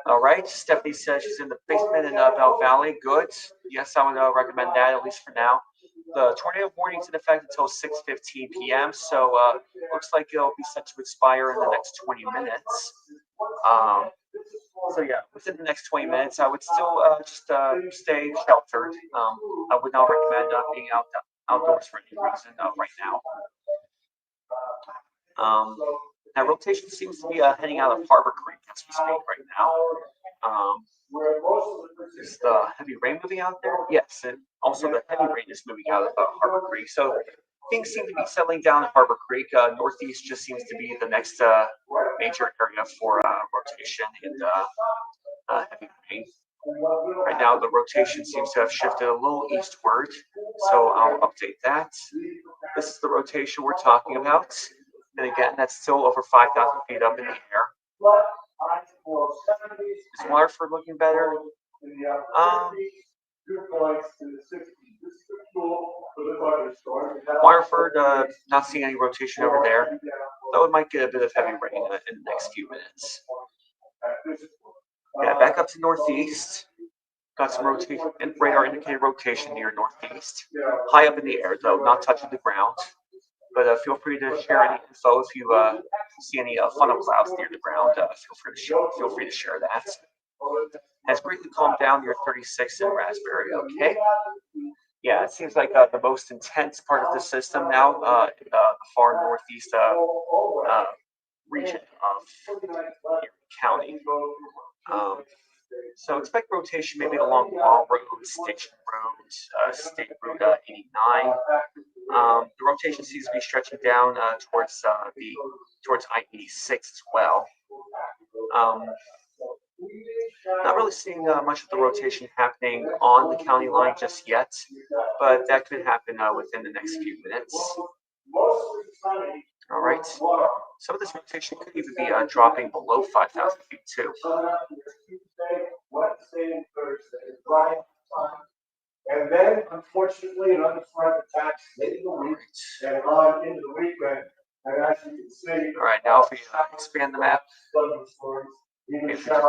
Speaker 4: All right, Stephanie says she's in the basement in Bell Valley. Good. Yes, I would recommend that, at least for now. The tornado warning's in effect until 6:15 p.m., so looks like it'll be set to expire in the next 20 minutes. So yeah, within the next 20 minutes, I would still just stay sheltered. I would not recommend being outdoors for any reason right now. Now rotation seems to be heading out of Harbor Creek as we speak right now. Is the heavy rain moving out there? Yes, and also the heavy rain is moving out of Harbor Creek. So things seem to be settling down in Harbor Creek. Northeast just seems to be the next major area for rotation and heavy rain. Right now, the rotation seems to have shifted a little eastward, so I'll update that. This is the rotation we're talking about. And again, that's still over 5,000 feet up in the air. Is Waterford looking better? Waterford, not seeing any rotation over there, though it might get a bit of heavy rain in the next few minutes. Yeah, back up to northeast. Got some rotation and radar indicated rotation near northeast. High up in the air, though, not touching the ground. But feel free to share any info if you see any funnel clouds near the ground. Feel free to share that. Has greatly calmed down near 36 in Raspberry. Okay. Yeah, it seems like the most intense part of the system now, in the far northeast region of Erie County. So expect rotation maybe along Wall Road, Station Road, State Route 89. The rotation seems to be stretching down towards I-86 as well. Not really seeing much of the rotation happening on the county line just yet, but that could happen within the next few minutes. All right. Some of this rotation could even be dropping below 5,000 feet too.
Speaker 2: And then, unfortunately, another front attacks late in the week and on into the weekend. And as you can see,
Speaker 4: all right, now if we expand the map, if we expand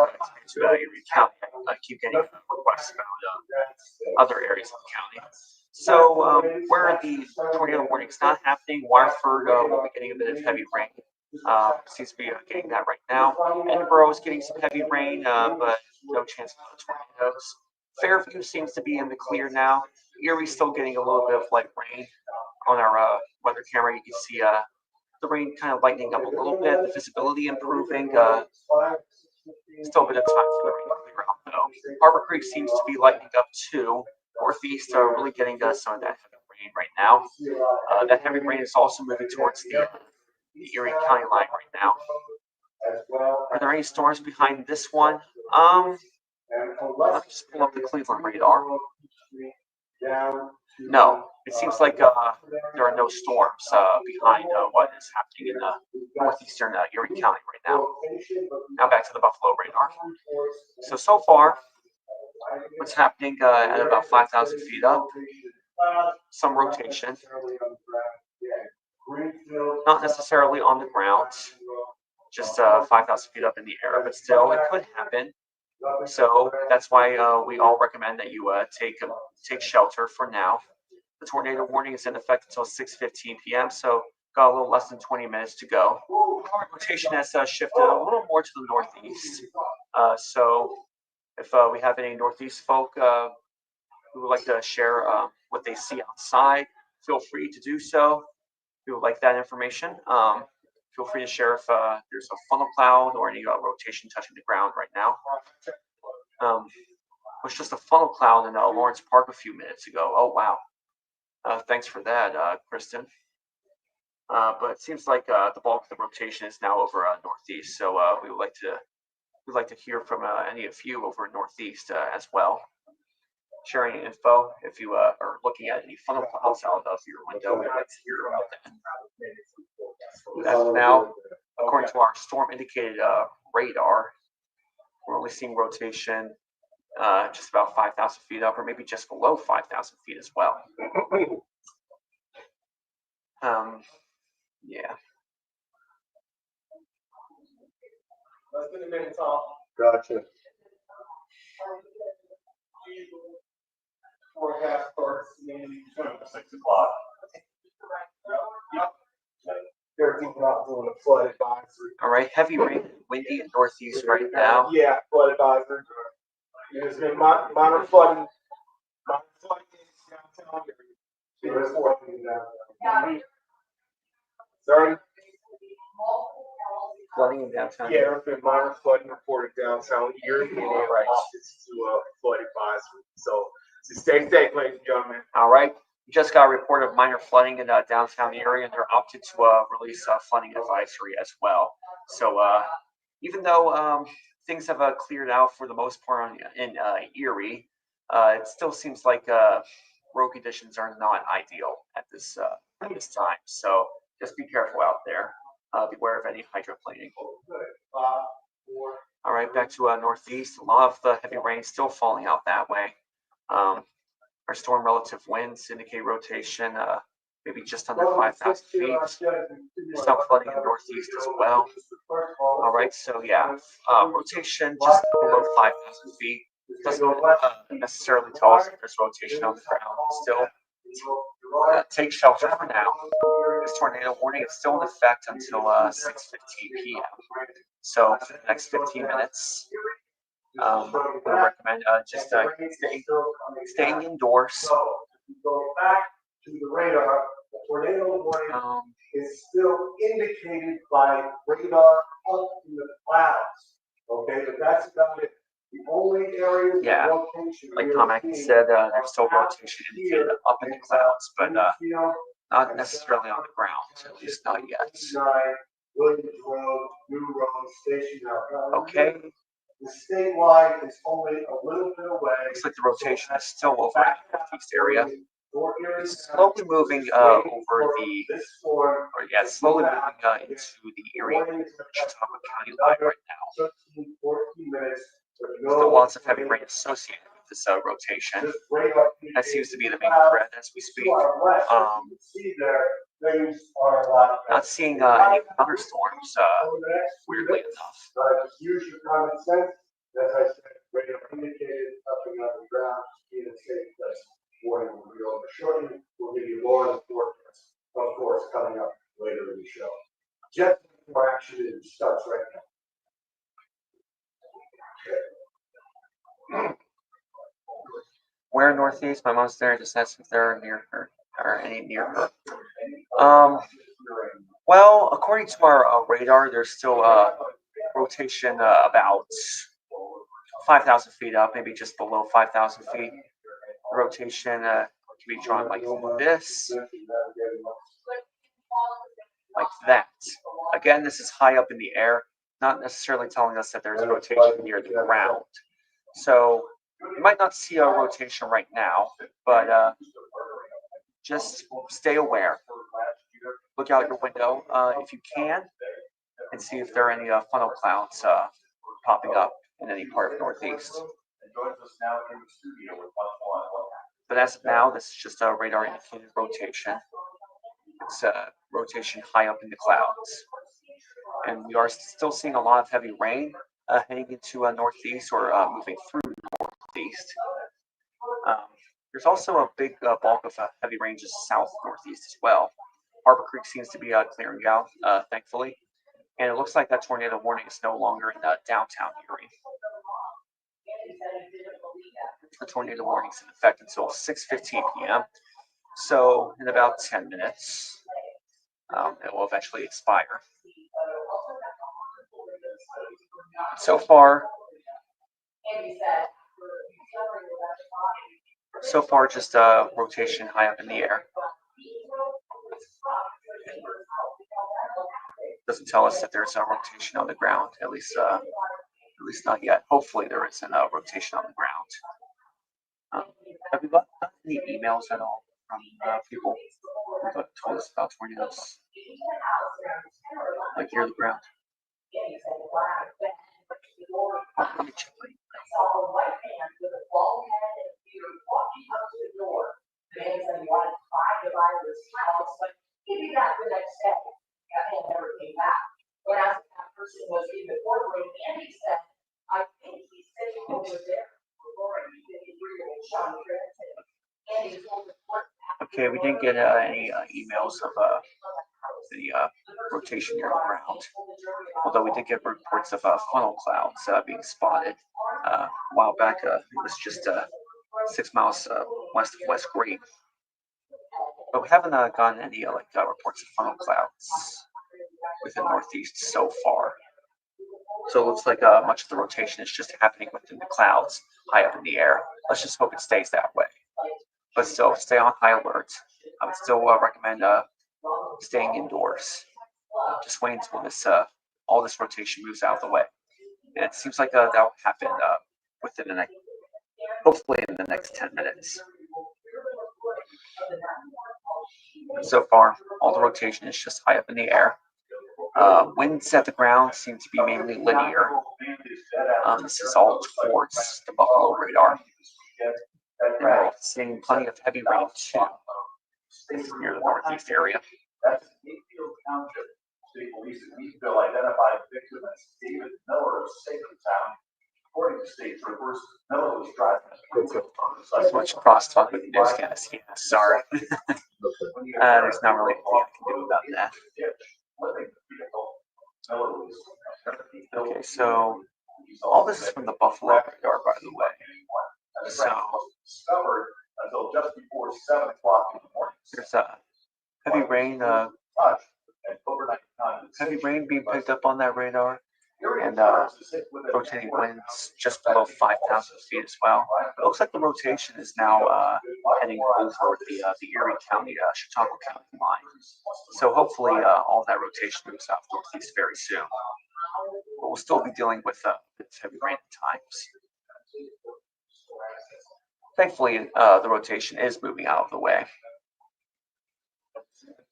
Speaker 4: to Erie County, I keep getting requests about other areas of the county. So where the tornado warning is not happening, Waterford will be getting a bit of heavy rain. Seems to be getting that right now. Edinburgh is getting some heavy rain, but no chance of tornadoes. Fairview seems to be in the clear now. Erie's still getting a little bit of light rain on our weather camera. You can see the rain kind of lightening up a little bit, the visibility improving. Still a bit of time for the rain to clear out though. Harbor Creek seems to be lightening up too. Northeast are really getting some of that heavy rain right now. That heavy rain is also moving towards the Erie County line right now. Are there any storms behind this one? Let's just pull up the Cleveland radar. No, it seems like there are no storms behind what is happening in northeastern Erie County right now. Now back to the Buffalo radar. So far, what's happening at about 5,000 feet up? Some rotation. Not necessarily on the ground, just 5,000 feet up in the air, but still, it could happen. So that's why we all recommend that you take shelter for now. The tornado warning is in effect until 6:15 p.m., so got a little less than 20 minutes to go. Our rotation has shifted a little more to the northeast. So if we have any northeast folk who would like to share what they see outside, feel free to do so. If you would like that information, feel free to share if there's a funnel cloud or any rotation touching the ground right now. It was just a funnel cloud in Lawrence Park a few minutes ago. Oh, wow. Thanks for that, Kristen. But it seems like the bulk of the rotation is now over northeast. So we'd like to hear from any of you over northeast as well. Sharing info if you are looking at any funnel clouds out of your window, we'd like to hear about that. And now, according to our storm indicated radar, we're only seeing rotation just about 5,000 feet up, or maybe just below 5,000 feet as well. Yeah.
Speaker 5: Less than a minute, Tom.
Speaker 2: Gotcha.
Speaker 5: Forecast starts maybe 6 o'clock. Yep. They're thinking about doing a flood advisory.
Speaker 4: All right, heavy rain, windy in northeast right now.
Speaker 5: Yeah, flood advisory. There's been minor flooding. Minor flooding in downtown. Sorry?
Speaker 4: Flooding in downtown.
Speaker 5: Yeah, there's been minor flooding reported downtown Erie, and they're opted to a flood advisory. So stay safe, ladies and gentlemen.
Speaker 4: All right. We just got a report of minor flooding in downtown area, and they're opted to release a flooding advisory as well. So even though things have cleared out for the most part in Erie, it still seems like road conditions are not ideal at this time. So just be careful out there. Beware of any hydroplaning. All right, back to northeast. A lot of the heavy rain still falling out that way. Our storm relative winds indicate rotation, maybe just under 5,000 feet. Some flooding in northeast as well. All right, so yeah, rotation just below 5,000 feet. Doesn't necessarily tell us if there's rotation on the ground. Still, take shelter for now. This tornado warning is still in effect until 6:15 p.m. So for the next 15 minutes, we recommend just staying indoors.
Speaker 2: So if you go back to the radar, the tornado warning is still indicated by radar up in the clouds. Okay, but that's about it. The only areas
Speaker 4: Yeah,
Speaker 2: of rotation
Speaker 4: like Tomac said, there's still rotation indicated up in the clouds, but not necessarily on the ground, at least not yet.
Speaker 2: Williams Road, New Road, Station House.
Speaker 4: Okay.
Speaker 2: The statewide is only a little bit away.
Speaker 4: Looks like the rotation is still over in the northeast area. It's slowly moving over slowly moving into the Erie, Chautauqua County line right now. Still lots of heavy rain associated with this rotation. That seems to be the main threat as we speak. Not seeing any thunderstorms, weirdly enough.
Speaker 2: Use your common sense. As I said, radar indicated up and on the ground, in a safe place. Warning will be over shortly. We'll give you more on the forecast, of course, coming up later in the show. Just Or actually it starts right now.
Speaker 4: Where northeast? My mom's there. Just asked if there are near her or any near her. Well, according to our radar, there's still rotation about 5,000 feet up, maybe just below 5,000 feet. The rotation can be drawn like this, like that. Again, this is high up in the air, not necessarily telling us that there's rotation near the ground. So you might not see a rotation right now, but just stay aware. Look out your window if you can, and see if there are any funnel clouds popping up in any part of Northeast. But as of now, this is just a radar indicated rotation. It's a rotation high up in the clouds. And we are still seeing a lot of heavy rain heading into Northeast or moving through Northeast. There's also a big bulk of heavy rain just south Northeast as well. Harbor Creek seems to be clearing out, thankfully. And it looks like that tornado warning is no longer in downtown Erie. The tornado warning is in effect until 6:15 p.m. So in about 10 minutes, it will eventually expire. So far, just rotation high up in the air. Doesn't tell us that there's a rotation on the ground, at least not yet. Hopefully there isn't a rotation on the ground. Have you got any emails at all from people who told us about tornadoes? Like near the ground? Let me check. Okay, we didn't get any emails of the rotation near the ground. Although we did get reports of funnel clouds being spotted a while back. It was just 6 miles west of West Green. But we haven't gotten any reports of funnel clouds within Northeast so far. So it looks like much of the rotation is just happening within the clouds, high up in the air. Let's just hope it stays that way. But still, stay on high alert. I would still recommend staying indoors. Just wait until all this rotation moves out of the way. And it seems like that will happen within the next, hopefully in the next 10 minutes. So far, all the rotation is just high up in the air. Winds at the ground seem to be mainly linear. This is all towards the Buffalo radar. We're seeing plenty of heavy rain too near the Northeast area.
Speaker 2: State police in Eastville identified victim as David Miller of Sacredtown. According to state troopers, Miller was driving.
Speaker 4: So much crosstalk with the newscast. Yeah, sorry. There's not really anything I can do about that. Okay, so all this is from the Buffalo radar, by the way. So
Speaker 2: until just before 7 o'clock in the morning.
Speaker 4: There's heavy rain. Heavy rain being picked up on that radar, and rotating winds just below 5,000 feet as well. It looks like the rotation is now heading over the Erie County, Chautauqua County line. So hopefully all that rotation moves out northeast very soon. But we'll still be dealing with heavy rain at times. Thankfully, the rotation is moving out of the way.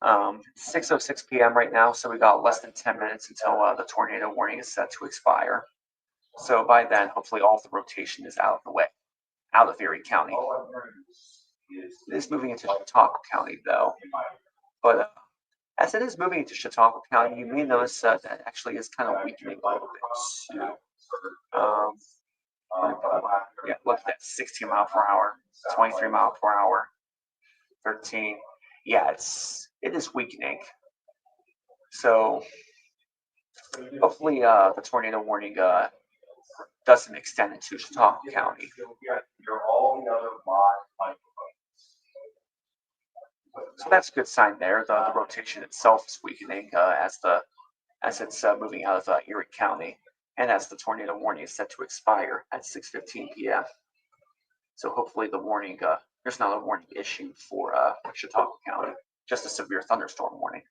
Speaker 4: 6:06 p.m. right now, so we got less than 10 minutes until the tornado warning is set to expire. So by then, hopefully all of the rotation is out of the way, out of Erie County. It is moving into Chautauqua County, though. But as it is moving into Chautauqua County, you may notice that actually is kind of weakening a little bit too. Yeah, look at that, 16 mile per hour, 23 mile per hour, 13. Yeah, it is weakening. So hopefully the tornado warning doesn't extend into Chautauqua County. So that's a good sign there. The rotation itself is weakening as it's moving out of Erie County, and as the tornado warning is set to expire at 6:15 p.m. So hopefully the warning, there's not a warning issued for Chautauqua County, just a severe thunderstorm warning.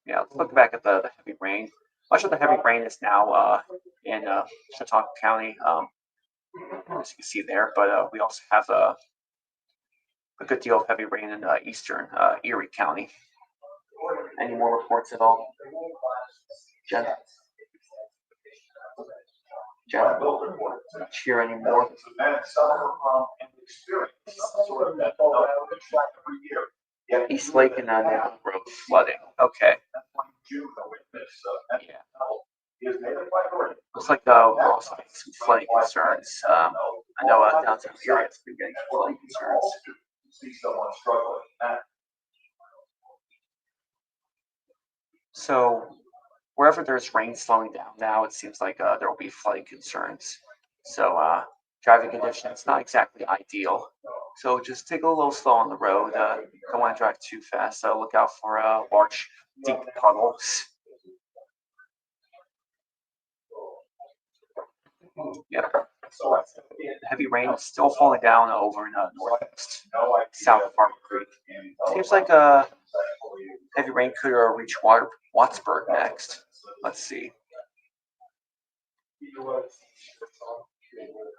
Speaker 4: Yeah, let's look back at the heavy rain. Much of the heavy rain is now in Chautauqua County, as you can see there, but we also have a good deal of heavy rain in eastern Erie County. Any more reports at all? Jen? Jen? Not hear any more? East Lake and Navajo Road flooding. Okay. Yeah. Looks like we're also getting some flooding concerns. I know downtown Erie has been getting flooding concerns. So wherever there's rain slowing down now, it seems like there will be flooding concerns. So driving conditions not exactly ideal. So just take a little slow on the road. Don't want to drive too fast. So look out for large, deep puddles. Yeah. Heavy rain is still falling down over in northwest, south of Harbor Creek. Seems like heavy rain could reach Wattsburg next. Let's see.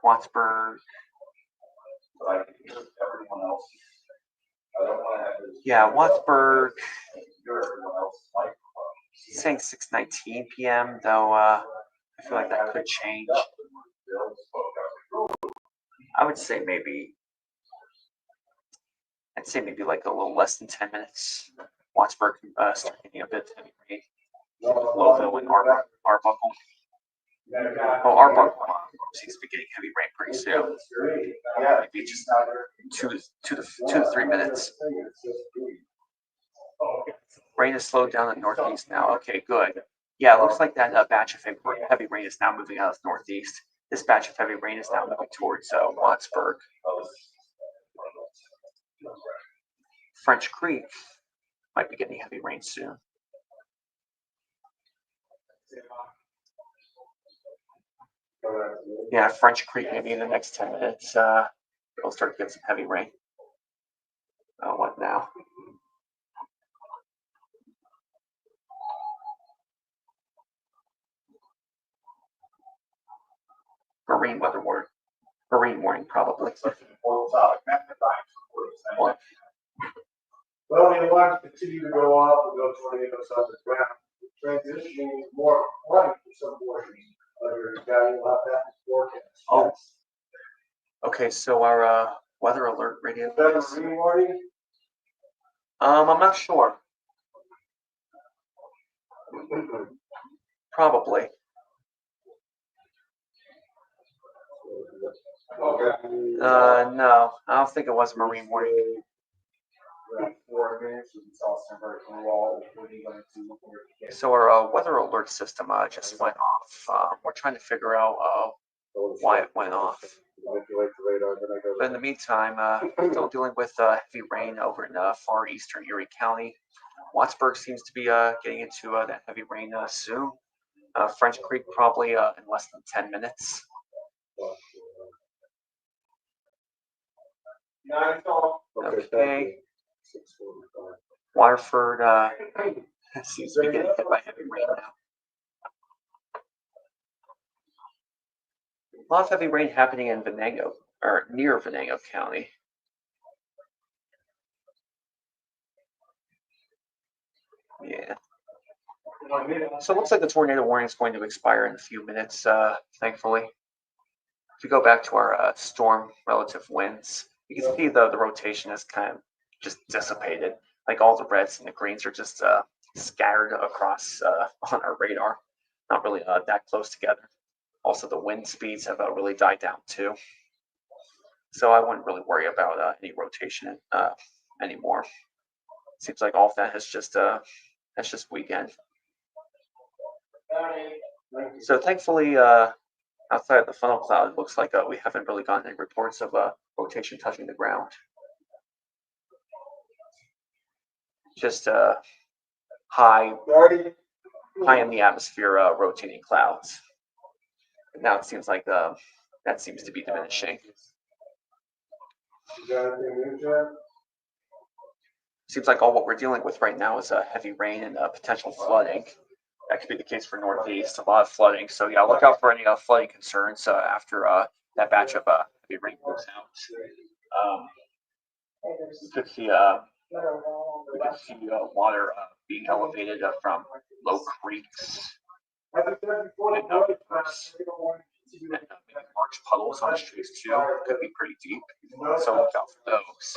Speaker 4: Wattsburg. Yeah, Wattsburg. It's saying 6:19 p.m. though. I feel like that could change. I would say maybe. I'd say maybe like a little less than 10 minutes. Wattsburg start getting a bit of heavy rain. Lowville and Arbuckle. Well, Arbuckle seems to be getting heavy rain pretty soon. Maybe just two to 3 minutes. Rain is slowed down in the northeast now. Okay, good. Yeah, it looks like that batch of heavy rain is now moving out of the northeast. This batch of heavy rain is now moving towards Wattsburg. French Creek might be getting heavy rain soon. Yeah, French Creek maybe in the next 10 minutes. It'll start to get some heavy rain. What now? Marine warning probably. What?
Speaker 2: Well, the alarms continue to go up, and go tornadoes on the ground, transitioning more flooding for some portions. You'll have that forecast.
Speaker 4: Oh. Okay, so our weather alert radio.
Speaker 2: Is that a marine warning?
Speaker 4: I'm not sure. Probably.
Speaker 2: Okay.
Speaker 4: No, I don't think it was a marine warning. So our weather alert system just went off. We're trying to figure out why it went off. But in the meantime, still dealing with heavy rain over in far eastern Erie County. Wattsburg seems to be getting into that heavy rain soon. French Creek probably in less than 10 minutes. Okay. Waterford seems to be getting hit by heavy rain now. A lot of heavy rain happening in Venango, or near Venango County. Yeah. So it looks like the tornado warning is going to expire in a few minutes, thankfully. If we go back to our storm relative winds, you can see the rotation is kind of just dissipated. Like all the reds and the greens are just scattered across on our radar. Not really that close together. Also, the wind speeds have really died down too. So I wouldn't really worry about any rotation anymore. Seems like all of that has just That's just weekend. So thankfully, outside of the funnel cloud, it looks like we haven't really gotten any reports of rotation touching the ground. Just high in the atmosphere rotating clouds. And now it seems like that seems to be diminishing. Seems like all what we're dealing with right now is heavy rain and potential flooding. That could be the case for Northeast, a lot of flooding. So yeah, look out for any flooding concerns after that batch of heavy rain goes out. You could see water being elevated from low creeks and large puddles on streets too. Could be pretty deep, so look out for those.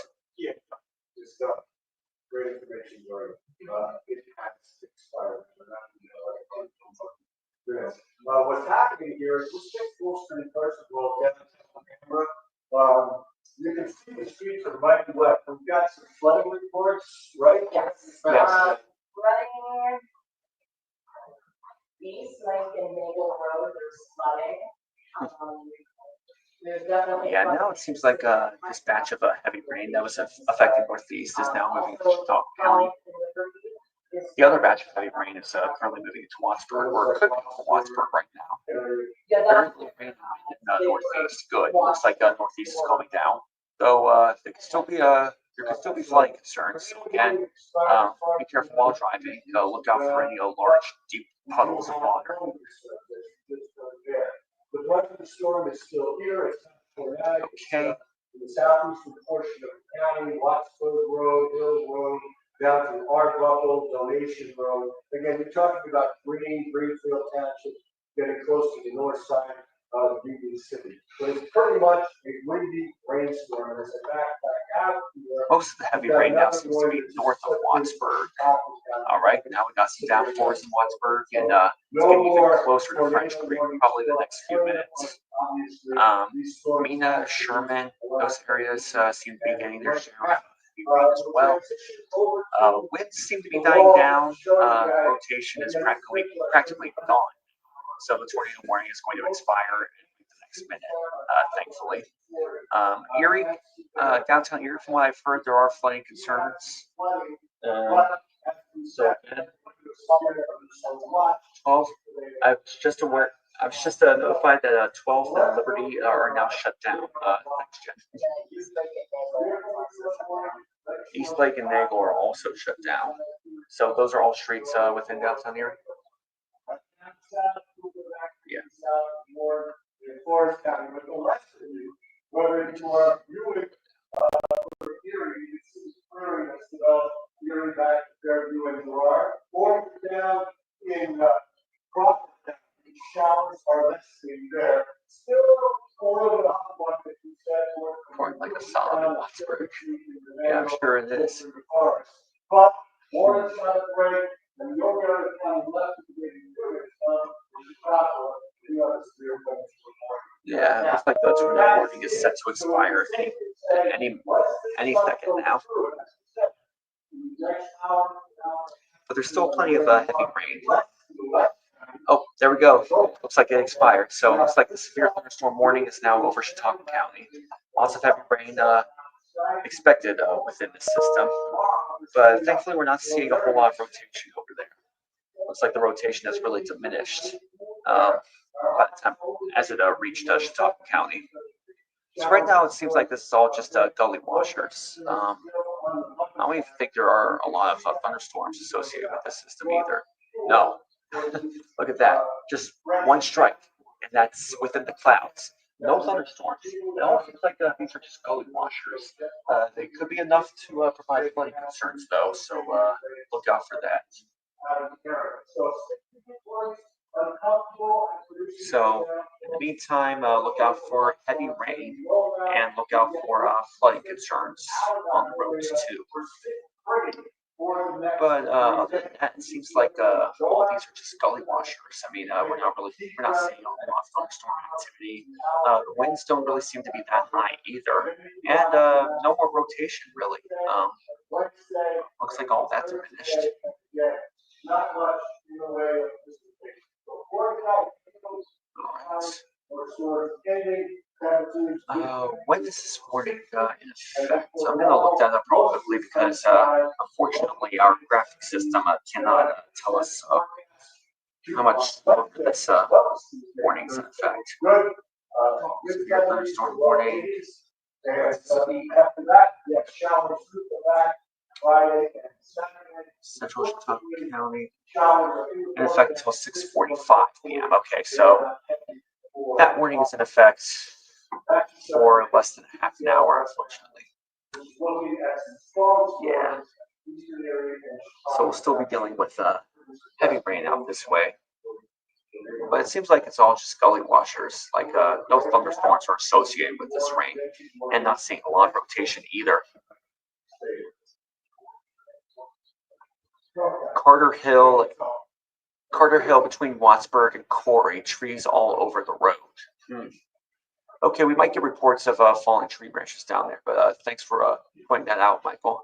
Speaker 2: Great information, Jordan. It has expired. What's happening here is let's take full screen first of all. You can see the streets are right and left. We've got some flooding reports, right?
Speaker 6: Yes.
Speaker 2: Yes.
Speaker 6: Running east, like in Maple Road, there's flooding. There's definitely.
Speaker 4: Yeah, now it seems like this batch of heavy rain that was affecting Northeast is now moving to Chautauqua County. The other batch of heavy rain is currently moving to Wattsburg, or it could be to Wattsburg right now. Very little rain in Northeast. Good. Looks like Northeast is calming down, though there could still be flooding concerns. So again, be careful while driving. Look out for any large, deep puddles of water.
Speaker 2: The brunt of the storm is still here. It's
Speaker 4: Okay.
Speaker 2: in the southeastern portion of the county, Wattsburg Road, Hill Road, down to Arbuckle, Donation Road. Again, you're talking about Greenfield Township, getting close to the north side of Union City. But it's pretty much a windy rainstorm. And as I back out here,
Speaker 4: most of the heavy rain now seems to be north of Wattsburg. All right, now we got some downpours in Wattsburg, and it's getting even closer to French Creek probably the next few minutes. Mina, Sherman, those areas seem to be getting their share of heavy rain as well. Winds seem to be dying down. Rotation is practically gone. So the tornado warning is going to expire in the next minute, thankfully. Erie, downtown Erie, from what I've heard, there are flooding concerns. So again, 12. I was just notified that 12th and Liberty are now shut down. Next gen. East Lake and Nagle are also shut down. So those are all streets within downtown Erie. Yeah.
Speaker 2: Forest County, but the rest of you, whether you are Erie, you can see the prairie that's developed Erie back to Fairview and Gerard, or down in Crawford, the showers are listed there. Still more than one that you said.
Speaker 4: Pouring like a solid in Wattsburg. Yeah, I'm sure it is.
Speaker 2: But more than trying to break, and the only other county left to be doing it is Crawford.
Speaker 4: Yeah, it looks like the tornado warning is set to expire any second now. But there's still plenty of heavy rain. Oh, there we go. Looks like it expired. So it looks like the severe thunderstorm warning is now over Chautauqua County. Lots of heavy rain expected within the system. But thankfully, we're not seeing a whole lot of rotation over there. Looks like the rotation has really diminished by the time as it reached Chautauqua County. So right now, it seems like this is all just gully washers. I don't even think there are a lot of thunderstorms associated with the system either. No. Look at that. Just one strike, and that's within the clouds. No thunderstorms. It all seems like these are just gully washers. They could be enough to provide flooding concerns, though, so look out for that. So, in the meantime, look out for heavy rain and look out for flooding concerns on the roads too. But other than that, it seems like all these are just gully washers. I mean, we're not seeing a whole lot of thunderstorm activity. The winds don't really seem to be that high either, and no more rotation really. Looks like all that's diminished. When is this warning in effect? So I'm going to look that up real quickly because unfortunately our graphic system cannot tell us how much longer this warning is in effect. Severe thunderstorm warning.
Speaker 2: After that, you have showers through the back, Friday and Saturday.
Speaker 4: Central Chautauqua County. In effect until 6:45 p.m. Okay, so that warning is in effect for less than half an hour, unfortunately. Yeah. So we'll still be dealing with heavy rain out this way. But it seems like it's all just gully washers. Like no thunderstorms are associated with this rain, and not seeing a lot of rotation either. Carter Hill between Wattsburg and Corey, trees all over the road. Okay, we might get reports of falling tree branches down there, but thanks for pointing that out, Michael.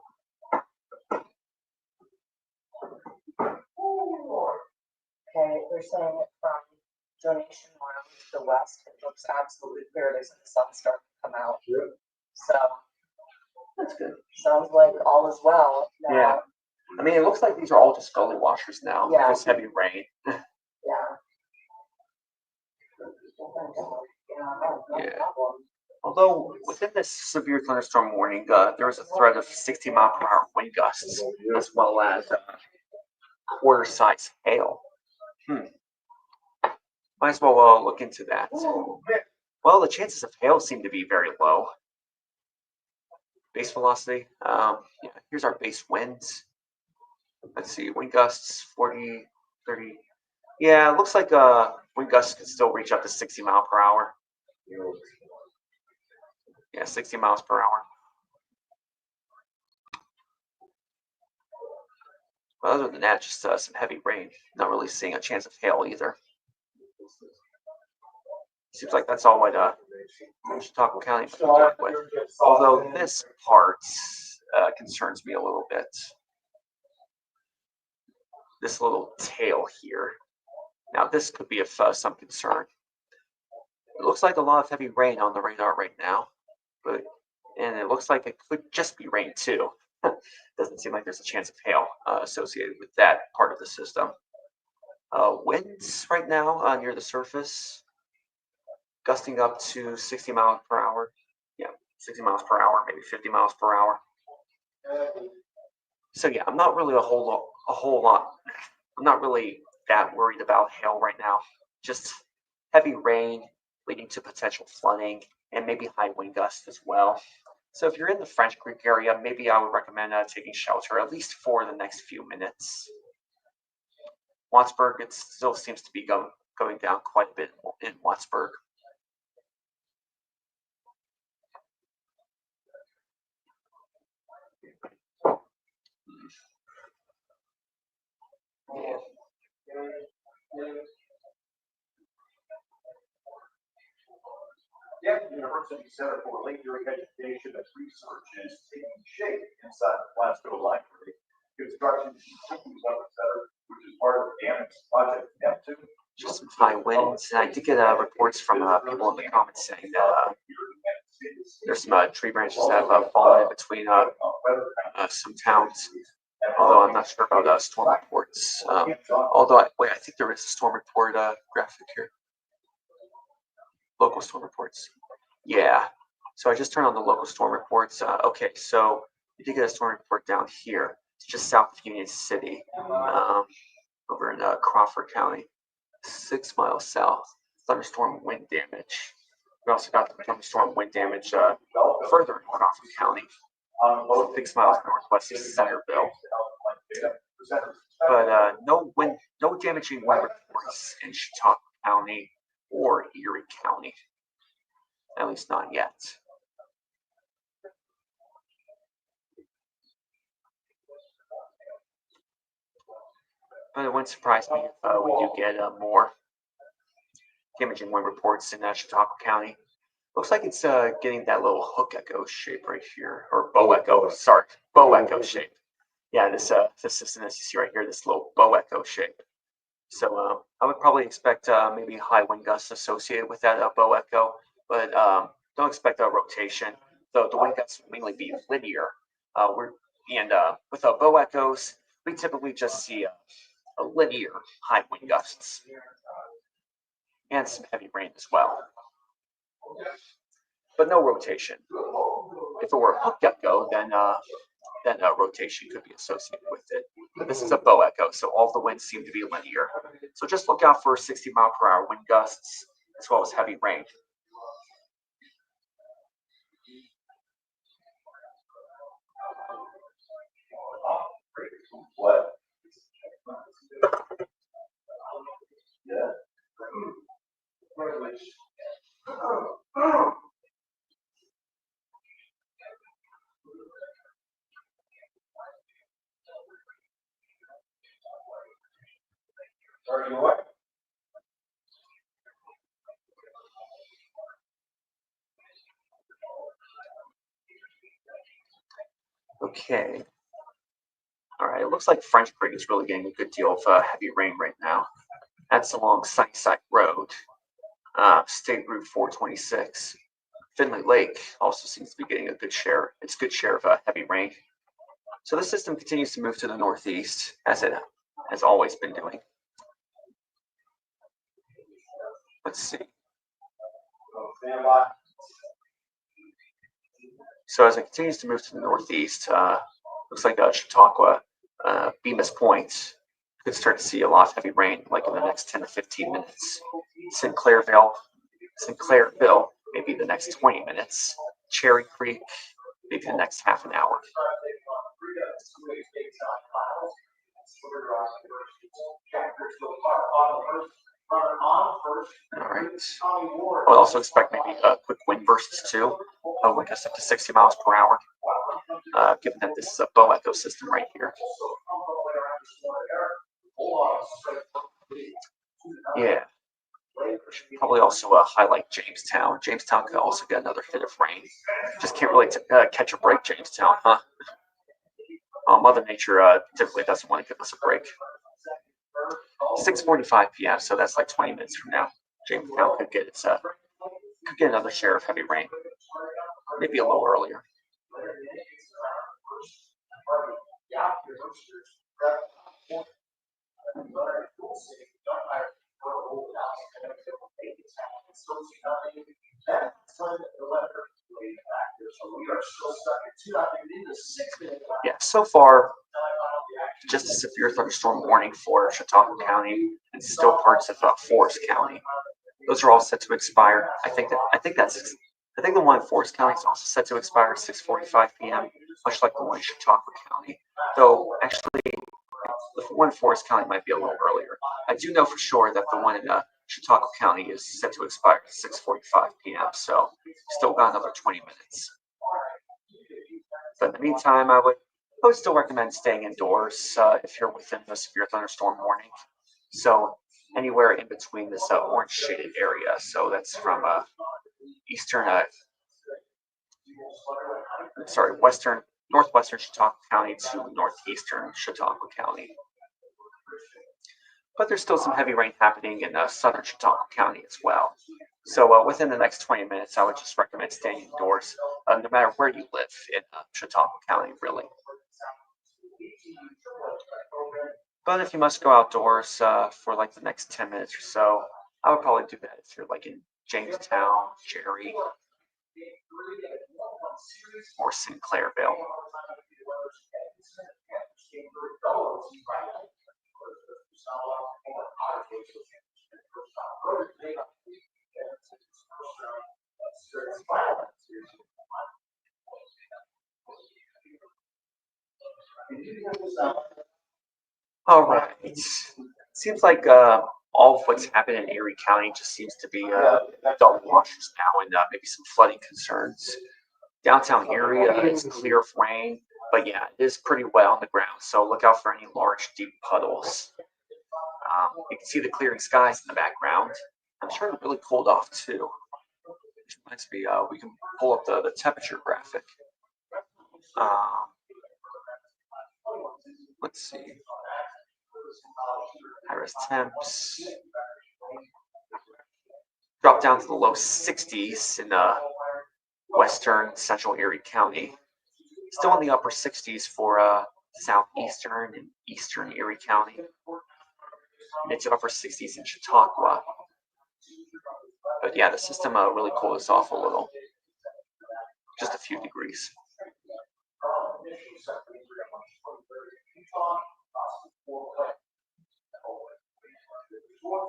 Speaker 6: Okay, they're saying it from donation around to the west. It looks absolutely clear. They said the sun's starting to come out.
Speaker 2: Yep.
Speaker 6: So
Speaker 4: That's good.
Speaker 6: sounds like all is well. Now,
Speaker 4: Yeah. I mean, it looks like these are all just gully washers now.
Speaker 6: Yeah.
Speaker 4: Just heavy rain.
Speaker 6: Yeah.
Speaker 4: Yeah. Although within this severe thunderstorm warning, there is a threat of 60-mile-per-hour wind gusts, as well as quarter-size hail. Might as well look into that. Well, the chances of hail seem to be very low. Base velocity. Yeah, here's our base winds. Let's see, wind gusts 40, 30. Yeah, it looks like wind gusts could still reach up to 60 miles per hour. Yeah, 60 miles per hour. But other than that, just some heavy rain. Not really seeing a chance of hail either. Seems like that's all what Chautauqua County is dealing with. Although this part concerns me a little bit. This little tail here. Now this could be of some concern. It looks like a lot of heavy rain on the radar right now, and it looks like it could just be rain too. Doesn't seem like there's a chance of hail associated with that part of the system. Winds right now near the surface, gusting up to 60 miles per hour. Yeah, 60 miles per hour, maybe 50 miles per hour. So yeah, I'm not really a whole lot. I'm not really that worried about hail right now. Just heavy rain leading to potential flooding and maybe high wind gusts as well. So if you're in the French Creek area, maybe I would recommend taking shelter at least for the next few minutes. Wattsburg, it still seems to be going down quite a bit in Wattsburg. Yeah.
Speaker 7: The University Center for Lake Erie Education and Research is taking shape inside the Glasgow Library. Construction continues on the center, which is part of the Annex Project Neptune.
Speaker 4: Just some high winds, and I did get reports from people in the comments saying that there's some tree branches that have fallen in between some towns. Although I'm not sure about storm reports. Although I think there is a storm report graphic here. Local storm reports. Yeah. So I just turned on the local storm reports. Okay, so we did get a storm report down here. It's just south of Union City, over in Crawford County, 6 miles south. Thunderstorm wind damage. We also got the thunderstorm wind damage further in Crawford County, 6 miles northwest of Centerville. But no damaging wind reports in Chautauqua County or Erie County, at least not yet. But it wouldn't surprise me if we do get more damaging wind reports in Chautauqua County. Looks like it's getting that little hook echo shape right here, or bow echo. Sorry, bow echo shape. Yeah, this system as you see right here, this little bow echo shape. So I would probably expect maybe high wind gusts associated with that bow echo, but don't expect a rotation. Though the wind gusts will mainly be linear. With bow echoes, we typically just see a linear high wind gusts and some heavy rain as well, but no rotation. If it were a hook echo, then rotation could be associated with it. But this is a bow echo, so all the winds seem to be linear. So just look out for 60-mile-per-hour wind gusts as well as heavy rain.
Speaker 7: What? Yeah. Are you what?
Speaker 4: Okay. All right, it looks like French Creek is really getting a good deal of heavy rain right now. That's along Sunnyside Road, State Route 426. Finley Lake also seems to be getting a good share. It's a good share of heavy rain. So this system continues to move to the northeast, as it has always been doing. Let's see. So as it continues to move to the northeast, looks like Chautauqua, Bemis Point could start to see a lot of heavy rain, like in the next 10 to 15 minutes. Sinclairville, maybe the next 20 minutes. Cherry Creek, maybe the next half an hour. All right. I would also expect maybe quick wind bursts too, like up to 60 miles per hour, given that this is a bow echo system right here. Yeah. Should probably also highlight Jamestown. Jamestown could also get another hit of rain. Just can't really catch a break, Jamestown, huh? Mother Nature typically doesn't want to give us a break. 6:45 p.m., so that's like 20 minutes from now. Jamestown could get another share of heavy rain, maybe a little earlier. Yeah, so far, just a severe thunderstorm warning for Chautauqua County and still parts of Forest County. Those are all set to expire. I think the one in Forest County is also set to expire at 6:45 p.m., much like the one in Chautauqua County. Though actually, the one in Forest County might be a little earlier. I do know for sure that the one in Chautauqua County is set to expire at 6:45 p.m. So still got another 20 minutes. But in the meantime, I would still recommend staying indoors if you're within the severe thunderstorm warning. So anywhere in between this orange shaded area. So that's from northwestern Chautauqua County to northeastern Chautauqua County. But there's still some heavy rain happening in southern Chautauqua County as well. So within the next 20 minutes, I would just recommend staying indoors, no matter where you live in Chautauqua County, really. But if you must go outdoors for like the next 10 minutes or so, I would probably do that if you're like in Jamestown, Cherry, or Sinclairville. All right. Seems like all of what's happened in Erie County just seems to be double washers now and maybe some flooding concerns. Downtown area is clear of rain, but yeah, it is pretty wet on the ground. So look out for any large, deep puddles. You can see the clearing skies in the background. I'm sure it's really cooled off too. Which reminds me, we can pull up the temperature graphic. Let's see. High-res temps. Drop down to the low 60s in western central Erie County. Still in the upper 60s for southeastern and eastern Erie County. Mid to upper 60s in Chautauqua. But yeah, the system really cooled us off a little. Just a few degrees.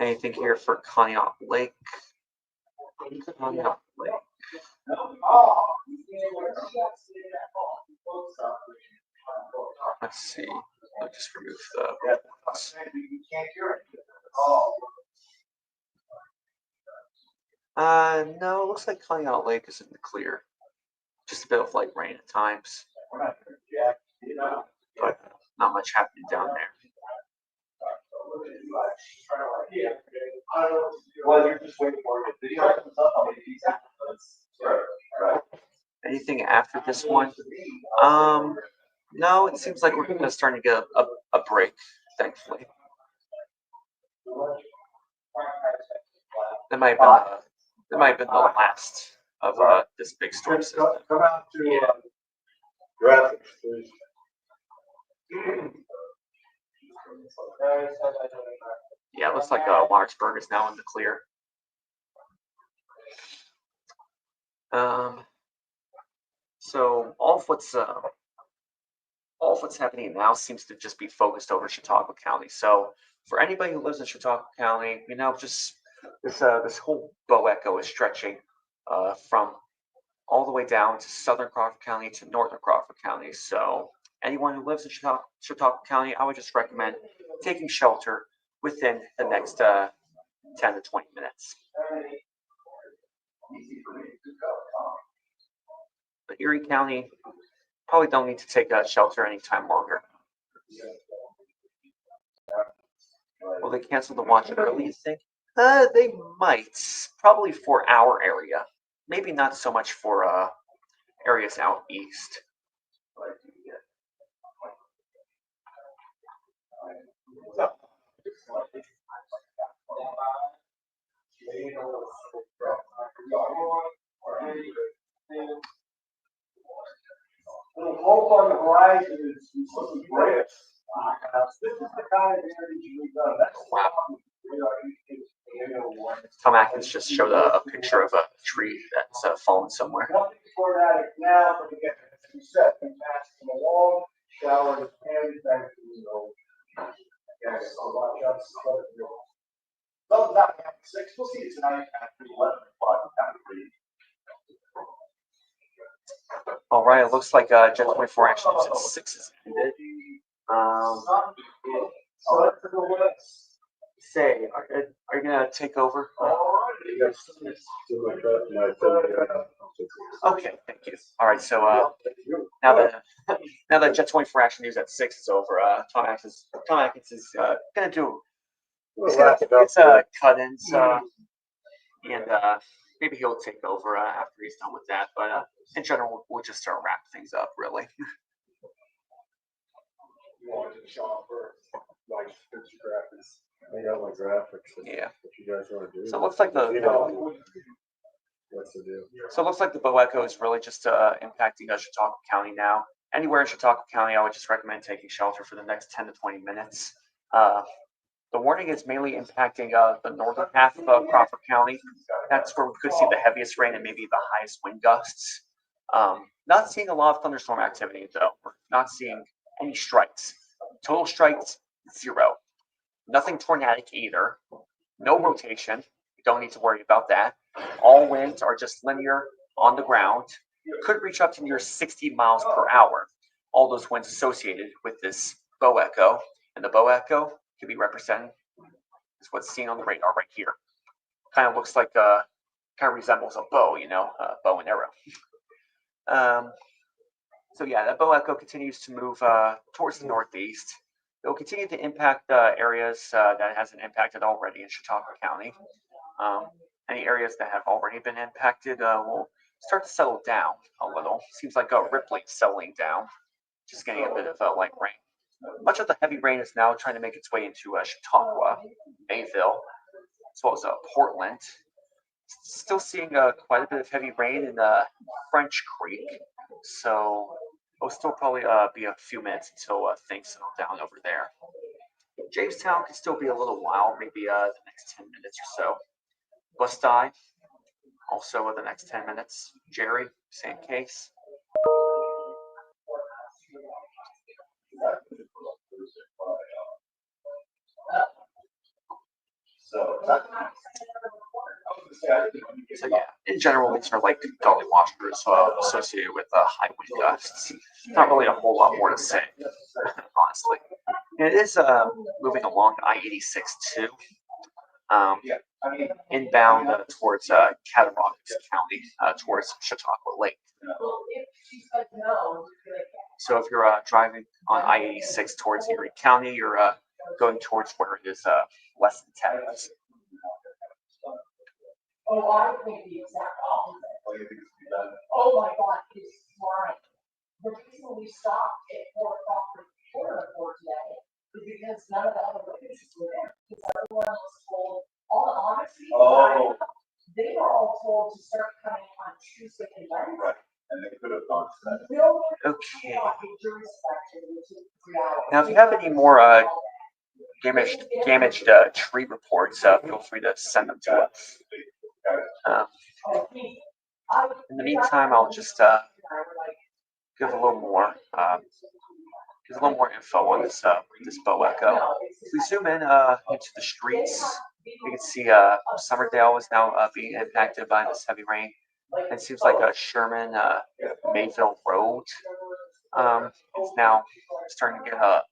Speaker 4: Anything here for Conneaut Lake? Conneaut Lake. Let's see. I'll just remove the. No, it looks like Conneaut Lake is in the clear. Just a bit of light rain at times, but not much happening down there.
Speaker 7: Well, you're just waiting for it. Video comes up on the right.
Speaker 4: Anything after this one? No, it seems like we're starting to get a break, thankfully. That might have been the last of this big storm system.
Speaker 1: Come out to graphics, please.
Speaker 4: Yeah, it looks like Lawrenceburg is now in the clear. So all of what's happening now seems to just be focused over Chautauqua County. So for anybody who lives in Chautauqua County, just this whole bow echo is stretching from all the way down to southern Crawford County to northern Crawford County. So anyone who lives in Chautauqua County, I would just recommend taking shelter within the next 10 to 20 minutes. But Erie County probably don't need to take shelter anytime longer. Will they cancel the watch early, you think? They might, probably for our area. Maybe not so much for areas out east.
Speaker 7: The hope on the horizon is great. This is the kind of energy we've done. That's
Speaker 4: Wow. Tom Atkins just showed a picture of a tree that's fallen somewhere.
Speaker 7: nothing tornadic now, but again, as we said, we passed from a long shower and back to the old. Yes, a lot of just. Well, not at 6, we'll see it tonight after 11 o'clock.
Speaker 4: All right, it looks like Jet 24 action is at 6 is ended.
Speaker 7: So that's the list.
Speaker 4: Say, are you gonna take over? Okay, thank you. All right, so now that Jet 24 action news at 6 is over, Tom Atkins is gonna do cut-ins and maybe he'll take over after he's done with that. But in general, we'll just start wrap things up, really.
Speaker 3: You want to show off for like picture graphics.
Speaker 1: I got my graphics.
Speaker 4: Yeah.
Speaker 1: What you guys want to do?
Speaker 4: So it looks like
Speaker 1: What's the deal?
Speaker 4: So it looks like the bow echo is really just impacting Chautauqua County now. Anywhere in Chautauqua County, I would just recommend taking shelter for the next 10 to 20 minutes. The warning is mainly impacting the northern half of Crawford County. That's where we could see the heaviest rain and maybe the highest wind gusts. Not seeing a lot of thunderstorm activity, though. We're not seeing any strikes. Total strikes, 0. Nothing tornadic either. No rotation. You don't need to worry about that. All winds are just linear on the ground. Could reach up to near 60 miles per hour. All those winds associated with this bow echo. And the bow echo can be represented as what's seen on the radar right here. Kind of looks like kind of resembles a bow, bow and arrow. So yeah, that bow echo continues to move towards the northeast. It will continue to impact areas that it hasn't impacted already in Chautauqua County. Any areas that have already been impacted will start to settle down a little. Seems like Ripley is settling down, just getting a bit of light rain. Much of the heavy rain is now trying to make its way into Chautauqua, Mayville, as well as Portland. Still seeing quite a bit of heavy rain in French Creek, so it'll still probably be a few minutes until things settle down over there. Jamestown can still be a little while, maybe the next 10 minutes or so. Bust-Eye, also the next 10 minutes. Jerry, same case. So yeah, in general, these are like gully washers associated with high wind gusts. Not really a whole lot more to say, honestly. And it is moving along I-86 too. Inbound towards Cattaraugus County, towards Chautauqua Lake. So if you're driving on I-86 towards Erie County, you're going towards where it is less than 10 minutes.
Speaker 6: Oh, I think the exact opposite. Oh my God, he's right. The reason we stopped at 4:00 for today is because none of the other witnesses were there. Because everyone was told, all the honesty, they were all told to start coming on Tuesday and Wednesday.
Speaker 2: Right. And they could have gone to that.
Speaker 4: Okay. Now, if you have any more damaged tree reports, feel free to send them to us. In the meantime, I'll just give a little more info on this bow echo. If we zoom in into the streets, you can see Summerdale is now being impacted by this heavy rain. It seems like Sherman Mayville Road is now starting to get a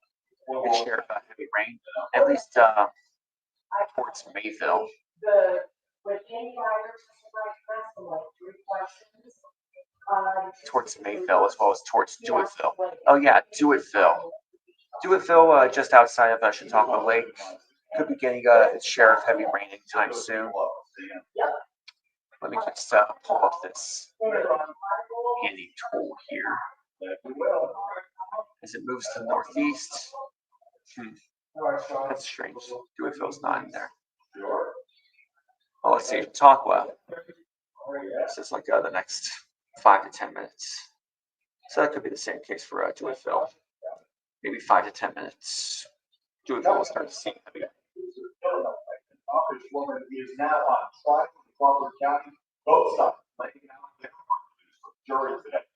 Speaker 4: good share of heavy rain, at least towards Mayville. Towards Mayville as well as towards Dewitville. Oh yeah, Dewitville. Dewitville, just outside of Chautauqua Lake, could be getting its share of heavy rain anytime soon. Let me just pull up this handy tool here. As it moves to the northeast. That's strange. Dewitville's not in there. Well, let's see, Chautauqua. This is like the next 5 to 10 minutes. So that could be the same case for Dewitville. Maybe 5 to 10 minutes. Dewitville will start to see heavy.
Speaker 7: Office woman is now on trial in Crawford County. Both sides laying out their arguments for jury today.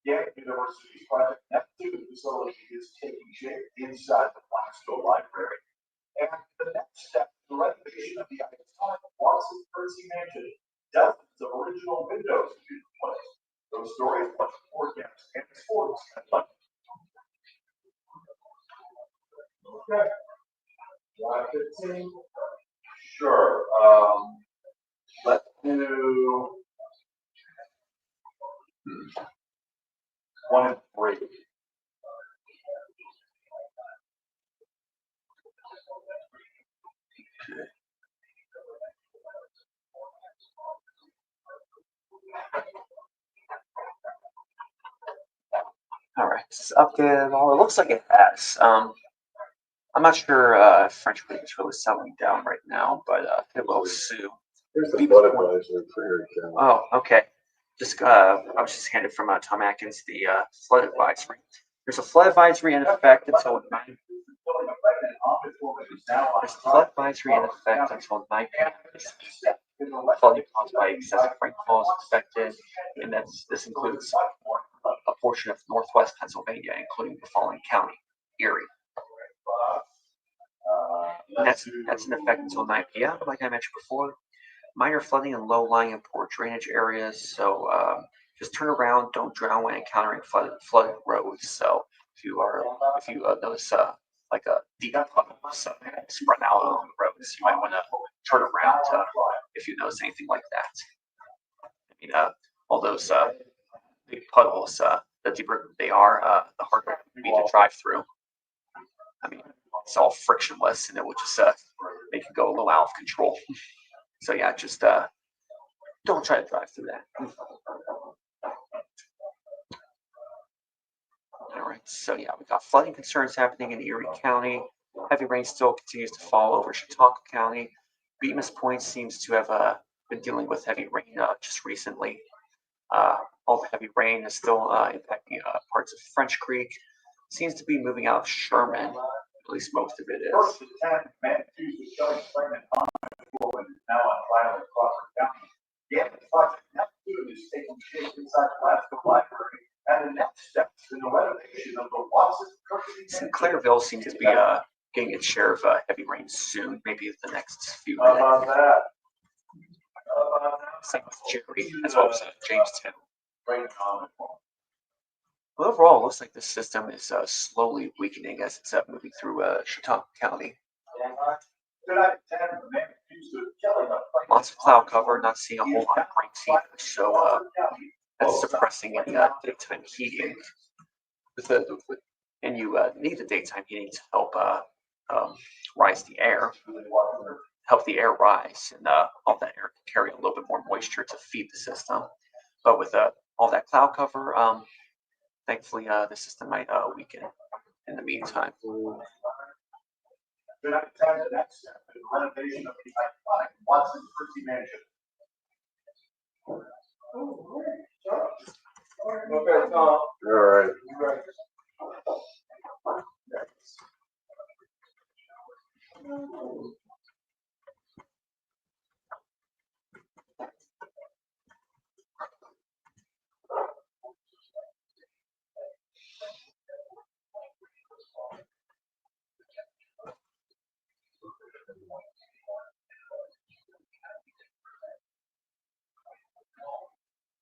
Speaker 7: Yale University's Project Neptune facility is taking shape inside the Blacksville Library. And the next step, the renovation of the iconic Watson Percy Mansion. Dozens of original windows to be replaced. Those stories, plus the forecast and sports. Okay. July 15. Sure. Let's do 1 and 3.
Speaker 4: All right, this is updated. Well, it looks like it has. I'm not sure if French Creek is really settling down right now, but it will soon.
Speaker 2: Here's the flood advisory for Erie County.
Speaker 4: Oh, okay. I was just handed from Tom Atkins the flood advisory. There's a flood advisory in effect until 9. There's a flood advisory in effect until 9 p.m. Flooding caused by excessive rainfall is expected, and this includes a portion of northwest Pennsylvania, including the following county: Erie. And that's in effect until 9 p.m. Like I mentioned before. Minor flooding in low-lying and poor drainage areas. So just turn around, don't drown when encountering flooded roads. So if you notice like a deep puddle spread out along the roads, you might want to turn around if you notice anything like that. I mean, all those big puddles, the deeper they are, the harder it will be to drive through. I mean, it's all frictionless, and it will just make it go a little out of control. So yeah, just don't try to drive through that. All right. right, so yeah, we got flooding concerns happening in Erie County. Heavy rain still continues to fall over Chautauqua County. Bemis Point seems to have been dealing with heavy rain just recently. All the heavy rain is still impacting parts of French Creek. Seems to be moving out of Sherman. At least most of it is.
Speaker 7: First attack, Massachusetts showing pregnant on woman is now on trial in Crawford County. The Project Neptune is taking shape inside Glasgow Library, and the next steps in the renovation of the Watson Kirby.
Speaker 4: Sinclairville seems to be getting its share of heavy rain soon, maybe the next few
Speaker 2: How
Speaker 4: minutes.
Speaker 2: about that?
Speaker 4: Same with Jerry, as well as Jamestown.
Speaker 2: Rain comment.
Speaker 4: But overall, it looks like this system is slowly weakening as it's moving through Chautauqua County.
Speaker 7: Tonight, 10, the man accused of killing a pregnant
Speaker 4: Lots of cloud cover, not seeing a whole lot of rain either, so that's suppressing any daytime heating. And you need the daytime heating to help rise the air, help the air rise, and all that air can carry a little bit more moisture to feed the system. But with all that cloud cover, thankfully the system might weaken in the meantime.
Speaker 7: Tonight, 10, the next step in the renovation of the iconic Watson Christie Mansion.
Speaker 2: Okay, Tom.
Speaker 1: All right.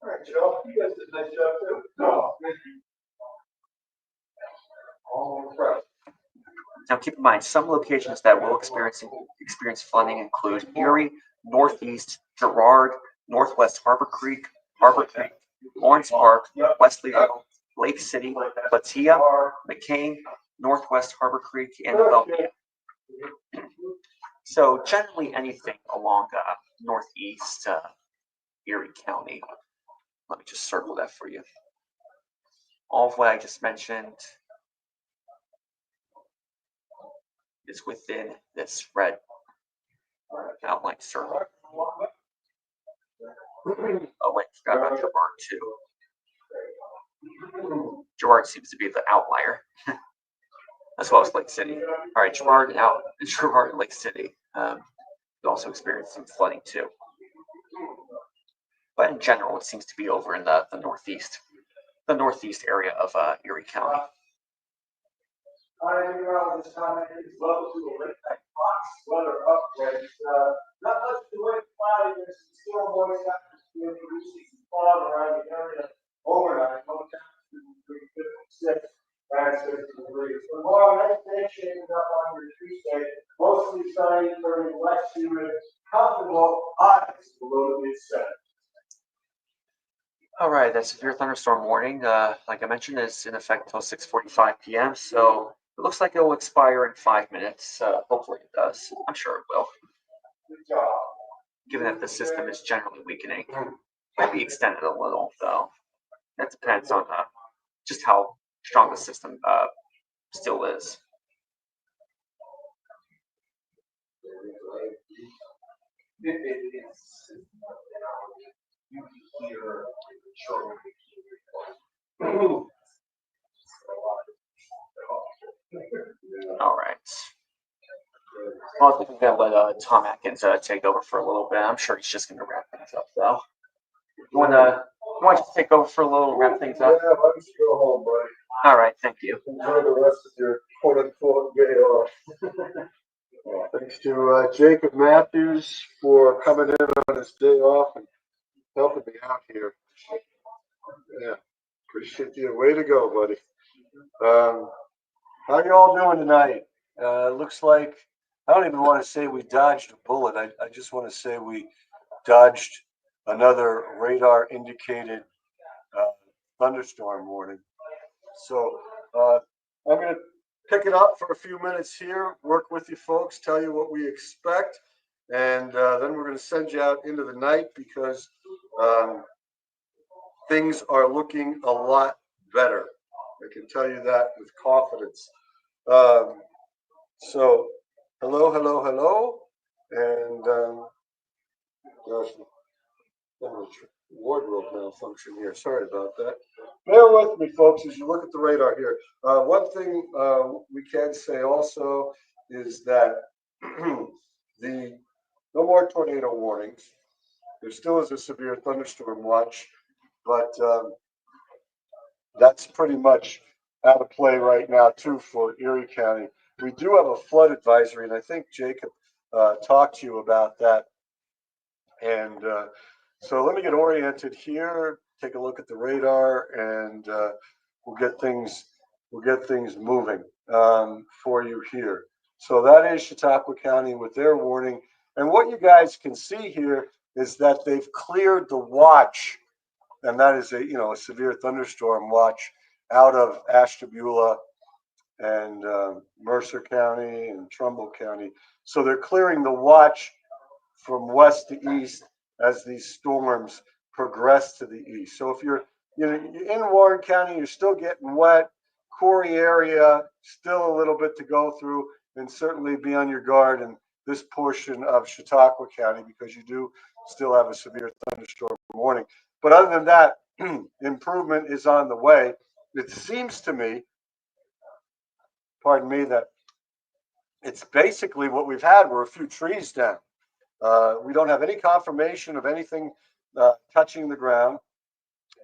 Speaker 2: All right, Joe, you guys did a nice job too.
Speaker 7: No, thank you.
Speaker 2: All impressed.
Speaker 4: Now keep in mind, some locations that will experience flooding include Erie, Northeast, Girard, Northwest Harbor Creek, Lawrence Park, Wesleyville, Lake City, Platia, McCain, Northwest Harbor Creek, and Bellevue. So generally anything along Northeast Erie County. Let me just circle that for you. All of what I just mentioned is within this red outline circle. Oh wait, forgot about Girard too. Girard seems to be the outlier, as well as Lake City. All right, Girard and Lake City also experienced some flooding too. But in general, it seems to be over in the northeast area of Erie County.
Speaker 2: All right, meteorologist comment is low to a late night box weather upgrades. Not much to worry about. There's still moist atmosphere producing some fog around the area overnight. No temperature between 56 and 60 degrees. Tomorrow, next day changes up on your Tuesday. Mostly sunny, turning less humid, comfortable, highs below the mid-70s.
Speaker 4: All right, that severe thunderstorm warning, like I mentioned, is in effect until 6:45 p.m. So it looks like it will expire in 5 minutes. Hopefully it does. I'm sure it will.
Speaker 2: Good job.
Speaker 4: Given that the system is generally weakening, might be extended a little though. That depends on just how strong the system still is. All right. Well, I think I'm gonna let Tom Atkins take over for a little bit. I'm sure he's just gonna wrap things up though. You wanna just take over for a little, wrap things up?
Speaker 2: Yeah, why don't you go home, buddy?
Speaker 4: All right, thank you.
Speaker 2: Enjoy the rest of your quote-unquote day off. Thanks to Jacob Matthews for coming in on his day off and helping me out here. Yeah, appreciate you. Way to go, buddy. How y'all doing tonight? Looks like, I don't even want to say we dodged a bullet. I just want to say we dodged another radar indicated thunderstorm warning. So I'm going to pick it up for a few minutes here, work with you folks, tell you what we expect, and then we're going to send you out into the night because things are looking a lot better.
Speaker 1: I can tell you that with confidence. So, hello, and gosh, wardrobe malfunction here. Sorry about that. Bear with me, folks, as you look at the radar here. One thing we can say also is that the no more tornado warnings. There still is a severe thunderstorm watch, but that's pretty much out of play right now too for Erie County. We do have a flood advisory, and I think Jacob talked to you about that. And so let me get oriented here, take a look at the radar, and we'll get things moving for you here. So that is Chautauqua County with their warning. And what you guys can see here is that they've cleared the watch, and that is a severe thunderstorm watch out of Ashtabula and Mercer County and Trumbull County. So they're clearing the watch from west to east as these storms progress to the east. So if you're in Warren County, you're still getting wet. Corey area, still a little bit to go through, and certainly be on your guard in this portion of Chautauqua County because you do still have a severe thunderstorm warning. But other than that, improvement is on the way. It seems to me, pardon me, that it's basically what we've had were a few trees down. We don't have any confirmation of anything touching the ground.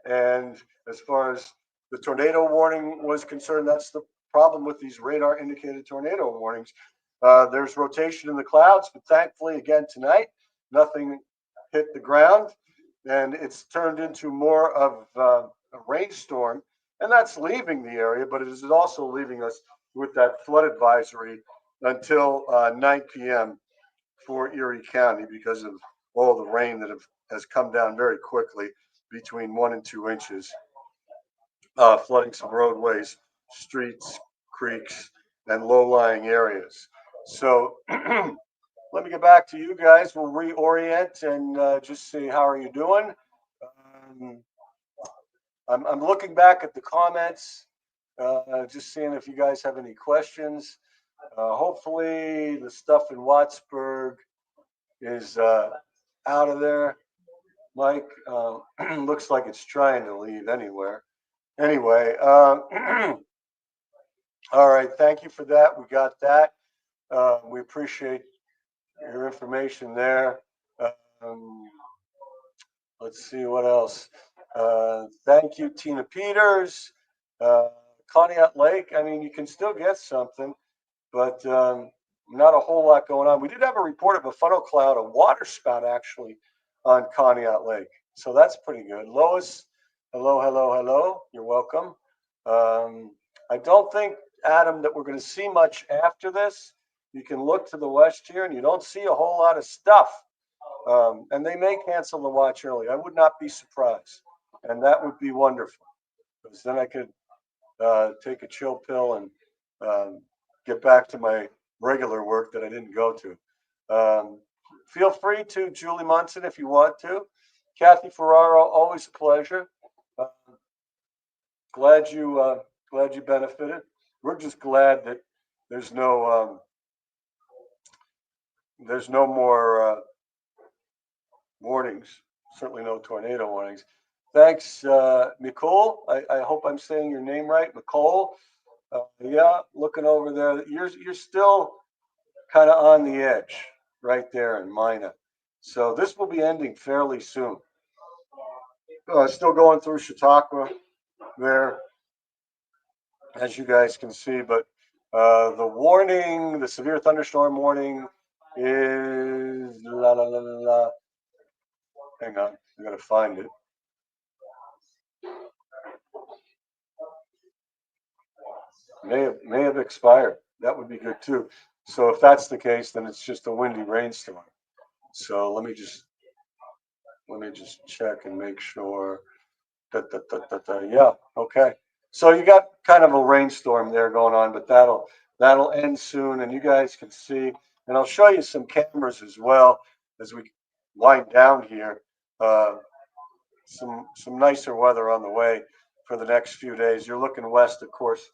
Speaker 1: And as far as the tornado warning was concerned, that's the problem with these radar indicated tornado warnings. There's rotation in the clouds, but thankfully, again, tonight, nothing hit the ground. And it's turned into more of a rainstorm. And that's leaving the area, but it is also leaving us with that flood advisory until 9 p.m. for Erie County because of all the rain that has come down very quickly, between 1 and 2 inches, flooding some roadways, streets, creeks, and low-lying areas. So let me get back to you guys. We'll reorient and just see how are you doing. I'm looking back at the comments, just seeing if you guys have any questions. Hopefully the stuff in Wattsburg is out of there. Mike, looks like it's trying to leave anywhere. Anyway, all right, thank you for that. We got that. We appreciate your information there. Let's see what else. Thank you, Tina Peters. Conneaut Lake, I mean, you can still get something, but not a whole lot going on. We did have a report of a funnel cloud, a water spout actually, on Conneaut Lake. So that's pretty good. Lois, hello. You're welcome. I don't think, Adam, that we're going to see much after this. You can look to the west here and you don't see a whole lot of stuff. And they may cancel the watch early. I would not be surprised. And that would be wonderful, because then I could take a chill pill and get back to my regular work that I didn't go to. Feel free to, Julie Munson, if you want to. Kathy Ferraro, always a pleasure. Glad you benefited. We're just glad that there's no more warnings. Certainly no tornado warnings. Thanks, Nicole. I hope I'm saying your name right, Nicole. Yeah, looking over there. You're still kind of on the edge right there in Mina. So this will be ending fairly soon. Still going through Chautauqua there, as you guys can see, but the warning, the severe thunderstorm warning is hang on, I gotta find it. May have expired. That would be good too. So if that's the case, then it's just a windy rainstorm. So let me just check and make sure. Yeah, okay. So you got kind of a rainstorm there going on, but that'll end soon, and you guys can see. And I'll show you some cameras as well as we wind down here. Some nicer weather on the way for the next few days. You're looking west, of course,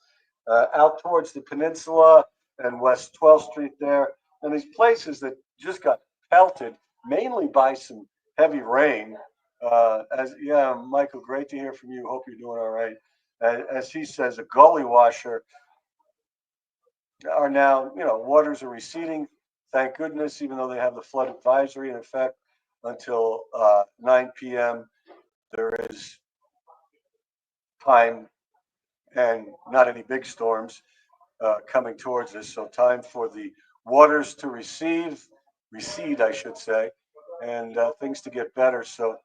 Speaker 1: out towards the peninsula and West 12th Street there. And these places that just got pelted, mainly by some heavy rain. Michael, great to hear from you. Hope you're doing all right. As he says, a gully washer are now, waters are receding. Thank goodness, even though they have the flood advisory in effect until 9 p.m. There is time and not any big storms coming towards us. So time for the waters to recede, I should say, and things to get better. So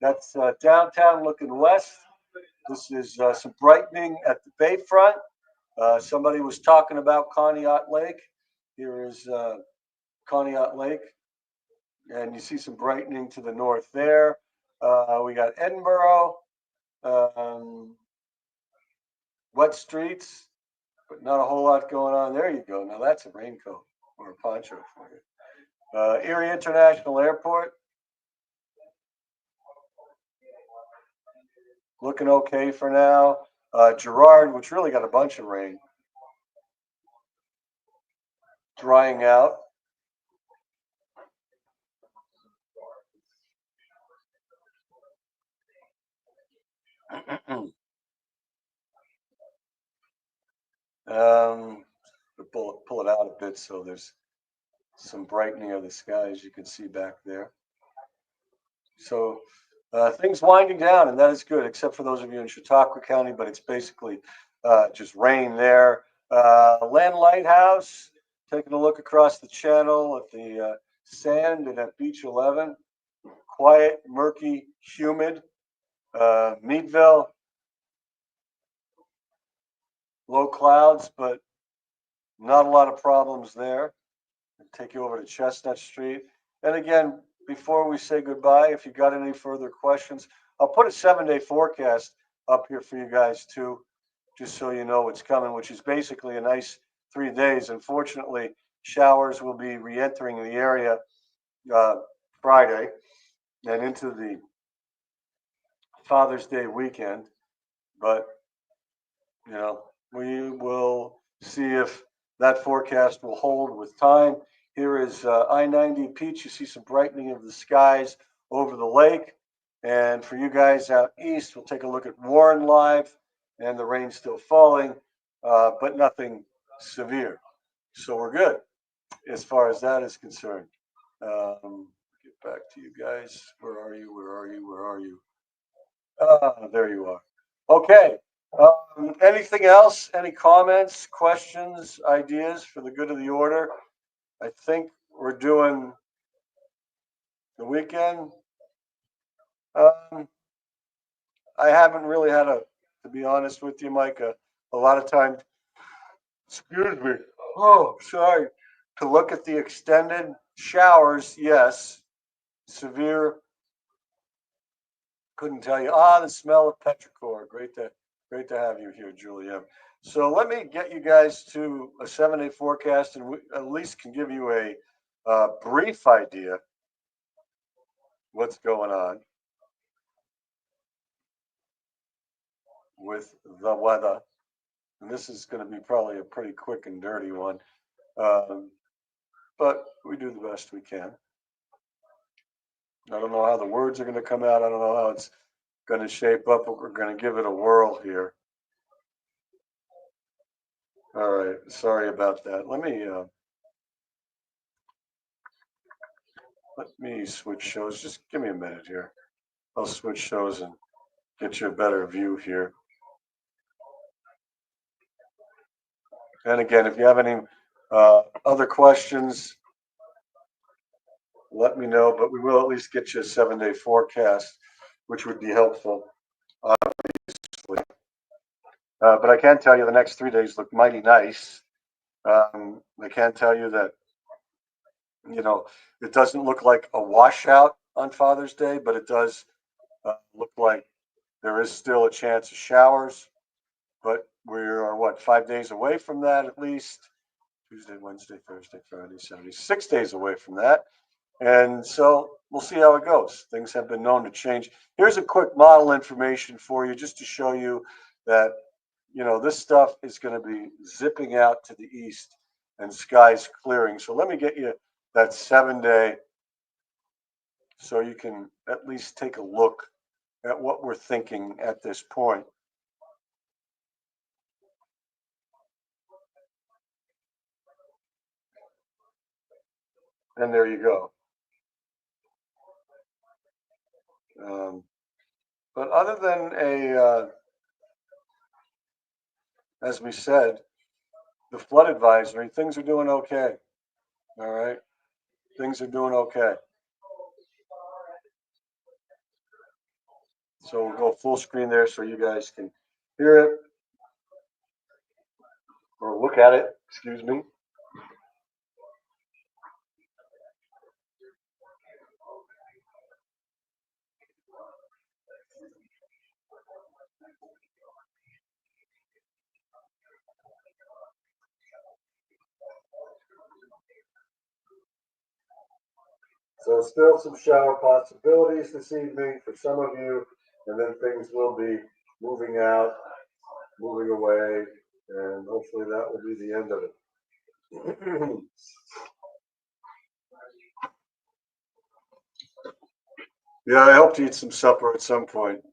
Speaker 1: that's downtown looking west. This is some brightening at the bayfront. Somebody was talking about Conneaut Lake. Here is Conneaut Lake, and you see some brightening to the north there. We got Edinburgh, wet streets, but not a whole lot going on. There you go. Now that's a raincoat or a poncho for you. Erie International Airport, looking okay for now. Girard, which really got a bunch of rain, drying out. Pull it out a bit so there's some brightening of the sky, as you can see back there. So things winding down, and that is good, except for those of you in Chautauqua County, but it's basically just rain there. Land Lighthouse, taking a look across the channel at the sand and at Beach 11. Quiet, murky, humid. Meadville, low clouds, but not a lot of problems there. I'll take you over to Chestnut Street. And again, before we say goodbye, if you got any further questions, I'll put a 7-day forecast up here for you guys too, just so you know what's coming, which is basically a nice 3 days. Unfortunately, showers will be re-entering the area Friday and into the Father's Day weekend. But, we will see if that forecast will hold with time. Here is I-90 Peach. You see some brightening of the skies over the lake. And for you guys out east, we'll take a look at Warren Live, and the rain's still falling, but nothing severe. So we're good as far as that is concerned. Get back to you guys. Where are you? There you are. Okay. Anything else? Any comments, questions, ideas for the good of the order? I think we're doing the weekend. I haven't really had to be honest with you, Mike, a lot of time, excuse me. Oh, sorry. To look at the extended showers, yes. Severe. Couldn't tell you. The smell of petrichor. Great to have you here, Julia. So let me get you guys to a 7-day forecast, and we at least can give you a brief idea what's going on with the weather. And this is going to be probably a pretty quick and dirty one, but we do the best we can. I don't know how the words are going to come out. I don't know how it's going to shape up, but we're going to give it a whirl here. All right, sorry about that. Let me switch shows. Just give me a minute here. I'll switch shows and get you a better view here. And again, if you have any other questions, let me know, but we will at least get you a 7-day forecast, which would be helpful, obviously. But I can tell you the next 3 days look mighty nice. I can tell you that, it doesn't look like a washout on Father's Day, but it does look like there is still a chance of showers. But we are, 5 days away from that at least? Tuesday, Wednesday, Thursday, Friday, Saturday, 6 days away from that. And so we'll see how it goes. Things have been known to change. Here's a quick model information for you, just to show you that, this stuff is going to be zipping out to the east and skies clearing. So let me get you that 7-day so you can at least take a look at what we're thinking at this point. And there you go. But other than as we said, the flood advisory, things are doing okay. All right. Things are doing okay. So we'll go full screen there so you guys can hear it or look at it, excuse me. So still some shower possibilities this evening for some of you, and then things will be moving out, moving away, and hopefully that will be the end of it. Yeah, I hope to eat some supper at some point.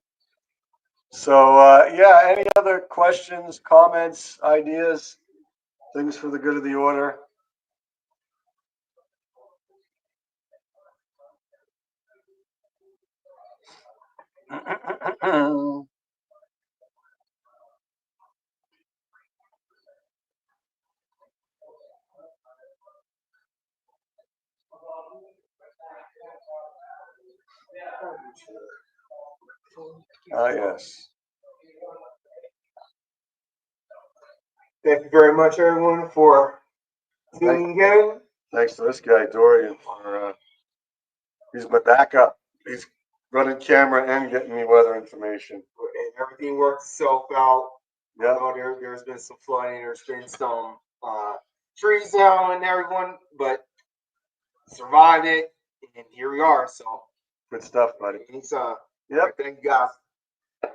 Speaker 1: So, yeah, any other questions, comments, ideas, things for the good of the order? Yes.
Speaker 5: Thank you very much, everyone, for tuning in.
Speaker 1: Thanks to this guy, Dorian, for he's my backup. He's running camera and getting me weather information.
Speaker 5: And everything worked itself out.
Speaker 1: Yeah.
Speaker 5: I know there's been some flooding, there's been some trees down and everyone, but survived it, and here we are. So
Speaker 1: Good stuff, buddy.
Speaker 5: it's
Speaker 1: Yep.
Speaker 5: thank you guys.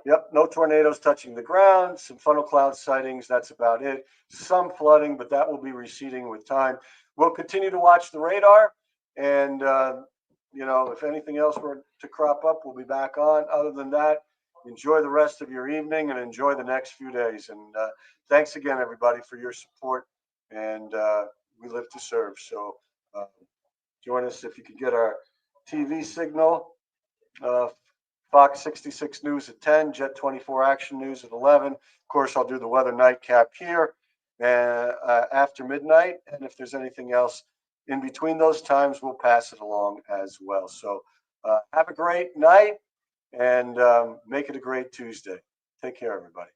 Speaker 1: Yep, no tornadoes touching the ground, some funnel cloud sightings, that's about it. Some flooding, but that will be receding with time. We'll continue to watch the radar, and, if anything else were to crop up, we'll be back on. Other than that, enjoy the rest of your evening and enjoy the next few days. And thanks again, everybody, for your support, and we live to serve. So join us if you could get our TV signal. Fox 66 News at 10, Jet 24 Action News at 11. Of course, I'll do the weather nightcap here after midnight. And if there's anything else in between those times, we'll pass it along as well. So have a great night and make it a great Tuesday. Take care, everybody.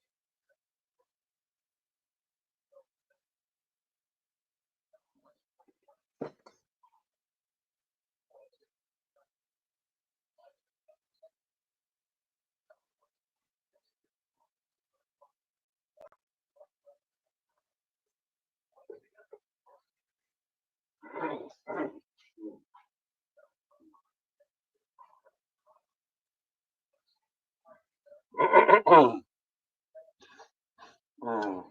Speaker 1: Mm.